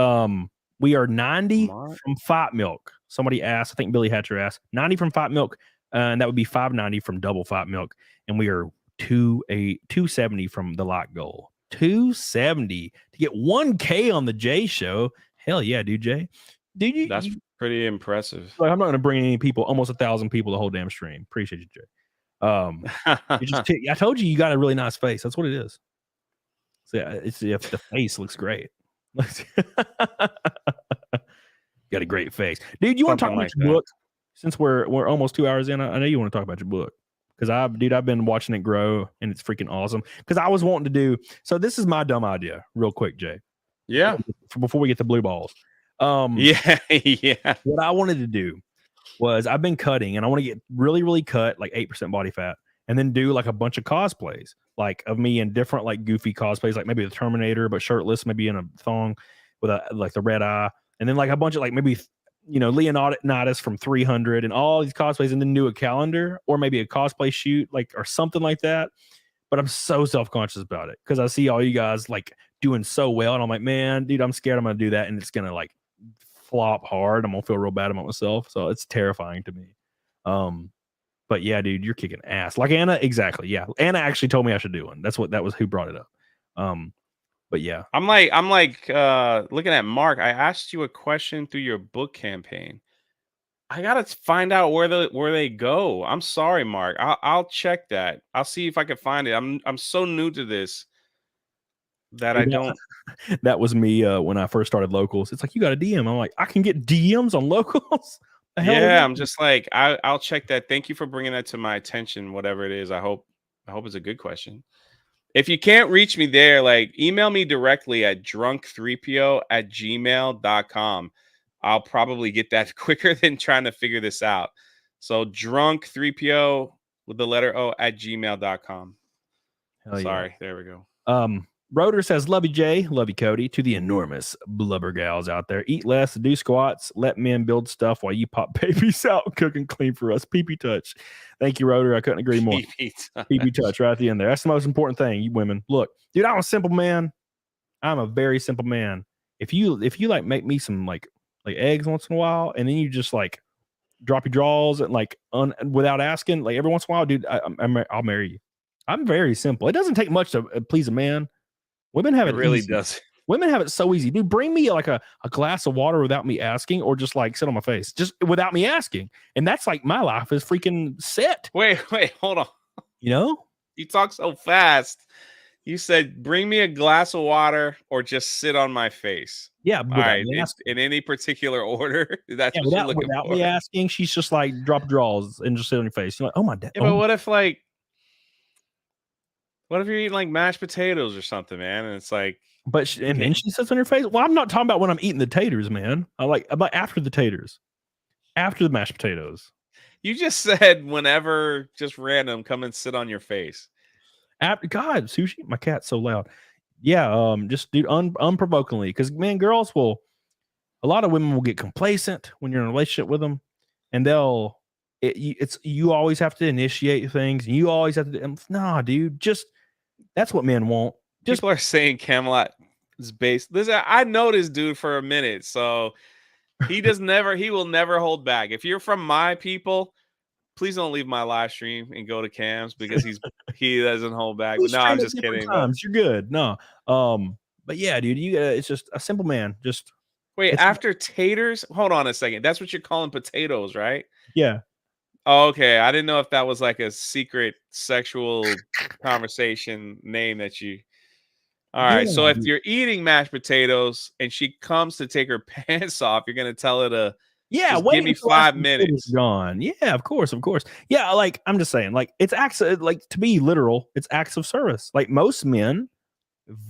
we are 90 from Fat Milk. Somebody asked, I think Billy Hatcher asked, 90 from Fat Milk, and that would be 590 from Double Fat Milk, and we are 270 from the Lot Goal. 270 to get 1K on the Jay Show. Hell yeah, dude, Jay. Dude, That's pretty impressive. Like, I'm not going to bring any people, almost 1,000 people the whole damn stream. Appreciate you, Jay. I told you got a really nice face. That's what it is. So yeah, it's the face looks great. Got a great face, dude. You want to talk about your book? Since we're almost 2 hours in, I know you want to talk about your book because I've been watching it grow and it's freaking awesome. Because I was wanting to do so. This is my dumb idea, real quick, Jay. Yeah. Before we get the blue balls. Yeah. What I wanted to do was I've been cutting and I want to get really, really cut, like 8% body fat, and then do like a bunch of cosplays, like of me in different like goofy cosplays, like maybe the Terminator, but shirtless, maybe in a thong with like the red eye, and then like a bunch of like maybe Leonidas from 300 and all these cosplays, and then do a calendar or maybe a cosplay shoot, like or something like that. But I'm so self-conscious about it because I see all you guys like doing so well, and I'm like, man, dude, I'm scared I'm gonna do that and it's gonna like flop hard. I'm gonna feel real bad about myself, so it's terrifying to me. But yeah, dude, you're kicking ass. Like Anna, exactly. Yeah, Anna actually told me I should do one. That was who brought it up. But yeah, I'm like looking at Mark. I asked you a question through your book campaign. I gotta find out where they go. I'm sorry, Mark. I'll check that. I'll see if I can find it. I'm so new to this that I don't. That was me when I first started Locals. It's like you got a DM. I'm like, I can get DMs on Locals. Yeah, I'm just like I'll check that. Thank you for bringing that to my attention. Whatever it is, I hope it's a good question. If you can't reach me there, like email me directly at drunk3po@gmail.com. I'll probably get that quicker than trying to figure this out. So drunk3po with the letter O @gmail.com. Sorry, there we go. Rotor says, love you, Jay. Love you, Cody. To the enormous blubber gals out there. Eat less, do squats, let men build stuff while you pop babies out, cook and clean for us. Pee-pee touch. Thank you, Rotor. I couldn't agree more. Pee-pee touch right at the end there. That's the most important thing, you women. Look, dude, I'm a simple man. I'm a very simple man. If you like make me some like eggs once in a while, and then you just like drop your draws and like without asking, like every once in a while, dude, I'll marry you. I'm very simple. It doesn't take much to please a man. Women have it really easy. does. Women have it so easy. Dude, bring me like a glass of water without me asking, or just like sit on my face, just without me asking. And that's like my life is freaking set. Wait, hold on. You know? You talk so fast. You said, bring me a glass of water or just sit on my face. Yeah. All right. In any particular order. That's what you're looking without for. me asking, she's just like drop draws and just sit on your face. You're like, oh my dad. Yeah, but what if you're eating like mashed potatoes or something, man? And it's like, and then she sits on your face. Well, I'm not talking about when I'm eating the taters, man. I'm like after the taters, after the mashed potatoes. You just said whenever, just random, come and sit on your face. After God, Sushi, my cat's so loud. Yeah, just dude, unprovokingly, because man, a lot of women will get complacent when you're in a relationship with them, and you always have to initiate things, and you always have to. Nah, dude, just that's what men want. People are saying Camelot is based. Listen, I know this dude for a minute, so he will never hold back. If you're from my people, please don't leave my live stream and go to Cam's because he doesn't hold back. No, I'm just kidding. You're good. No, but yeah, dude, it's just a simple man. Just wait. After taters, hold on a second. That's what you're calling potatoes, right? Yeah. Oh, okay, I didn't know if that was like a secret sexual conversation name that you. All right, so if you're eating mashed potatoes and she comes to take her pants off, you're gonna tell her to give me 5 minutes. Gone. Yeah, of course. Yeah, like I'm just saying, like it's acts of, like to be literal, it's acts of service. Like most men.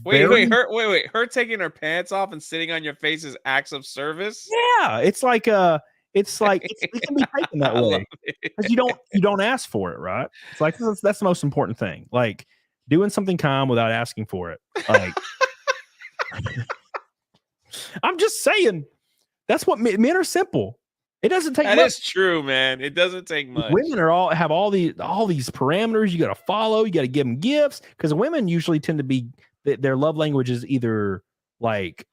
Wait, her taking her pants off and sitting on your face is acts of service? Yeah, it's like It's like it can be taken that I love way it. because you don't ask for it, right? It's like that's the most important thing. Like doing something calm without asking for it. Like I'm just saying, that's what men are simple. It doesn't take That much. is true, man. It doesn't take much. Women have all these parameters you got to follow. You got to give them gifts because women usually tend to be their love language is either like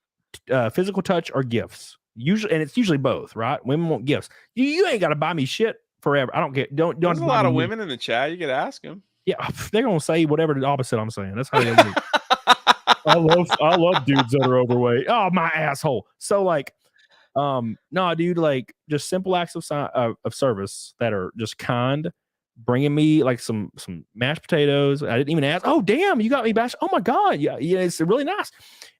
physical touch or gifts. Usually, and it's usually both, right? Women want gifts. You ain't got to buy me shit forever. I don't get. Don't. There's a lot of women in the chat. You could ask them. Yeah, they're gonna say whatever the opposite I'm saying. That's how they do. I love dudes that are overweight. Oh, my asshole. So like, no, dude, like just simple acts of service that are just kind, bringing me like some mashed potatoes. I didn't even ask. Oh, damn, you got me mashed. Oh my god, yeah, it's really nice.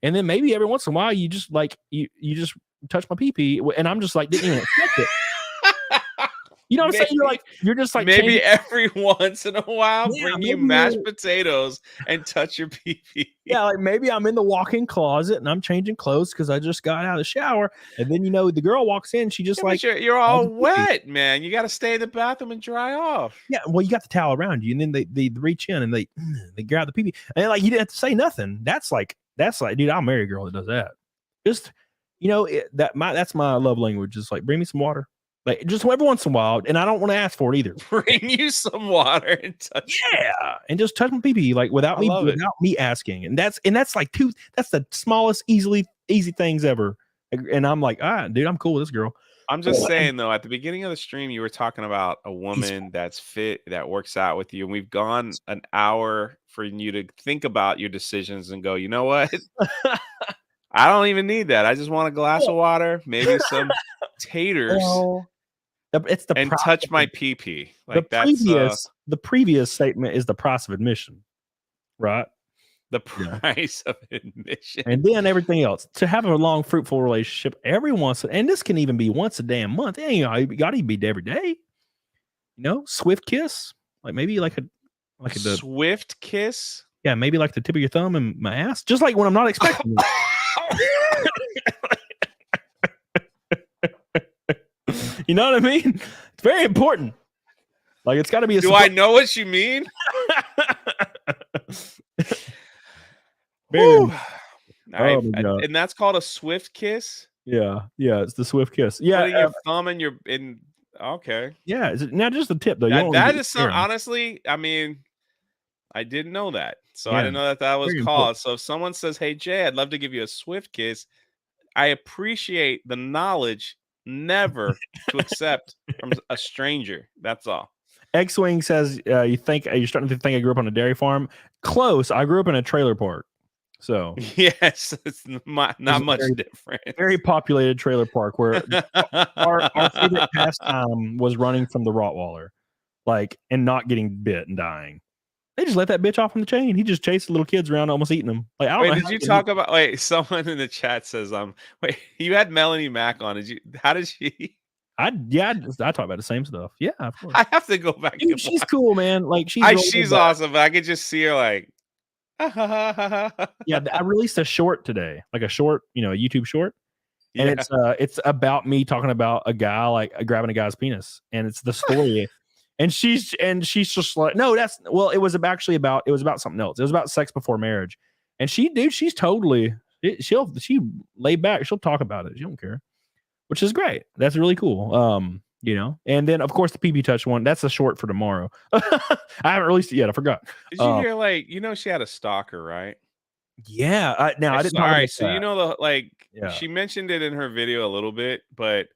And then maybe every once in a while, you just like you just touch my pee, and I'm just like didn't even expect it. You know what I'm saying? You're just like maybe every once in a while, Yeah, bring you mashed potatoes and touch your pee. Yeah, like maybe I'm in the walk-in closet and I'm changing clothes because I just got out of the shower, and then the girl walks in, she just like you're all wet, man. You got to stay in the bathroom and dry off. Yeah, well, you got the towel around you, and then they reach in and they grab the pee, and like you didn't have to say nothing. That's like, dude, I'll marry a girl that does that. Just that's my love language. Just like bring me some water. Like just every once in a while, and I don't want to ask for it either. Bring you some water and touch. Yeah, and just touch my pee like without me asking, and that's like that's the smallest, easy things ever. And I'm like, dude, I'm cool with this girl. I'm just saying though, at the beginning of the stream, you were talking about a woman that's fit, that works out with you, and we've gone an hour for you to think about your decisions and go, you know what? I don't even need that. I just want a glass of water, maybe some taters. It's the and touch my pee. Like the previous statement is the price of admission, right? The price of admission, and then everything else. To have a long, fruitful relationship, and this can even be once a damn month. You got to be every day. Swift kiss, like maybe like a swift kiss. Yeah, maybe like the tip of your thumb and my ass, just like when I'm not expecting it. You know what I mean? It's very important. Like it's got to be a. Do I know what you mean? And that's called a swift kiss. Yeah, it's the swift kiss. Yeah, putting your thumb in. Okay. Yeah, is it not just the tip though? That is some. Honestly, I mean, I didn't know that, so I didn't know that was called. Important. So if someone says, "Hey Jay, I'd love to give you a swift kiss," I appreciate the knowledge. Never to accept from a stranger. That's all. X-Wing says, you're starting to think I grew up on a dairy farm. Close. I grew up in a trailer park. So yes, it's not much different. Very populated trailer park where our favorite pastime was running from the Rottweiler, and not getting bit and dying. They just let that bitch off on the chain. He just chased little kids around, almost eating them. Like, I don't know. Did you talk about? Wait, someone in the chat says, wait, you had Melanie Mack on. How did she? I talk about the same stuff. Yeah, of course. I have to go back. Dude, she's cool, man. Like she's awesome. But I could just see her like. Yeah, I released a short today, like a short, a YouTube short, and it's about me talking about a guy like grabbing a guy's penis, and it's the story. And she's just like, no, it was about something else. It was about sex before marriage. And she's totally, she laid back. She'll talk about it. She don't care, which is great. That's really cool. And then of course the PB touch one, that's a short for tomorrow. I haven't released it yet. I forgot. Did you hear she had a stalker, right? Yeah. I didn't. All right. So, she mentioned it in her video a little bit, but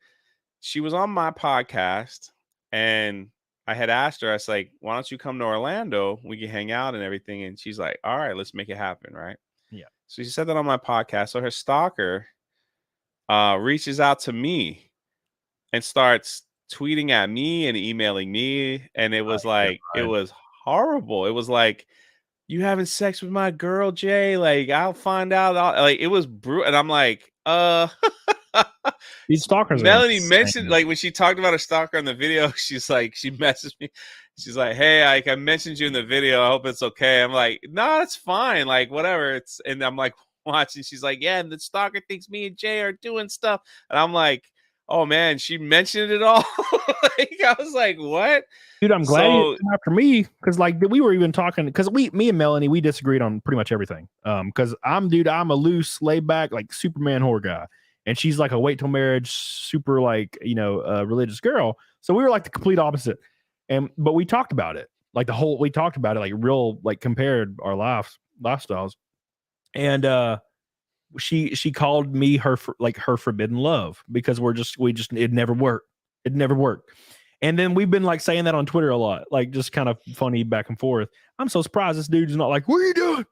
she was on my podcast and I had asked her, I was like, why don't you come to Orlando? We can hang out and everything. And she's like, all right, let's make it happen. Right. Yeah. So she said that on my podcast. So her stalker reaches out to me and starts tweeting at me and emailing me. And it was it was horrible. It was like, you having sex with my girl, Jay? Like, I'll find out. It was brutal. And I'm like, these stalkers. Melanie mentioned when she talked about her stalker in the video, she's like, she messaged me. She's like, hey, I mentioned you in the video. I hope it's okay. I'm like, no, it's fine. Like, whatever. And I'm like watching. She's like, yeah, and the stalker thinks me and Jay are doing stuff. And I'm like, oh man, she mentioned it all. Like, I was like, what? Dude, I'm glad So- you came after me because like we were even talking because me and Melanie, we disagreed on pretty much everything. Because I'm a loose, laid back, like Superman horror guy, and she's like a wait till marriage, super like religious girl. So we were like the complete opposite. But we talked about it, like we talked about it, like real, like compared our lifestyles, and she called me her forbidden love because it never worked. It never worked. And then we've been like saying that on Twitter a lot, like just kind of funny back and forth. I'm so surprised this dude's not like, what are you doing?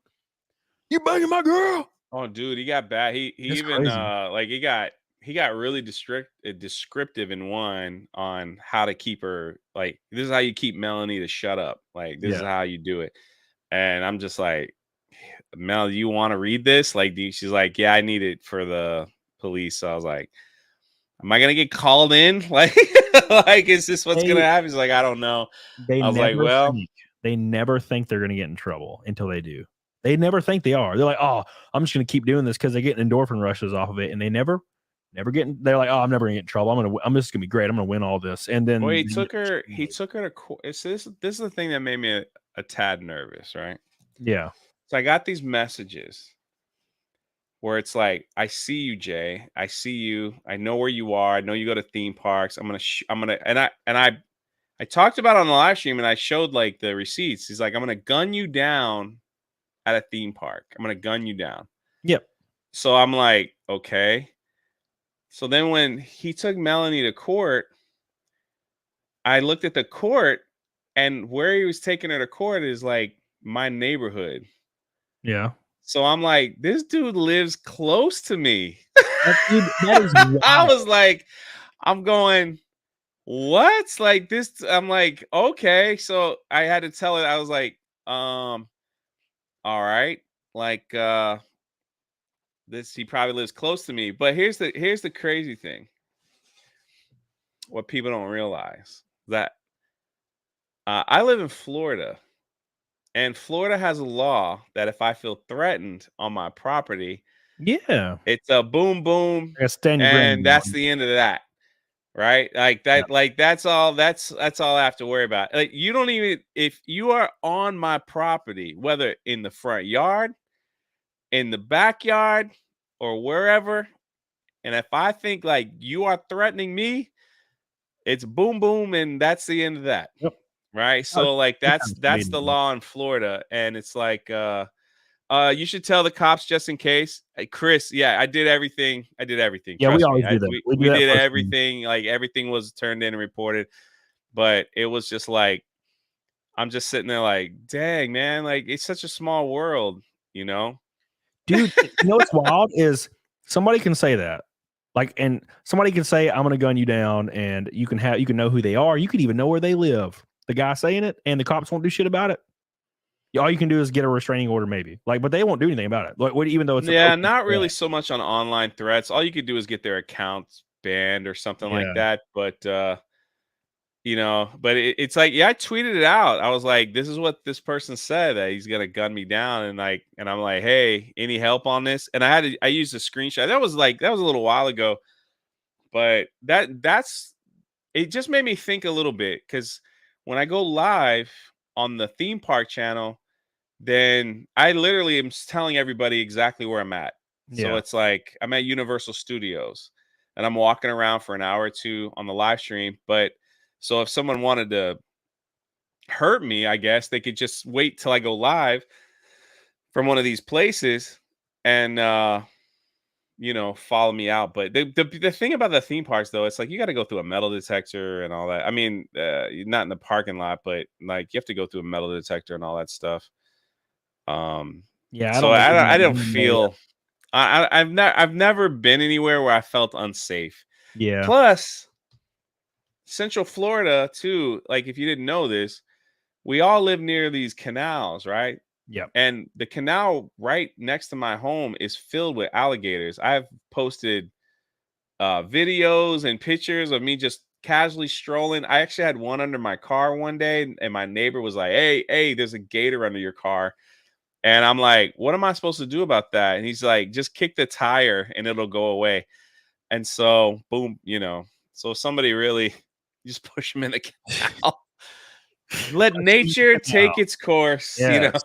You banging my girl? Oh, dude, he got bad. He That's even crazy. like he got really descriptive in one on how to keep her. Like, this is how you keep Melanie to shut up. Like, this is how you do it. And I'm just like, Mel, you want to read this? Like, she's like, yeah, I need it for the police. So I was like, am I gonna get called in? Like, like, is this what's gonna happen? He's like, I don't know. I was like, well, they never think they're gonna get in trouble until they do. They never think they are. They're like, oh, I'm just gonna keep doing this because they're getting endorphin rushes off of it, and they never get. They're like, oh, I'm never gonna get in trouble. I'm just gonna be great. I'm gonna win all this. And then well, he took her to court. This is the thing that made me a tad nervous, right? Yeah. So I got these messages where it's like, I see you, Jay. I see you. I know where you are. I know you go to theme parks. I'm gonna and I talked about it on the live stream, and I showed like the receipts. He's like, I'm gonna gun you down at a theme park. I'm gonna gun you down. Yep. So I'm like, okay. So then when he took Melanie to court, I looked at the court, and where he was taking her to court is like my neighborhood. Yeah. So I'm like, this dude lives close to me. That is I was like, I'm going, what? Like this, I'm like, okay. So I had to tell her, I was like, all right. Like he probably lives close to me. But here's the crazy thing. What people don't realize that I live in Florida. And Florida has a law that if I feel threatened on my property, it's a boom, boom, and that's the end of that, right? Like that, like that's all I have to worry about. Like, you don't even, if you are on my property, whether in the front yard, in the backyard, or wherever, and if I think like you are threatening me, it's boom, boom, and that's the end of that. Yep. Right. So like that's the law in Florida. And it's like you should tell the cops just in case. Hey, Chris, yeah, I did everything. Yeah, we always do that. We did everything. Like everything was turned in and reported. But it was just like, I'm just sitting there like, dang, man, like it's such a small world, you know? Dude, you know what's wild is somebody can say that. Like, and somebody can say, I'm gonna gun you down, and you can know who they are. You can even know where they live. The guy saying it, and the cops won't do shit about it. All you can do is get a restraining order, maybe. Like, but they won't do anything about it. Like, even though it's not really so much on online threats. All you could do is get their accounts banned or something like that. But you know, but it's like, yeah, I tweeted it out. I was like, this is what this person said, that he's gonna gun me down, and I'm like, hey, any help on this? And I used a screenshot. That was a little while ago, but that's it just made me think a little bit, because when I go live on the theme park channel, then I literally am telling everybody exactly where I'm at. Yeah. So it's like I'm at Universal Studios and I'm walking around for an hour or two on the live stream. But so if someone wanted to hurt me, I guess they could just wait till I go live from one of these places and follow me out. But the thing about the theme parks, though, it's like you got to go through a metal detector and all that. I mean, not in the parking lot, but like you have to go through a metal detector and all that stuff. Yeah. So I don't feel. I've never been anywhere where I felt unsafe. Yeah. Plus, Central Florida too. Like, if you didn't know this, we all live near these canals, right? Yeah. And the canal right next to my home is filled with alligators. I've posted videos and pictures of me just casually strolling. I actually had one under my car one day, and my neighbor was like, hey, there's a gator under your car. And I'm like, what am I supposed to do about that? And he's like, just kick the tire and it'll go away. And so, boom, so if somebody really, you just push them in the canal. Let nature take its course, Yes.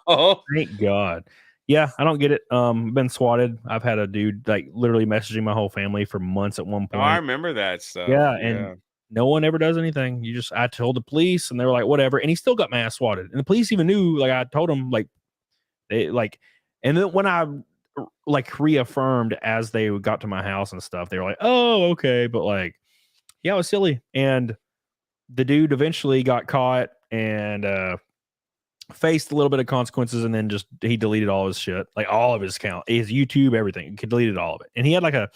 Thank God. Yeah, I don't get it. Been swatted. I've had a dude like literally messaging my whole family for months at one Oh, I point. remember that stuff. Yeah, and no one ever does anything. I told the police, and they were like, whatever. And he still got my ass swatted. And the police even knew. Like I told them, like they like. And then when I like reaffirmed as they got to my house and stuff, they were like, oh, okay, but like, yeah, it was silly. And the dude eventually got caught and faced a little bit of consequences, and then he deleted all his shit, like all of his account, his YouTube, everything. He deleted all of it, and he had like a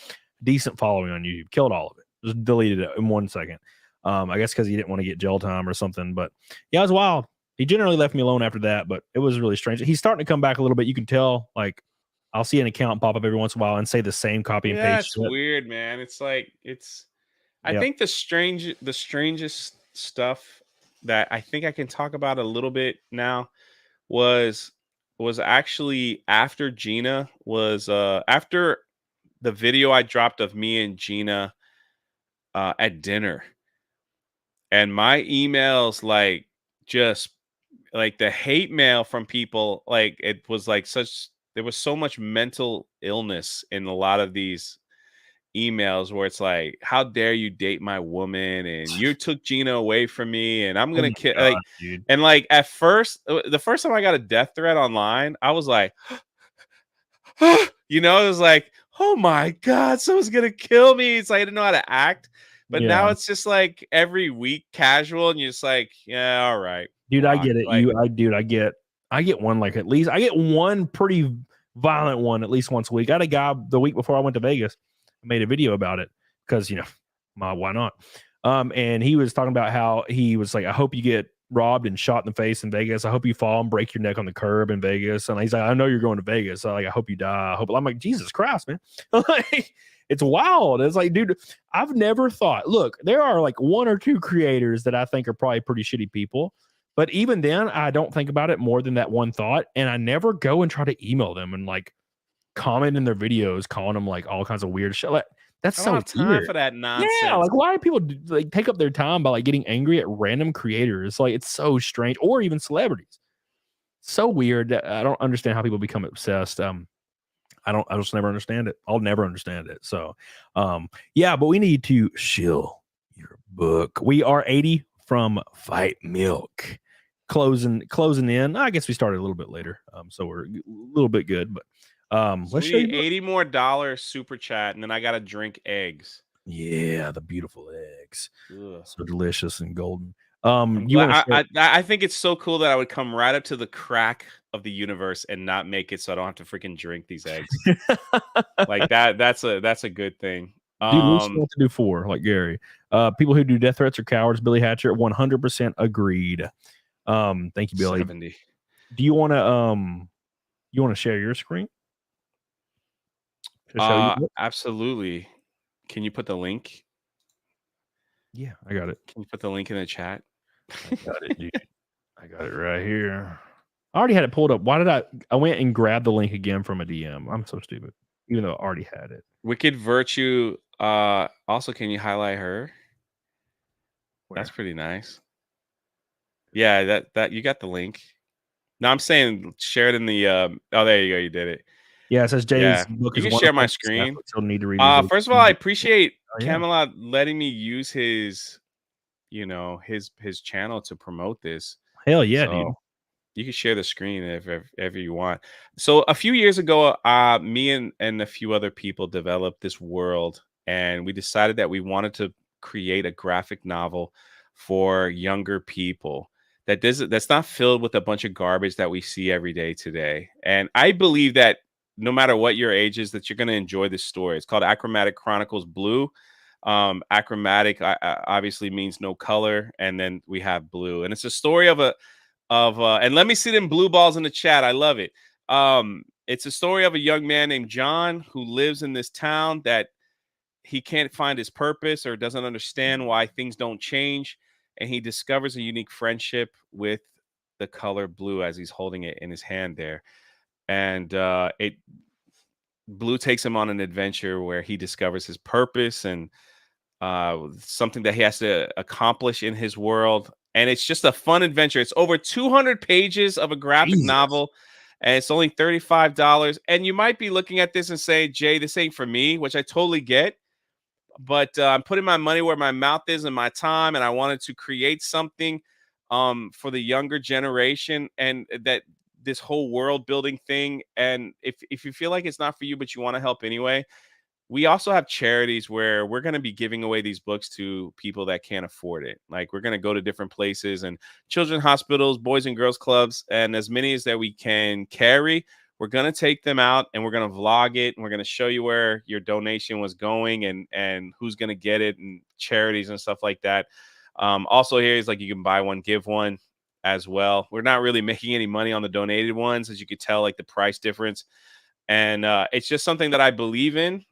decent following on YouTube. Killed all of it, just deleted it in 1 second. I guess because he didn't want to get jail time or something. But yeah, it was wild. He generally left me alone after that, but it was really strange. He's starting to come back a little bit. You can tell, like I'll see an account pop up every once in a while and say the same copy and paste. That's weird, man. It's like I think the strangest stuff that I think I can talk about a little bit now was actually after Gina was after the video I dropped of me and Gina at dinner, and my emails, like, just like the hate mail from people, like it was like there was so much mental illness in a lot of these emails where it's like, how dare you date my woman, and you took Gina away from me, and I'm gonna kill, like, dude. And like at first, the first time I got a death threat online, I was like, it was like, oh my God, someone's gonna kill me. It's like I didn't know how to act. But now it's just like every week casual, and you're just like, yeah, all right. Dude, I get it. Like, I get one, like, at least I get one pretty violent one at least once a week. I had a guy the week before I went to Vegas. I made a video about it because, why not? And he was talking about how he was like, I hope you get robbed and shot in the face in Vegas. I hope you fall and break your neck on the curb in Vegas. And he's like, I know you're going to Vegas. So like, I hope you die. I'm like, Jesus Christ, man. Like, it's wild. It's like, dude, I've never thought, look, there are like 1 or 2 creators that I think are probably pretty shitty people. But even then, I don't think about it more than that one thought. And I never go and try to email them and like comment in their videos, calling them like all kinds of weird shit. Like, that's I so don't have time weird for that nonsense. Yeah, like why do people like take up their time by like getting angry at random creators? Like it's so strange, or even celebrities. So weird that I don't understand how people become obsessed. I just never understand it. I'll never understand it. So, yeah, but we need to shill your book. We are 80 from Fight Milk. Closing in. I guess we started a little bit later. So we're a little bit good, but let's show you $80 more super chat, and then I gotta drink eggs. Yeah, the beautiful eggs. Ugh. So delicious and golden. I think it's so cool that I would come right up to the crack of the universe and not make it, so I don't have to freaking drink these eggs. Like that's a good thing. Dude, we still have to do 4, like Gary. People who do death threats are cowards. Billy Hatcher, 100% agreed. Thank you, Billy. 70. Do you want to share your screen? Absolutely. Can you put the link? Yeah, I got it. Can you put the link in the chat? I got it, dude. I got it right here. I already had it pulled up. Why did I went and grabbed the link again from a DM? I'm so stupid, even though I already had it. Wicked Virtue. Also, can you highlight her? Where? That's pretty nice. Yeah, that you got the link. No, I'm saying share it in the. Oh, there you go. You did it. Yeah, it says Jay's book. You can share my screen. Need to read first of all, I appreciate Camelot letting me use his, his channel to promote this. Hell yeah, dude. You can share the screen if ever you want. So a few years ago, me and a few other people developed this world, and we decided that we wanted to create a graphic novel for younger people that's not filled with a bunch of garbage that we see every day today. And I believe that no matter what your age is, that you're going to enjoy this story. It's called Achromatic Chronicles Blue. Achromatic obviously means no color, and then we have blue, and it's a story of and let me see them blue balls in the chat. I love it. It's a story of a young man named John who lives in this town that he can't find his purpose or doesn't understand why things don't change, and he discovers a unique friendship with the color blue as he's holding it in his hand there. And Blue takes him on an adventure where he discovers his purpose and something that he has to accomplish in his world. And it's just a fun adventure. It's over 200 pages of a graphic Jesus. novel, and it's only $35. And you might be looking at this and say, Jay, this ain't for me, which I totally get. But I'm putting my money where my mouth is and my time, and I wanted to create something for the younger generation, and that this whole world building thing. And if you feel like it's not for you, but you want to help anyway, we also have charities where we're going to be giving away these books to people that can't afford it. Like, we're going to go to different places and children's hospitals, boys and girls clubs, and as many as that we can carry. We're going to take them out and we're going to vlog it, and we're going to show you where your donation was going and who's going to get it, and charities and stuff like that. Also here is like, you can buy one, give one as well. We're not really making any money on the donated ones, as you could tell, like the price difference. And it's just something that I believe in.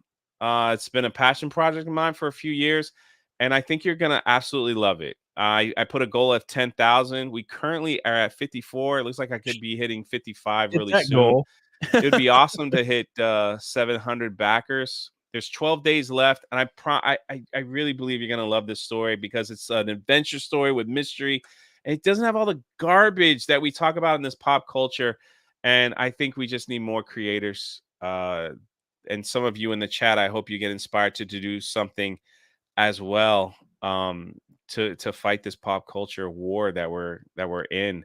It's been a passion project of mine for a few years, and I think you're going to absolutely love it. I put a goal of 10,000. We currently are at 54. It looks like I could be hitting 55 really soon. Goal. It would be awesome to hit 700 backers. There's 12 days left, and I really believe you're going to love this story, because it's an adventure story with mystery, and it doesn't have all the garbage that we talk about in this pop culture. And I think we just need more creators. And some of you in the chat, I hope you get inspired to do something as well, to fight this pop culture war that we're in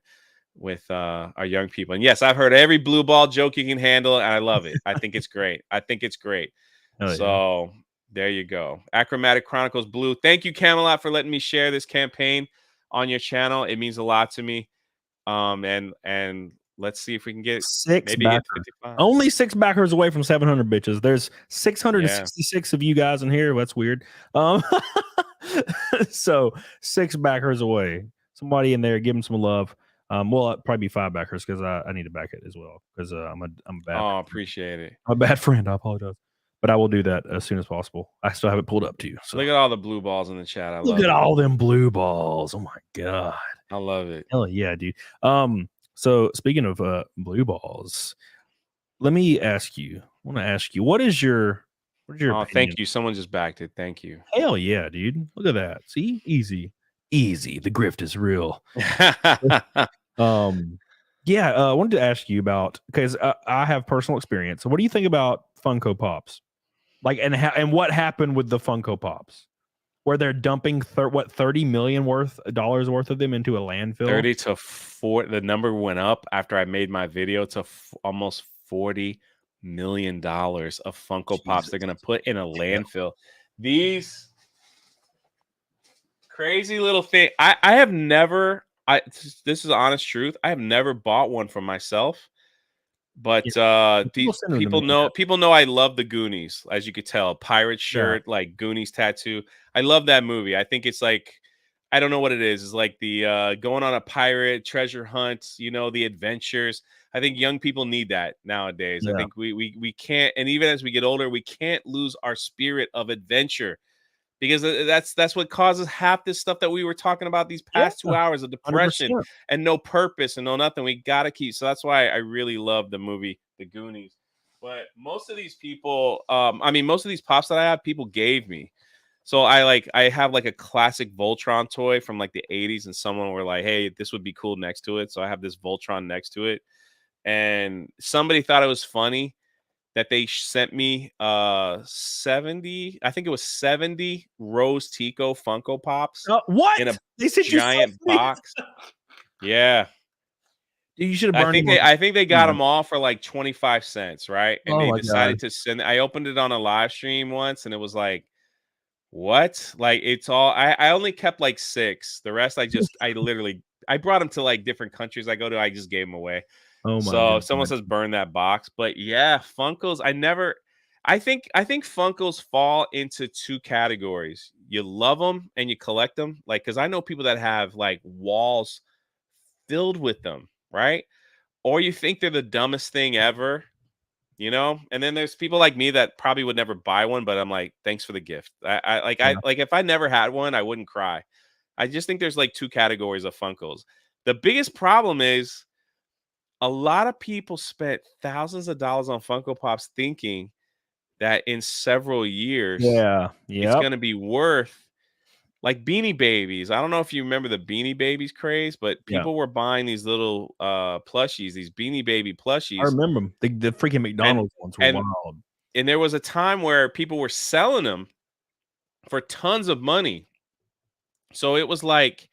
with our young people. And yes, I've heard every blue ball joke you can handle, and I love it. I think it's great. Oh, So there you go. Achromatic Chronicles Blue. Thank you, Camelot, for letting me share this campaign on your channel. It means a lot to me. And let's see if we can get six maybe backers. get 55. Only 6 backers away from 700 bitches. There's 666 of you guys in here. That's weird. So 6 backers away. Somebody in there, give them some love. Well, it'd probably be 5 backers, because I need to back it as well, because I'm a bad. Oh, appreciate it. I'm a bad friend. I apologize, but I will do that as soon as possible. I still have it pulled up to you. So Look at all the blue balls in the chat. look at all them blue balls. Oh my god, I love it. hell yeah, dude. So speaking of blue balls, let me ask you. I want to ask you, what is your Oh, opinion? thank you. Someone just backed it. Thank you. Hell yeah, dude. Look at that. See, easy. The grift is real. Yeah, I wanted to ask you about, because I have personal experience. So what do you think about Funko Pops? Like, and what happened with the Funko Pops, where they're dumping $30 million worth of them into a landfill? 30 to 4. The number went up after I made my video to almost $40 million of Funko Pops they're gonna put in a landfill. These crazy little thing. I have never. This is honest truth. I have never bought one for myself, but these people know I love the Goonies, as you could tell. Pirate shirt, like Goonies tattoo. I love that movie. I think it's like, I don't know what it is. It's like the going on a pirate treasure hunt. You know, the adventures. I think young people need that nowadays. I think we can't, and even as we get older, we can't lose our spirit of adventure. Because that's what causes half this stuff that we were talking about these past 2 hours of depression 100%. and no purpose and no nothing. We got to keep. So that's why I really love the movie The Goonies. But most of these people, most of these pops that I have, people gave me. So I have like a classic Voltron toy from like the 80s, and someone were like, hey, this would be cool next to it. So I have this Voltron next to it. And somebody thought it was funny that they sent me 70, I think it was 70 Rose Tico Funko Pops. What? In a They sent giant box. Yeah. You should have burned I think they got them all for like 25 cents, right? And they my decided to send. I opened it on a live stream once, and it was like, what? Like, it's all. I only kept like 6. The rest, I brought them to like different countries I go to. I just gave them away. Oh my so God. if someone says burn that box, but yeah, Funkos. I think Funkos fall into 2 categories. You love them and you collect them, like, because I know people that have like walls filled with them, right? Or you think they're the dumbest thing ever, you know. And then there's people like me that probably would never buy one, but I'm like, thanks for the gift. I if I never had one, I wouldn't cry. I just think there's like 2 categories of Funkos. The biggest problem is, a lot of people spent thousands of dollars on Funko Pops thinking that in several years, Yeah. it's Yep. going to be worth like Beanie Babies. I don't know if you remember the Beanie Babies craze, but Yeah. people were buying these little plushies, these Beanie Baby I plushies. remember them. The freaking McDonald's ones were and wild. And there was a time where people were selling them for tons of money. So it was like,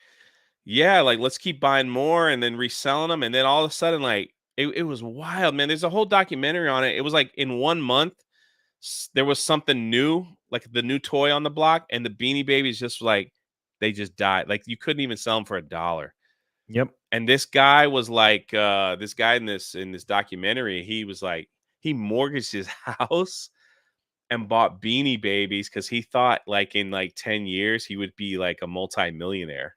yeah, like let's keep buying more and then reselling them. And then all of a sudden, like it was wild, man. There's a whole documentary on it. It was like in 1 month, there was something new, like the new toy on the block, and the Beanie Babies just like they just died. Like you couldn't even sell them for $1. Yep. And this guy was like, this guy in this documentary, he was like, he mortgaged his house and bought Beanie Babies because he thought like in like 10 years he would be like a multi-millionaire.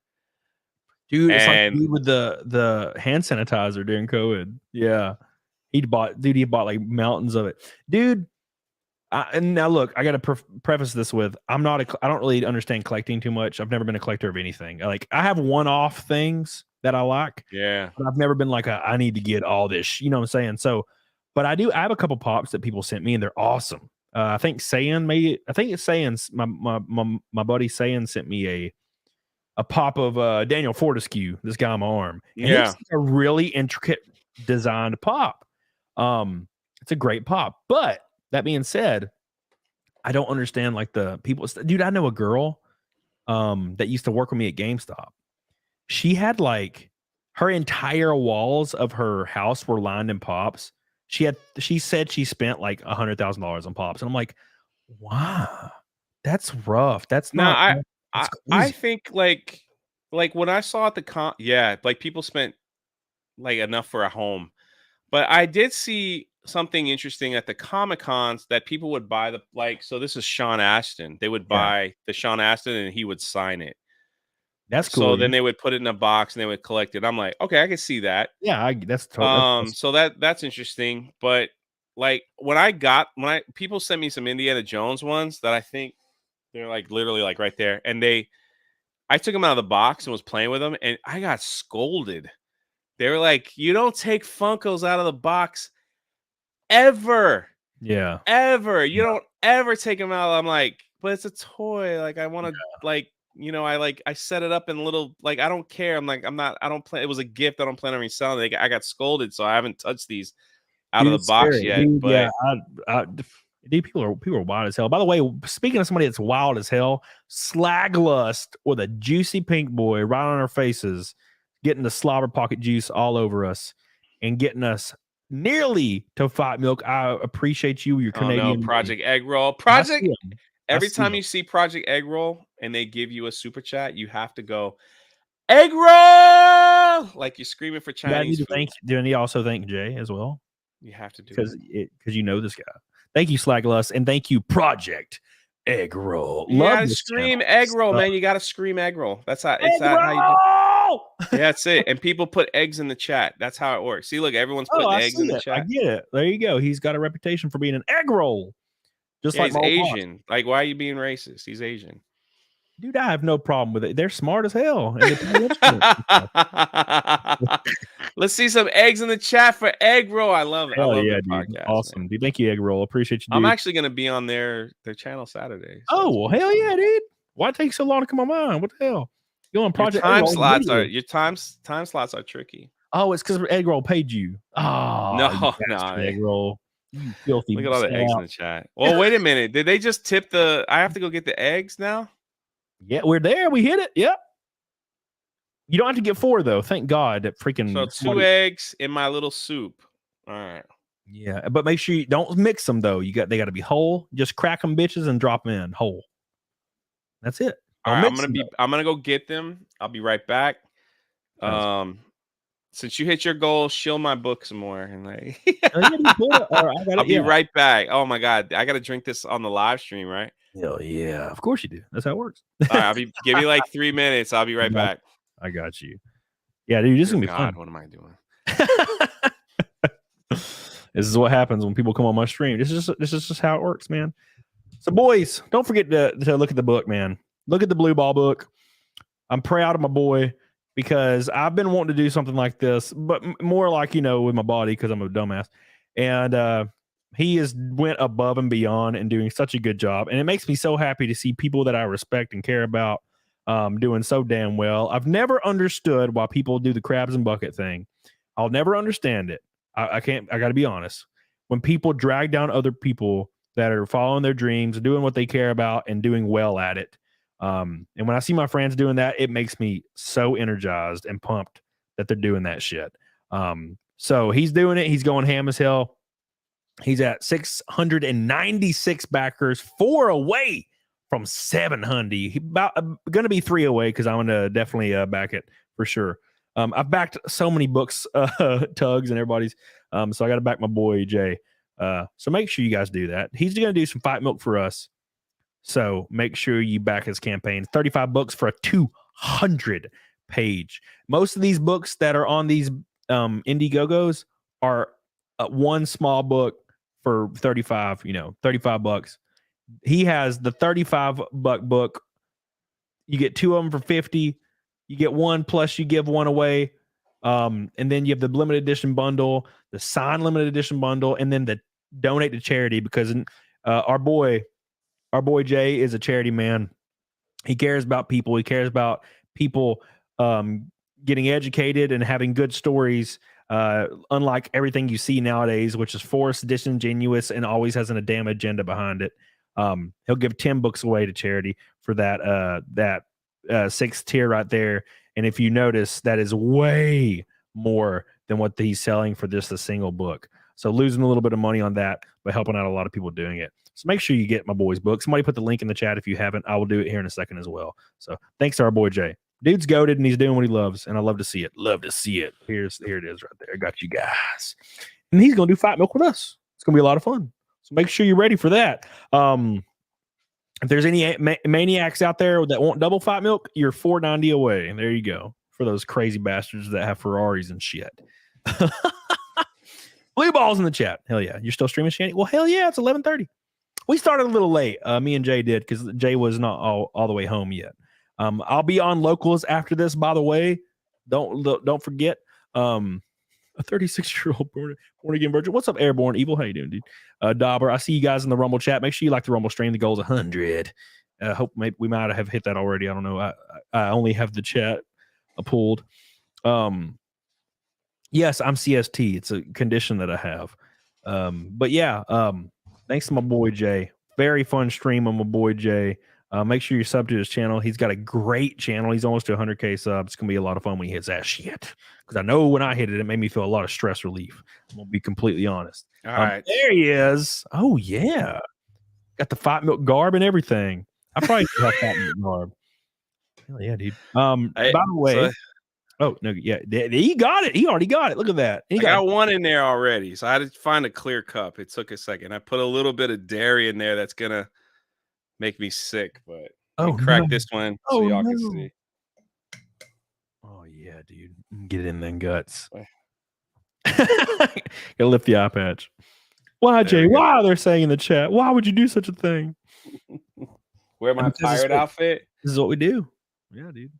Dude, it's like dude with the hand sanitizer during COVID. Yeah. He bought like mountains of it. Dude, and now look, I got to preface this with I don't really understand collecting too much. I've never been a collector of anything. Like I have one-off things that I like. Yeah. But I've never been like I need to get all this, you know what I'm saying? So, but I have a couple pops that people sent me and they're awesome. I think Sayan made it. I think it's Sayan's my buddy Sayan sent me a pop of Daniel Fortescue, this guy on my arm. And yeah. It's a really intricate designed pop. It's a great pop. But that being said, I don't understand like the people. Dude, I know a girl that used to work with me at GameStop. She had like her entire walls of her house were lined in pops. She said she spent like $100,000 on pops, and I'm like, wow, that's rough. That's not. I think like when I saw at the like people spent like enough for a home, but I did see something interesting at the Comic-Cons that people would buy so this is Sean Astin. They would buy the Sean Astin and he would sign it. That's cool. So then they would put it in a box and they would collect it. I'm like, okay, I can see that. Yeah, that's totally. So that's interesting. But like people sent me some Indiana Jones ones that I think they're like literally like right there, and I took them out of the box and was playing with them, and I got scolded. They were like, "You don't take Funkos out of the box ever." Yeah, ever. You don't ever take them out. I'm like, but it's a toy. Like I want to like. You know, I set it up in little, like, I don't care. I'm like, I don't plan. It was a gift. I don't plan on reselling it. I got scolded, so I haven't touched these out of the box yet. Dude, but dude, people are wild as hell. By the way, speaking of somebody that's wild as hell, Slaglust with a juicy pink boy right on our faces, getting the slobber pocket juice all over us and getting us nearly to 5 milk. I appreciate you. Your Canadian Project Egg Roll. Every time you see Project Egg Roll and they give you a super chat, you have to go Egg Roll like you're screaming for Chinese food. Do I need to also thank Jay as well? You have to do because you know this guy. Thank you, Slaglust, and thank you, Project Egg Roll. You gotta scream Egg Roll, man. You gotta scream Egg Roll. That's how it's how you do. Yeah, that's it. And people put eggs in the chat. That's how it works. See, look, everyone's putting eggs in the chat. I get it. There you go. He's got a reputation for being an egg roll. Just like he's Asian. Like, why are you being racist? He's Asian. Dude, I have no problem with it. They're smart as hell. Let's see some eggs in the chat for Egg Roll. I love it. Hell I love yeah, the dude. podcast, Awesome. Man. Dude, thank you, Egg Roll. Appreciate you, dude. I'm actually going to be on their channel Saturday. So oh, well, hell yeah, dude. Why take so long to come on mine? What the hell? You on Project time slots are your time slots are tricky. Oh, it's because Egg Roll paid you. Oh, no, Egg Roll. You filthy. Look at all the eggs in the chat. Well, wait a minute. Did they just tip I have to go get the eggs now? Yeah, we're there. We hit it. Yep. You don't have to get 4 though. Thank God that freaking. So 2 eggs in my little soup. All right. Yeah, but make sure you don't mix them though. They got to be whole. Just crack them bitches and drop them in whole. That's it. All right, I'm gonna go get them. I'll be right back. Since you hit your goal, shill my book some more and like I'll be right back. Oh my God, I gotta drink this on the live stream, right? Hell yeah, of course you do. That's how it works. All right, give me like 3 minutes. I'll be right back. I got you. Yeah, dude, this is gonna be fun. What am I doing? This is what happens when people come on my stream. This is just how it works, man. So, boys, don't forget to look at the book, man. Look at the Blue Ball book. I'm proud of my boy because I've been wanting to do something like this, but more like, with my body because I'm a dumbass. And he has went above and beyond and doing such a good job. And it makes me so happy to see people that I respect and care about doing so damn well. I've never understood why people do the crabs and bucket thing. I'll never understand it. I can't. I got to be honest. When people drag down other people that are following their dreams, doing what they care about, and doing well at it. And when I see my friends doing that, it makes me so energized and pumped that they're doing that shit. So he's doing it. He's going ham as hell. He's at 696 backers, 4 away from 700. He about going to be 3 away because I'm going to definitely back it for sure. I've backed so many books, Tugs and everybody's. So I got to back my boy Jay. So make sure you guys do that. He's going to do some fight milk for us. So make sure you back his campaign. 35 books for a 200 page. Most of these books that are on these Indiegogos are one small book for 35, $35. He has the 35 buck book. You get 2 of them for 50. You get 1 plus you give 1 away. And then you have the limited edition bundle, the signed limited edition bundle, and then the donate to charity because our boy Jay is a charity man. He cares about people. He cares about people getting educated and having good stories. Unlike everything you see nowadays, which is forced, disingenuous, and always has a damn agenda behind it. He'll give 10 books away to charity for that 6th tier right there. And if you notice, that is way more than what he's selling for just a single book. So losing a little bit of money on that, but helping out a lot of people doing it. So make sure you get my boy's book. Somebody put the link in the chat if you haven't. I will do it here in a second as well. So thanks to our boy Jay. Dude's goated and he's doing what he loves, and I love to see it. Love to see it. Here it is right there. I got you guys. And he's going to do fight milk with us. It's going to be a lot of fun. So make sure you're ready for that. If there's any maniacs out there that want double fight milk, you're $4.90 away. And there you go. For those crazy bastards that have Ferraris and shit. Blue balls in the chat. Hell yeah. You're still streaming, Shanny? Well, hell yeah. It's 11:30. We started a little late. Me and Jay did because Jay was not all the way home yet. I'll be on locals after this, by the way. Don't forget. A 36-year-old born again virgin. What's up, Airborne Evil? How you doing, dude? Dauber, I see you guys in the Rumble chat. Make sure you like the Rumble stream. The goal's 100. Hope maybe we might have hit that already. I don't know. I only have the chat pulled. Yes, I'm CST. It's a condition that I have. But yeah, thanks to my boy Jay. Very fun stream on my boy Jay. Make sure you sub to his channel. He's got a great channel. He's almost to 100K subs. It's going to be a lot of fun when he hits that shit. Because I know when I hit it, it made me feel a lot of stress relief. I'm going to be completely honest. All right. There he is. Oh, yeah. Got the fight milk garb and everything. I probably should have fight milk garb. Hell yeah, dude. By the way. Oh, no. Yeah. He got it. He already got it. Look at that. I got one in there already. So I had to find a clear cup. It took a second. I put a little bit of dairy in there that's going to make me sick, but crack this one so y'all can see. Oh yeah, dude. Get it in them guts. Gotta lift the eye patch. Why, Jay? Why they're saying in the chat? Why would you do such a thing? Wear my pirate outfit. This is what we do. Yeah, dude.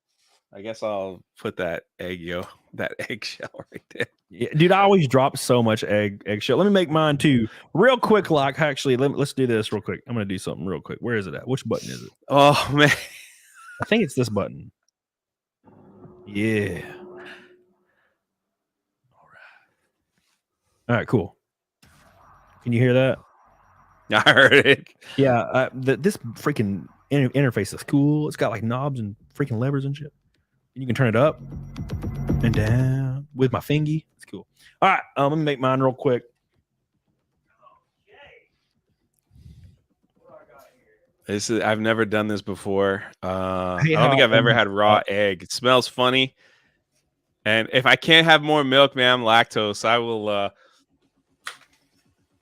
I guess I'll put that eggshell right there. Yeah, dude, I always drop so much eggshell. Let me make mine too, real quick. Like, actually, let's do this real quick. I'm gonna do something real quick. Where is it at? Which button is it? Oh man, I think it's this button. Yeah. All right, cool. Can you hear that? I heard it. Yeah, this freaking interface is cool. It's got like knobs and freaking levers and shit. And you can turn it up and down with my fingy. It's cool. All right, let me make mine real quick. I've never done this before. I don't think I've ever had raw egg. It smells funny. And if I can't have more milk, man, I'm lactose. I will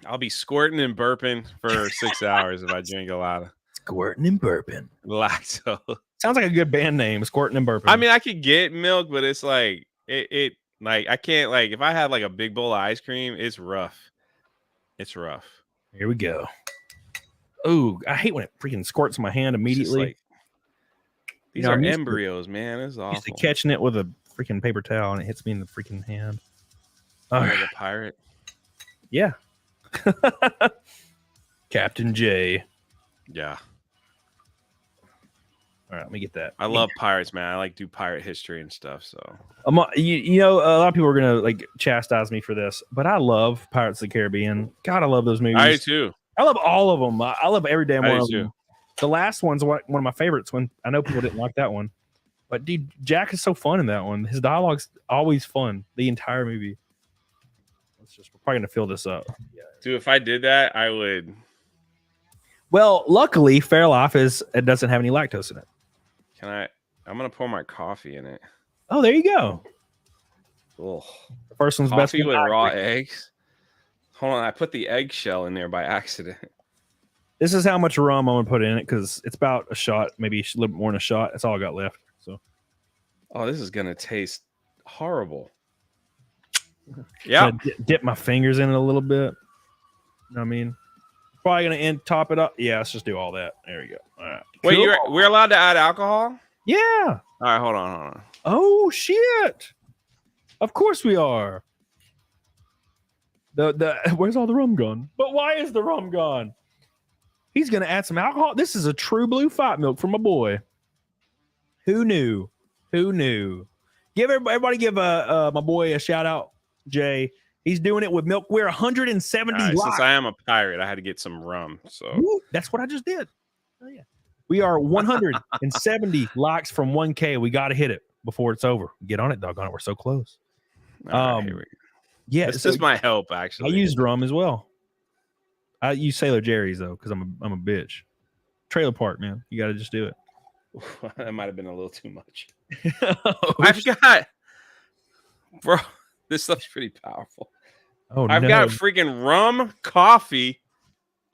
I'll be squirting and burping for 6 hours if I drink a lot of squirting and burping. Lactose. Sounds like a good band name, Squirting and Burping. I mean, I could get milk, but it's like it like I can't, like, if I had like a big bowl of ice cream, it's rough. It's rough. Here we go. Oh, I hate when it freaking squirts my hand immediately. Like, these are embryos, man. This is awful. Used to catching it with a freaking paper towel and it hits me in the freaking hand. Like a pirate. Yeah. Captain J. Yeah. All right, let me get that. I love pirates, man. I like do pirate history and stuff. So you know, a lot of people are gonna like chastise me for this, but I love Pirates of the Caribbean. God, I love those movies. I do too. I love all of them. I love every damn one of too. them. The last one's one of my favorites. When I know people didn't like that one, but dude, Jack is so fun in that one. His dialogue's always fun. The entire movie. We're probably gonna fill this up. Dude, if I did that, I would. Well, luckily, Fairlife it doesn't have any lactose in it. I'm gonna pour my coffee in it. Oh, there you go. Ugh. The first one's Coffee best with raw eggs. Hold on, I put the eggshell in there by accident. This is how much rum I'm gonna put in it because it's about a shot, maybe a little bit more than a shot. That's all I got left. So, oh, this is gonna taste horrible. Yeah, dip my fingers in it a little bit. You know what I mean, probably gonna top it up. Yeah, let's just do all that. There we go. All right. Wait, Cool. we're allowed to add alcohol? Yeah. All right, hold on. Oh shit! Of course we are. The where's all the rum gone? But why is the rum gone? He's gonna add some alcohol. This is a true blue fight milk from my boy. Who knew? Who knew? Give everybody give my boy a shout out, Jay. He's doing it with milk. We're 170 All right, likes. since I am a pirate, I had to get some rum. So Ooh, that's what I just did. Oh yeah. We are 170 likes from 1K. We got to hit it before it's over. Get on it, doggone it. We're so close. all right, here we go. Yeah, This is my help, I actually. used rum as well. I use Sailor Jerry's though, because I'm a bitch. Trailer park, man. You got to just do it. That might have been a little too much. Oh, I've got, bro. This stuff's pretty powerful. oh, I've no. got freaking rum, coffee,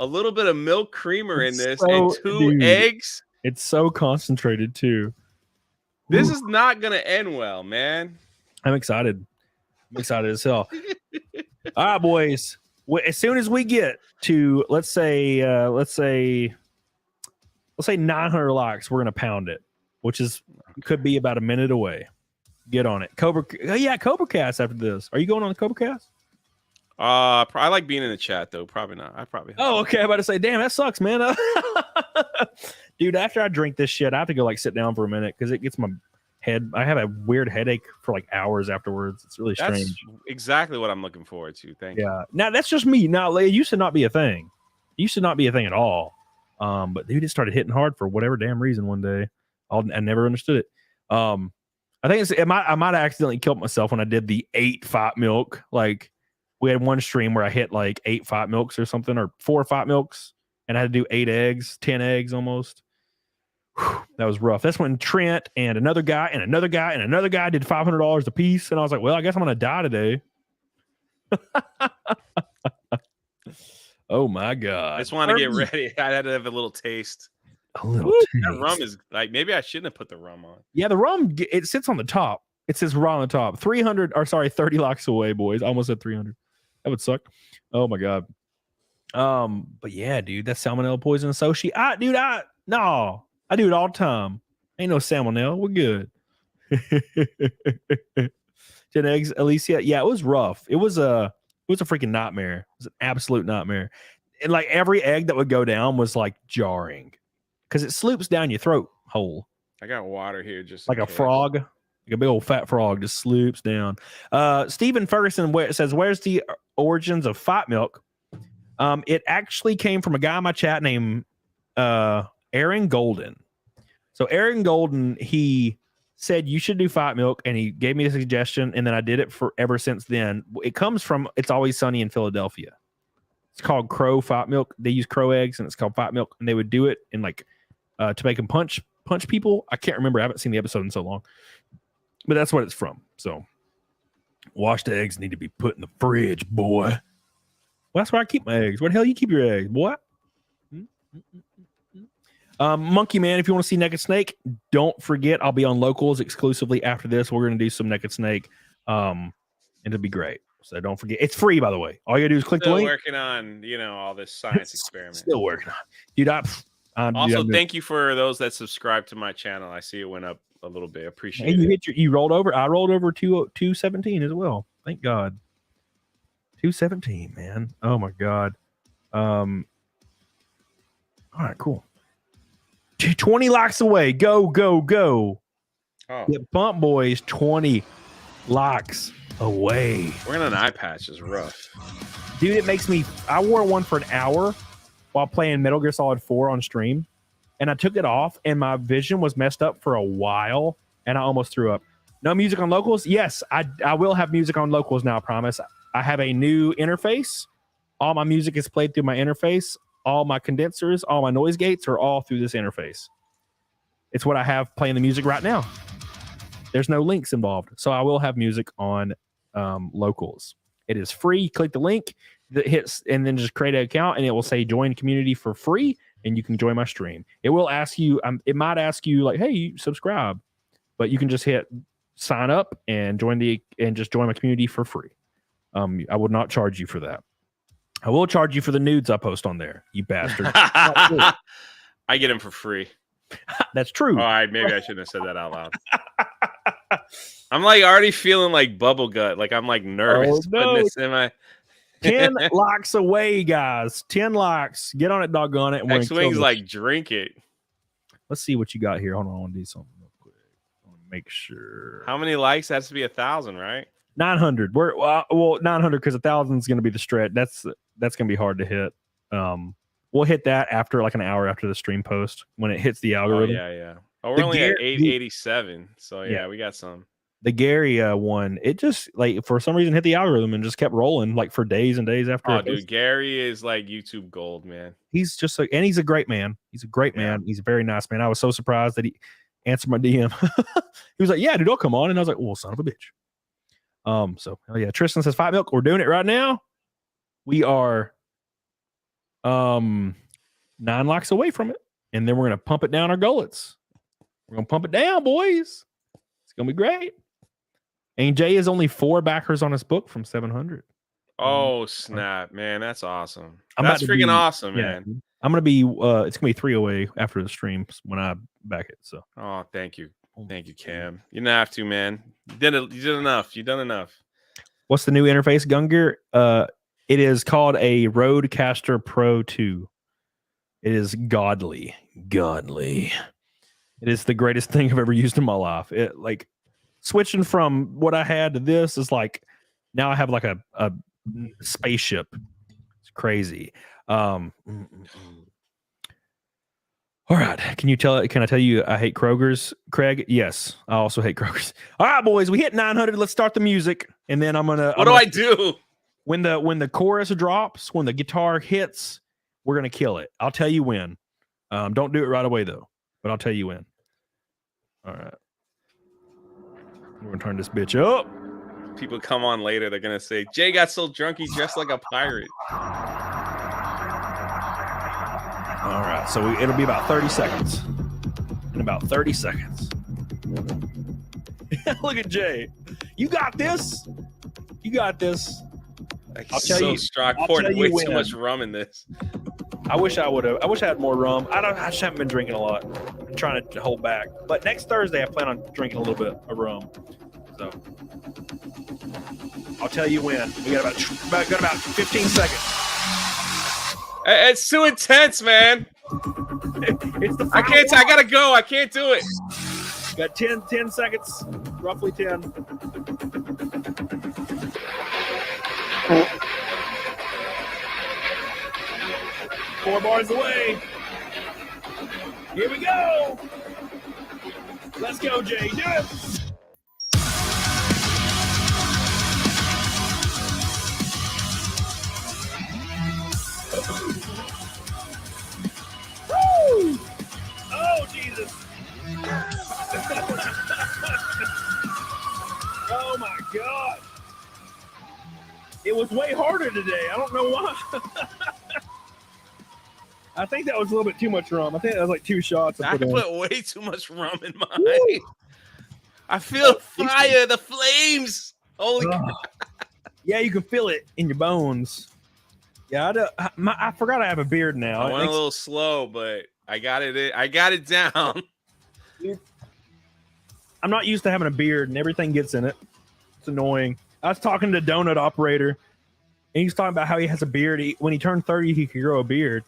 a little bit of milk creamer in this, and two eggs. It's so concentrated too. This is not gonna end well, man. I'm excited. I'm excited as hell. All right, boys. As soon as we get to let's say 900 likes, we're gonna pound it, which is could be about a minute away. Get on it, CobraCast. After this, are you going on the CobraCast? I like being in the chat though. Probably not. I probably. Oh, okay. I'm about to say, damn, that sucks, man. Dude, after I drink this shit, I have to go like sit down for a minute because it gets my head. I have a weird headache for like hours afterwards. It's really strange. That's exactly what I'm looking forward to. Thank you. Yeah. Now that's just me. Now it used to not be a thing. It used to not be a thing at all. But dude, it started hitting hard for whatever damn reason one day. I never understood it. I think I might have accidentally killed myself when I did the 8 fight milk. Like we had one stream where I hit like 8 fight milks or something, or 4 fight milks, and I had to do 8 eggs, 10 eggs almost. Whew, that was rough. That's when Trent and another guy and another guy and another guy did $500 a piece, and I was like, well, I guess I'm gonna die today. Oh my god! I just want to get ready. I had to have a little taste. A little that rum is like, maybe I shouldn't have put the rum on. Yeah, the rum, it sits on the top. It says right on the top. 30 likes away, boys. I almost said 300. That would suck. Oh my god. But yeah, dude, that's salmonella poison sushi. I do it all the time. Ain't no salmonella. We're good. 10 eggs, Alicia. Yeah, it was rough. It was a freaking nightmare. It was an absolute nightmare. And like every egg that would go down was like jarring because it sloops down your throat hole. I got water here, just like a frog, like a big old fat frog, just sloops down. Stephen Ferguson says, "Where's the origins of fight milk?" It actually came from a guy in my chat named Aaron Golden. So Aaron Golden, he said you should do fight milk, and he gave me a suggestion, and then I did it ever since then. It comes from It's Always Sunny in Philadelphia. It's called Crow fight milk. They use crow eggs, and it's called fight milk, and they would do it in like to make them punch people. I can't remember. I haven't seen the episode in so long, but that's what it's from. So washed eggs need to be put in the fridge, boy. Well, that's where I keep my eggs. Where the hell you keep your eggs, boy? Monkey Man, if you want to see Naked Snake, don't forget I'll be on Locals exclusively after this. We're going to do some Naked Snake, and it'll be great. So don't forget, it's free, by the way. All you gotta do is click the link. Working on, all this science experiment. Still working on it. Dude, also, thank you for those that subscribe to my channel. I see it went up a little bit. Appreciate and it. You rolled over. I rolled over 217 as well. Thank God. 217, man. Oh my god. All right, cool. 20 likes away. Go, go, go. Oh, Get Bump Boys 20 likes away. wearing an eye patch is rough. Dude, it makes me. I wore one for an hour while playing Metal Gear Solid 4 on stream, and I took it off, and my vision was messed up for a while, and I almost threw up. No music on locals? Yes, I will have music on locals now, I promise. I have a new interface. All my music is played through my interface. All my condensers, all my noise gates are all through this interface. It's what I have playing the music right now. There's no links involved. So I will have music on locals. It is free. Click the link that hits and then just create an account and it will say join community for free and you can join my stream. It will ask you, it might ask you like, hey, subscribe, but you can just hit sign up and just join my community for free. I would not charge you for that. I will charge you for the nudes I post on there, you bastard. I get them for free. That's true. All right, maybe I shouldn't have said that out loud. I'm like already feeling like bubble gut. Like I'm like nervous putting this in my 10 likes away, guys. 10 likes. Get on it, doggone it. X-Wing's like drink it. Let's see what you got here. Hold on, I want to do something real quick. I want to make sure. How many likes? That has to be 1,000, right? 900. We're well 900 because 1,000 is going to be the stretch. That's going to be hard to hit. We'll hit that after like an hour after the stream post when it hits the algorithm. Oh, yeah. Oh, we're only at 887. So yeah, we got some. The Gary one, it just like for some reason hit the algorithm and just kept rolling like for days and days after. Oh, dude, Gary is like YouTube gold, man. He's just and he's a great man. He's a great man. He's a very nice man. I was so surprised that he answered my DM. He was like, "Yeah, dude, I'll come on," and I was like, "Well, son of a bitch." So yeah, Tristan says Fight Milk. We're doing it right now. We are 9 likes away from it, and then we're gonna pump it down our gullets. We're gonna pump it down, boys. It's gonna be great. And Jay is only 4 backers on his book from 700. Oh snap, man, that's awesome. I'm That's about to freaking be- awesome, Yeah, man. I'm gonna be. It's gonna be 3 away after the stream when I back it. So Oh, thank you, Cam. You don't have to, man. You did enough. You done enough. what's the new interface, Gunger? It is called a Rodecaster Pro 2. It is godly. It is the greatest thing I've ever used in my life. It like switching from what I had to this is like now I have like a spaceship. It's crazy. All right. Can I tell you I hate Kroger's, Craig? Yes, I also hate Kroger's. All right, boys, we hit 900. Let's start the music. And then What do I do? When the chorus drops, when the guitar hits, we're gonna kill it. I'll tell you when. Don't do it right away though, but I'll tell you when. All right. We're gonna turn this bitch up. People come on later, they're gonna say, Jay got so drunk he dressed like a pirate. All right, so it'll be about 30 seconds. In about 30 seconds. Look at Jay. You got this. You got this. I'll tell you, poured way too much rum in this. I wish I had more rum. I just haven't been drinking a lot. I'm trying to hold back. But next Thursday, I plan on drinking a little bit of rum. So I'll tell you when. We got about 15 seconds. It's too intense, man. It's the I can't. I gotta go. I can't do it. Got 10 seconds, roughly 10. Four bars away. Here we go. Let's go, Jay. Do it. Woo! Oh, Jesus. Oh, my God. It was way harder today. I don't know why. I think that was a little bit too much rum. I think that was like 2 shots. I put way too much rum in mine. Woo! I feel fire, the flames. Holy crap. Yeah, you can feel it in your bones. Yeah, I forgot I have a beard now. I went a little slow, but I got it. I got it down. I'm not used to having a beard, and everything gets in it. It's annoying. I was talking to Donut Operator, And he's talking about how he has a beard. When he turned 30, he could grow a beard.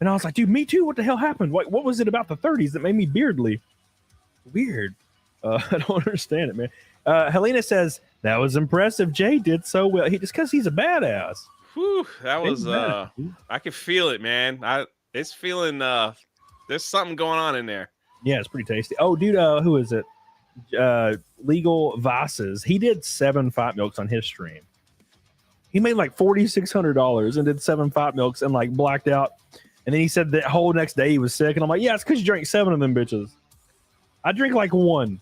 And I was like, dude, me too. What the hell happened? What was it about the 30s that made me beardly? Weird. I don't understand it, man. Helena says, that was impressive. Jay did so well. Just because he's a badass. Whew, that was, I could feel it, man. It's feeling, there's something going on in there. Yeah, it's pretty tasty. Oh, dude, who is it? Legal Vices. He did 7 Fight Milks on his stream. He made like $4,600 and did 7 Fight Milks and like blacked out. And then he said that whole next day he was sick. And I'm like, yeah, it's because you drank 7 of them bitches. I drink like 1,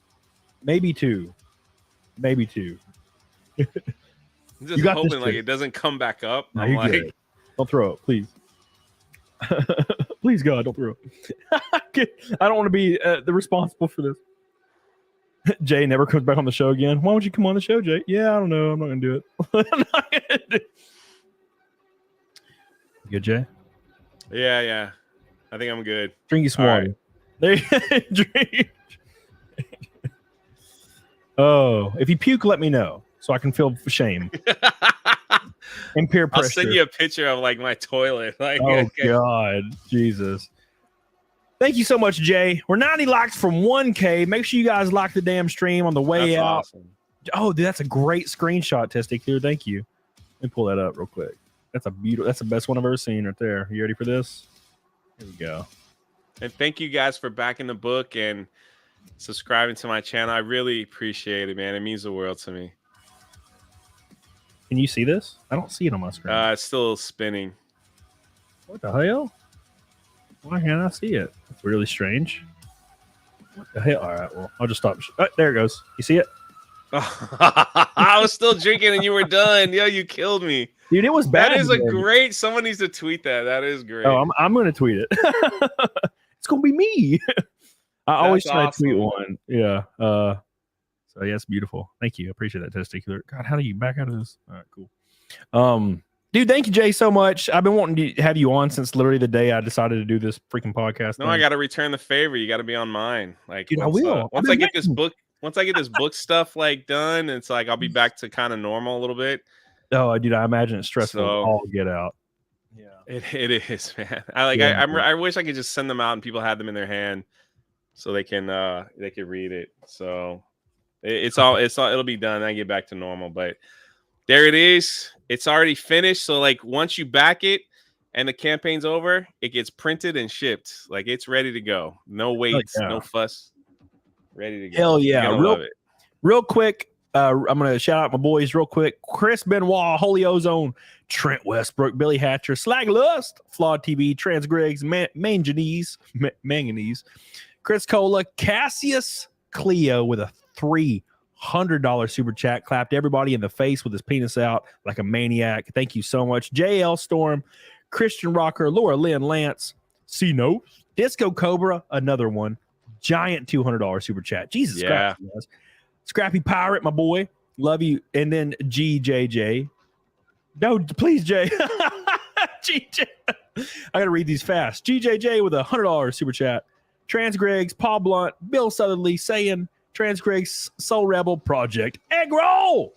maybe 2. Maybe 2. I'm just hoping like it doesn't come back up. No, I'm like, good. Don't throw it, please. Please, God, don't throw it. I don't want to be the responsible for this. Jay never comes back on the show again. Why don't you come on the show, Jay? Yeah, I don't know. I'm not going to do it. I'm not gonna do it. Good, Jay? Yeah. I think I'm good. Drink you some water. Right. Drink. Oh, if you puke, let me know so I can feel shame and peer pressure. I'll send you a picture of like my toilet. Like, oh God, Jesus! Thank you so much, Jay. We're 90 likes from 1K. Make sure you guys like the damn stream on the way out. Awesome. Oh, dude, that's a great screenshot, Testicular. Thank you. Let me pull that up real quick. That's a beautiful. That's the best one I've ever seen right there. You ready for this? Here we go. And thank you guys for backing the book and subscribing to my channel. I really appreciate it, man. It means the world to me. Can you see this? I don't see it on my screen. It's still spinning. What the hell? Why can't I see it? It's really strange. What the hell? All right, well, I'll just stop. Oh, there it goes. You see it? I was still drinking and you were done. Yo, you killed me. Dude, it was bad. That is a great. Someone needs to tweet that. That is great. Oh, I'm going to tweet it. It's going to be me. I always try to tweet one. Yeah. So yeah, it's beautiful. Thank you. I appreciate that, Testicular. God, how do you back out of this? All right, cool. Dude, thank you, Jay, so much. I've been wanting to have you on since literally the day I decided to do this freaking podcast. No, I got to return the favor. You got to be on mine. Like, dude, I will. Once I get this book stuff like done, it's like I'll be back to kind of normal a little bit. Oh, dude, I imagine it's stressful. All get out. Yeah, it is, man. I wish I could just send them out and people had them in their hand so they can read it. So it'll be done. I get back to normal, but there it is. It's already finished. So like once you back it and the campaign's over, it gets printed and shipped. Like it's ready to go. No wait, no fuss. Ready to go. Hell yeah. Real quick. I'm going to shout out my boys real quick. Chris Benoit, Holy Ozone, Trent Westbrook, Billy Hatcher, Slag Lust, Flawed TV, Trans Griggs, Manganese, Chris Cola, Cassius Cleo with a $300 super chat. Clapped everybody in the face with his penis out like a maniac. Thank you so much. JL Storm, Christian Rocker, Laura Lynn Lance, C-No, Disco Cobra, another one. Giant $200 super chat. Jesus Christ. Scrappy Pirate, my boy. Love you. And then GJJ. No, please, Jay. GJ. I got to read these fast. GJJ with a $100 super chat. Trans Griggs, Paul Blunt, Bill Southerly, saying Trans Griggs, Soul Rebel Project, Egg Roll.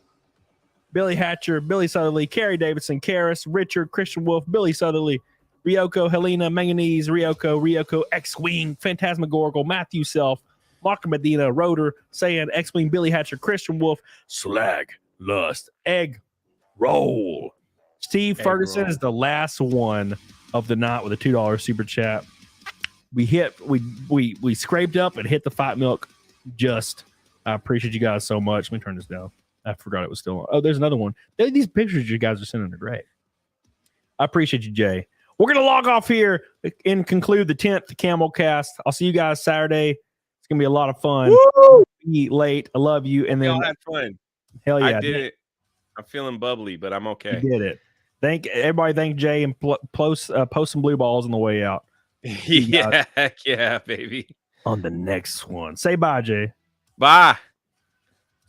Billy Hatcher, Billy Southerly, Carrie Davidson, Karis, Richard, Christian Wolf, Billy Southerly, Ryoko, Helena, Manganese, Ryoko, X-Wing, Phantasmagorical, Matthew Self, Mark Medina, Rotor, saying X-Wing, Billy Hatcher, Christian Wolf, Slag, Lust, Egg Roll. Steve Ferguson is the last one of the night with a $2 super chat. We scraped up and hit the Fight Milk. I appreciate you guys so much. Let me turn this down. I forgot it was still on. Oh, there's another one. These pictures you guys are sending are great. I appreciate you, Jay. We're gonna log off here and conclude the 10th CAMELCAST. I'll see you guys Saturday. It's gonna be a lot of fun. Woo! Eat late. I love you. And then y'all had fun. Hell yeah, I did it. I'm feeling bubbly, but I'm okay. You did it. Thank everybody. Thank Jay and post some blue balls on the way out. Yeah, baby. On the next one. Say bye, Jay. Bye.